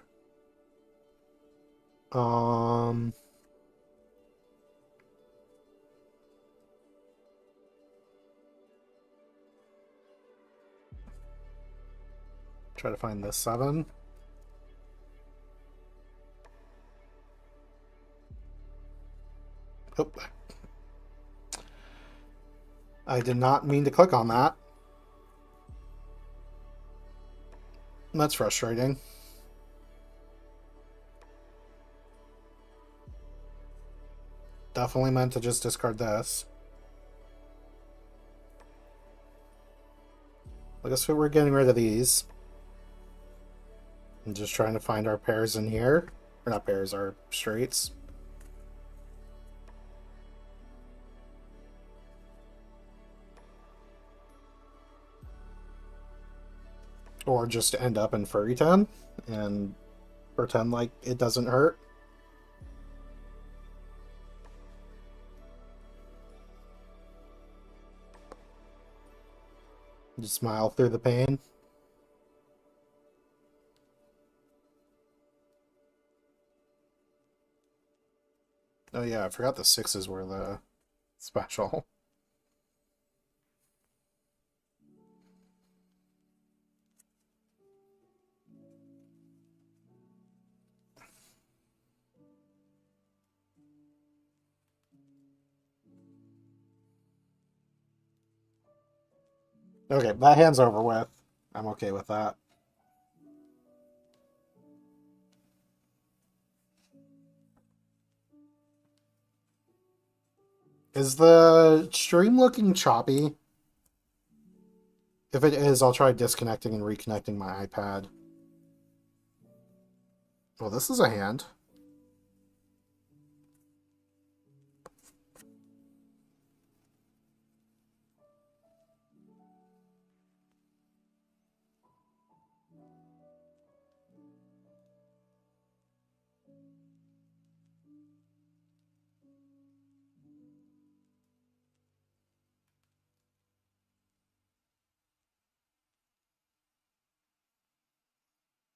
Try to find this 7. Oh. I did not mean to click on that. That's frustrating. Definitely meant to just discard this. I guess we're getting rid of these. And just trying to find our pairs in here. Or not pairs, our straights. Or just end up in Furry 10 and pretend like it doesn't hurt. Just smile through the pain. Oh yeah, I forgot the 6s were the special. Okay, that hand's over with. I'm okay with that. Is the stream looking choppy? If it is, I'll try disconnecting and reconnecting my iPad. Well, this is a hand.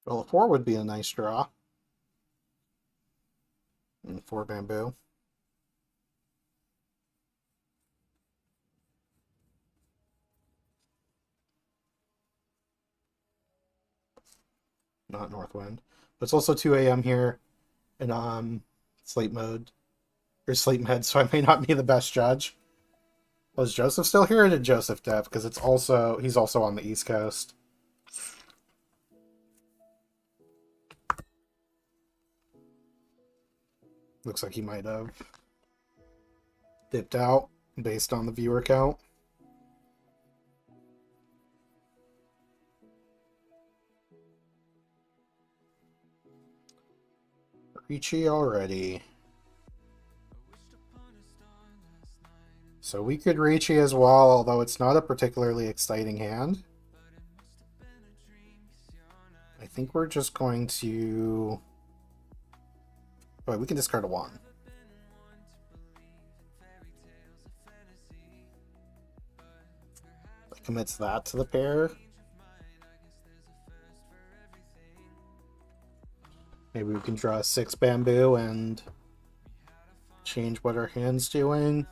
Well, a 4 would be a nice draw. And 4 bamboo. Not Northwind. But it's also 2 a.m. here in sleep mode. Or sleep med, so I may not be the best judge. Was Joseph still here or did Joseph dip? Because he's also on the East Coast. Looks like he might have dipped out based on the viewer count. Ricci already. So we could Ricci as well, although it's not a particularly exciting hand. I think we're just going to... Oh, we can discard a 1. That commits that to the pair. Maybe we can draw a 6 bamboo and change what our hand's doing.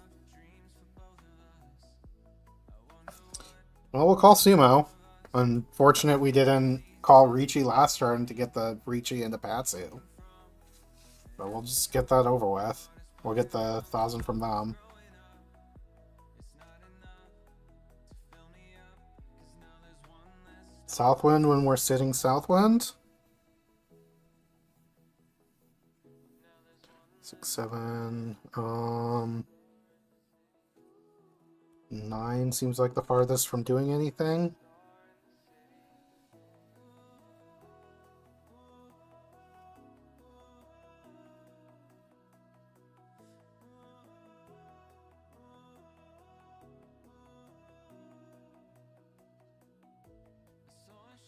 Well, we'll call Sumo. Unfortunate we didn't call Ricci last turn to get the Ricci into Patsu. But we'll just get that over with. We'll get the 1,000 from them. Southwind when we're sitting Southwind. 6, 7. 9 seems like the farthest from doing anything.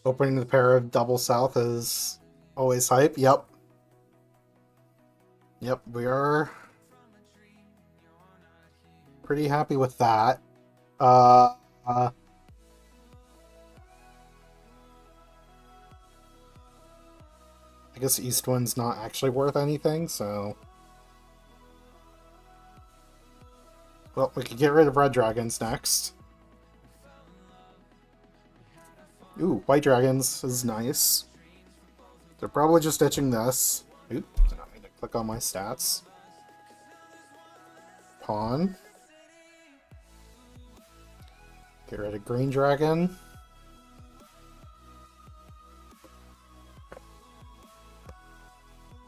Opening the pair of double south is always hype. Yep. Yep, we are pretty happy with that. I guess Eastwind's not actually worth anything, so... Well, we could get rid of red dragons next. Ooh, white dragons is nice. They're probably just ditching this. Oop, did not mean to click on my stats. Pawn. Get rid of green dragon.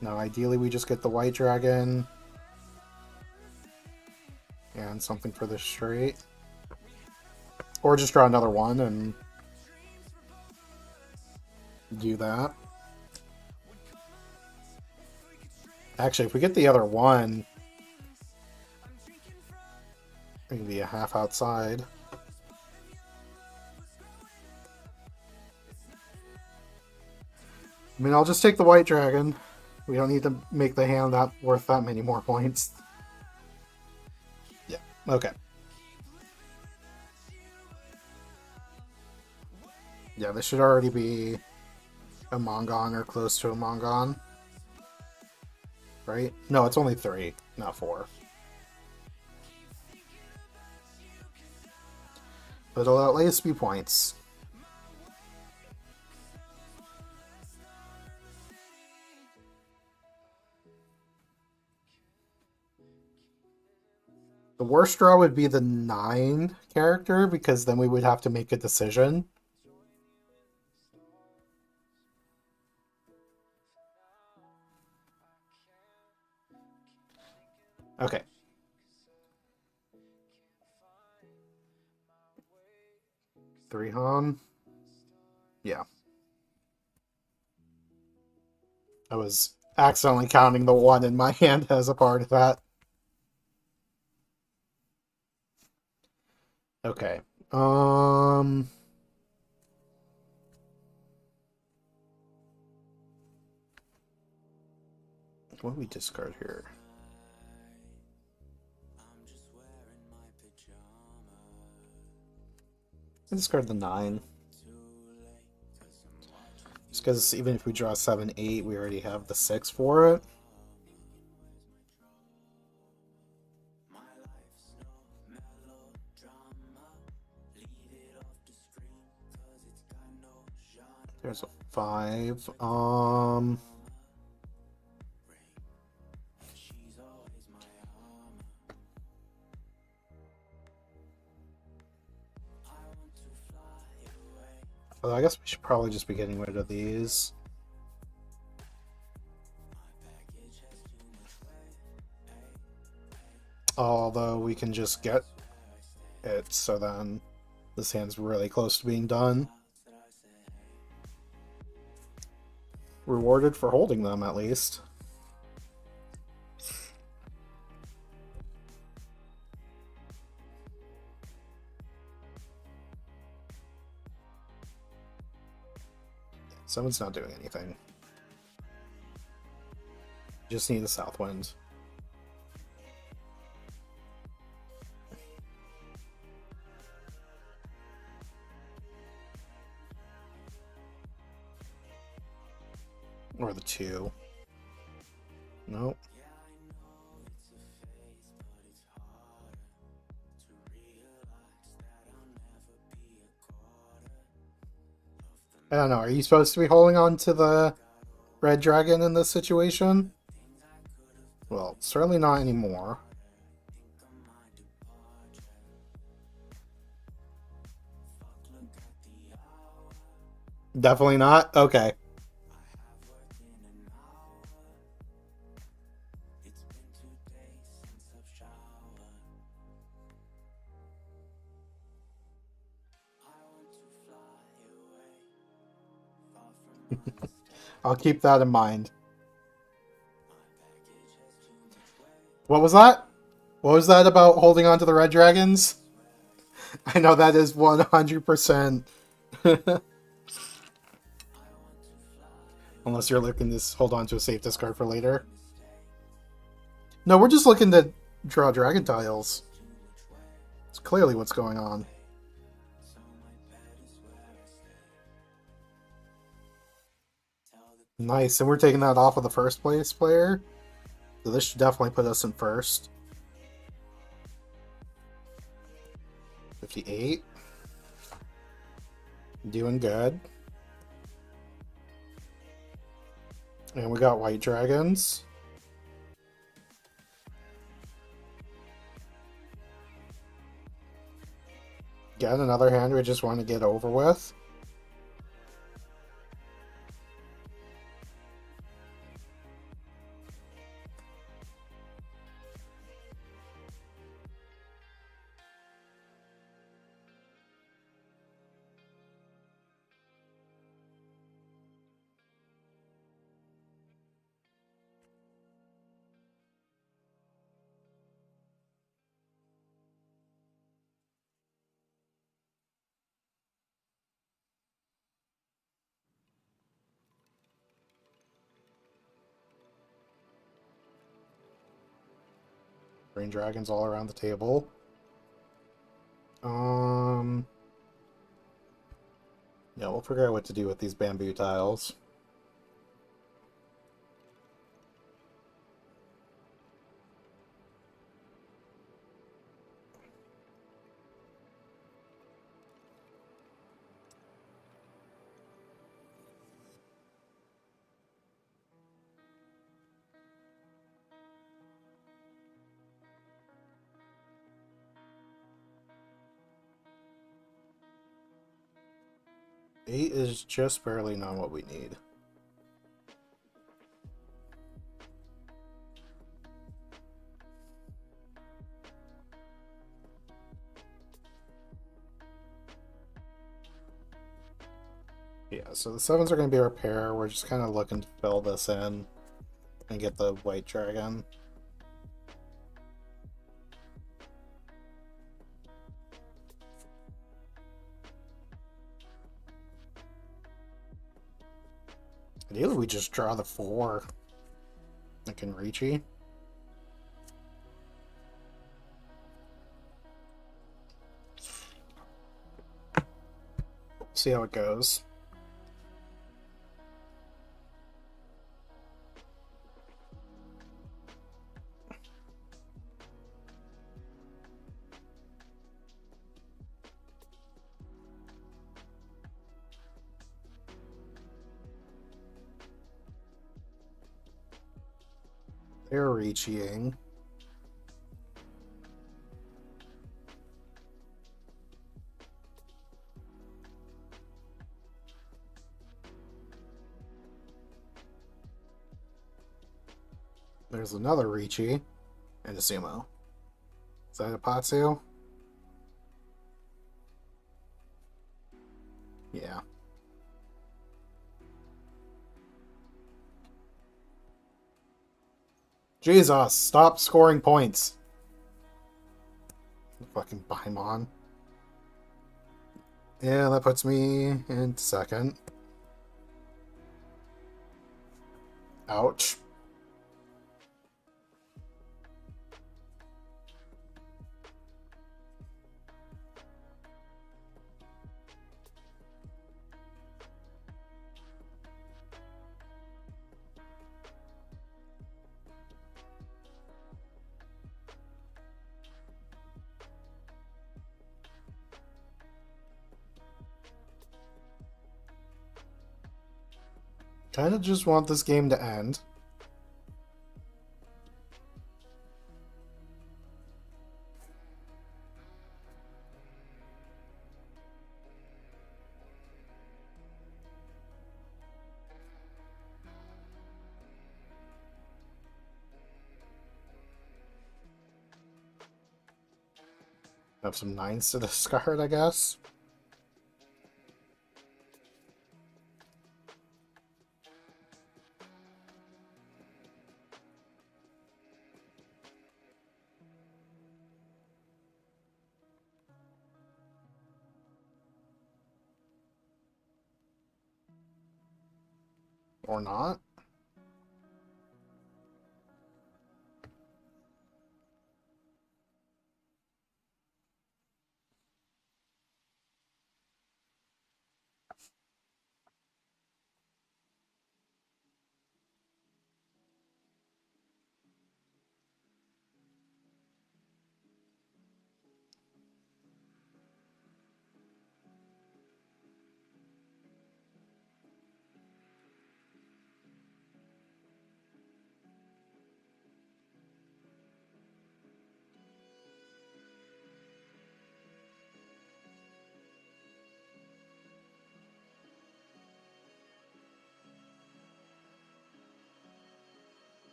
Now, ideally, we just get the white dragon. And something for the straight. Or just draw another one and do that. Actually, if we get the other one, it can be a half outside. I mean, I'll just take the white dragon. We don't need to make the hand that worth that many more points. Yeah, okay. Yeah, this should already be a Mongon or close to a Mongon. Right? No, it's only 3, not 4. But it'll at least be points. The worst draw would be the 9 character, because then we would have to make a decision. Okay. Three Han. Yeah. I was accidentally counting the 1 in my hand as a part of that. Okay. What do we discard here? I discard the 9. Just because even if we draw 7, 8, we already have the 6 for it. There's a 5. Well, I guess we should probably just be getting rid of these. Although we can just get it, so then this hand's really close to being done. Rewarded for holding them, at least. Someone's not doing anything. Just need the south wind. Or the 2. Nope. I don't know, are you supposed to be holding on to the red dragon in this situation? Well, certainly not anymore. Definitely not? Okay. I'll keep that in mind. What was that? What was that about holding on to the red dragons? I know that is 100%. Unless you're looking to hold on to a safe discard for later. No, we're just looking to draw dragon tiles. It's clearly what's going on. Nice, and we're taking that off of the first place player. So this should definitely put us in first. 58. Doing good. And we got white dragons. Again, another hand we just want to get over with. Green dragons all around the table. Yeah, we'll figure out what to do with these bamboo tiles. 8 is just barely not what we need. Yeah, so the 7s are going to be our pair. We're just kind of looking to fill this in and get the white dragon. Ideally, we just draw the 4. I can reachy. See how it goes. They're reaching. There's another Ricci and a Sumo. Is that a Patsu? Yeah. Jesus, stop scoring points. Fucking Paimon. Yeah, that puts me in second. Ouch. Kind of just want this game to end. Have some 9s to discard, I guess. Or not.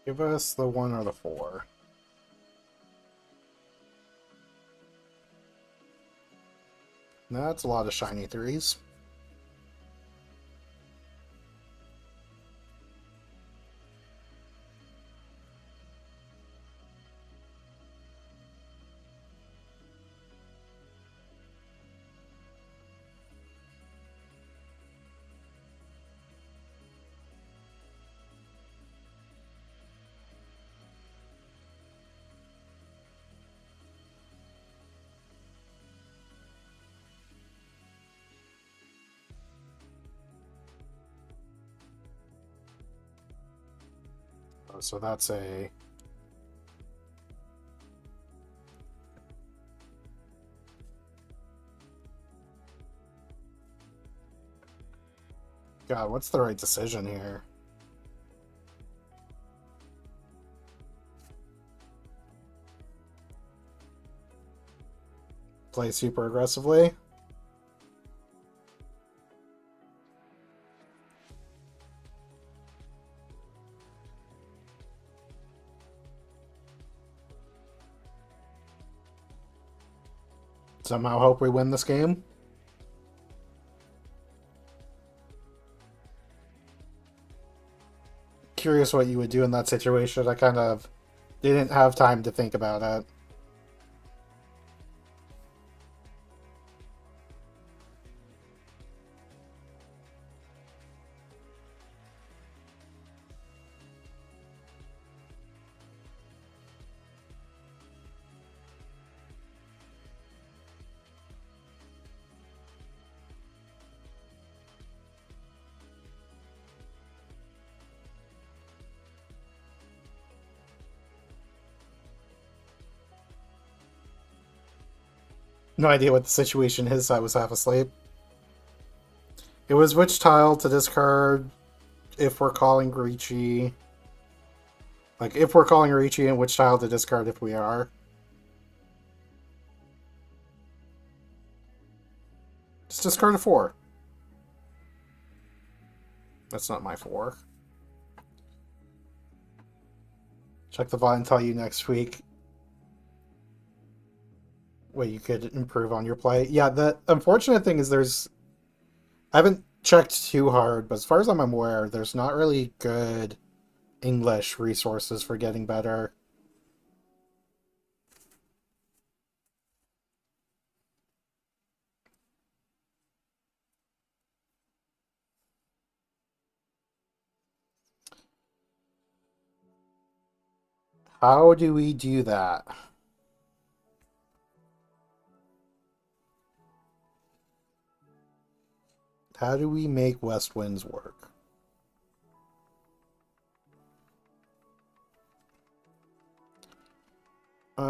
Give us the 1 or the 4. That's a lot of shiny 3s. So that's a... God, what's the right decision here? Play super aggressively? Somehow hope we win this game? Curious what you would do in that situation. I kind of didn't have time to think about it. No idea what the situation is. I was half asleep. It was which tile to discard if we're calling Ricci. Like, if we're calling Ricci, and which tile to discard if we are. Just discard a 4. That's not my 4. Check the VOD and tell you next week what you could improve on your play. Yeah, the unfortunate thing is I haven't checked too hard, but as far as I'm aware, there's not really good English resources for getting better. How do we do that? How do we make West Winds work? I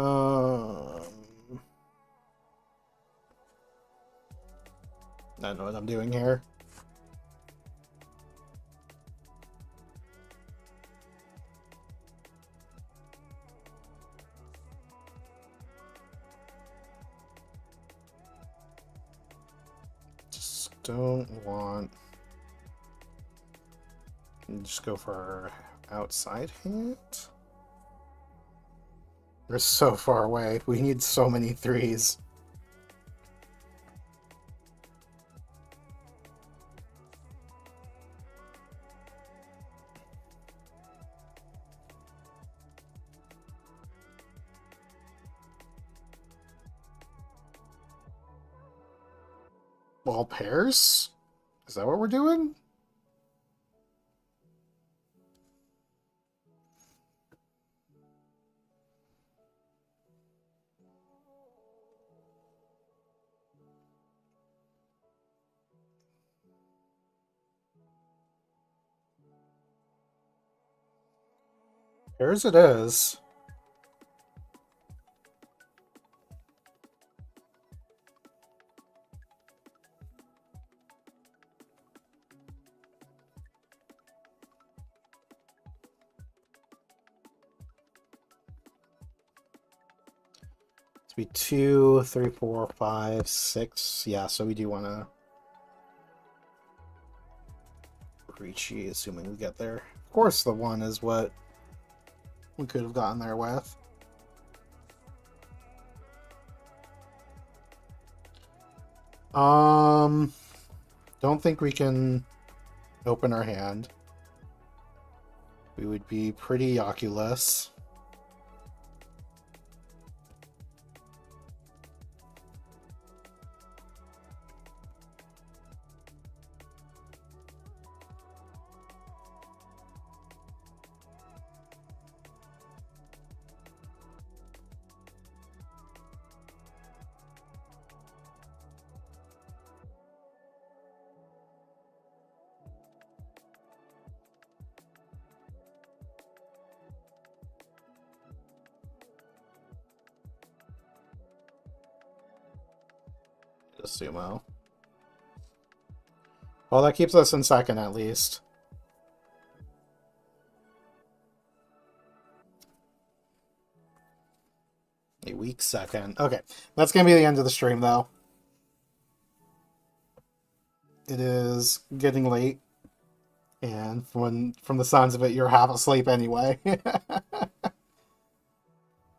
don't know what I'm doing here. Just don't want... Just go for outside hit. We're so far away. We need so many 3s. All pairs? Is that what we're doing? Pairs it is. To be 2, 3, 4, 5, 6. Yeah, so we do want to reach, assuming we get there. Of course, the 1 is what we could have gotten there with. Don't think we can open our hand. We would be pretty Oculus. Sumo. Well, that keeps us in second at least. A weak second. Okay, that's going to be the end of the stream, though. It is getting late, and from the sounds of it, you're half asleep anyway.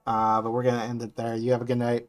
But we're going to end it there. You have a good night.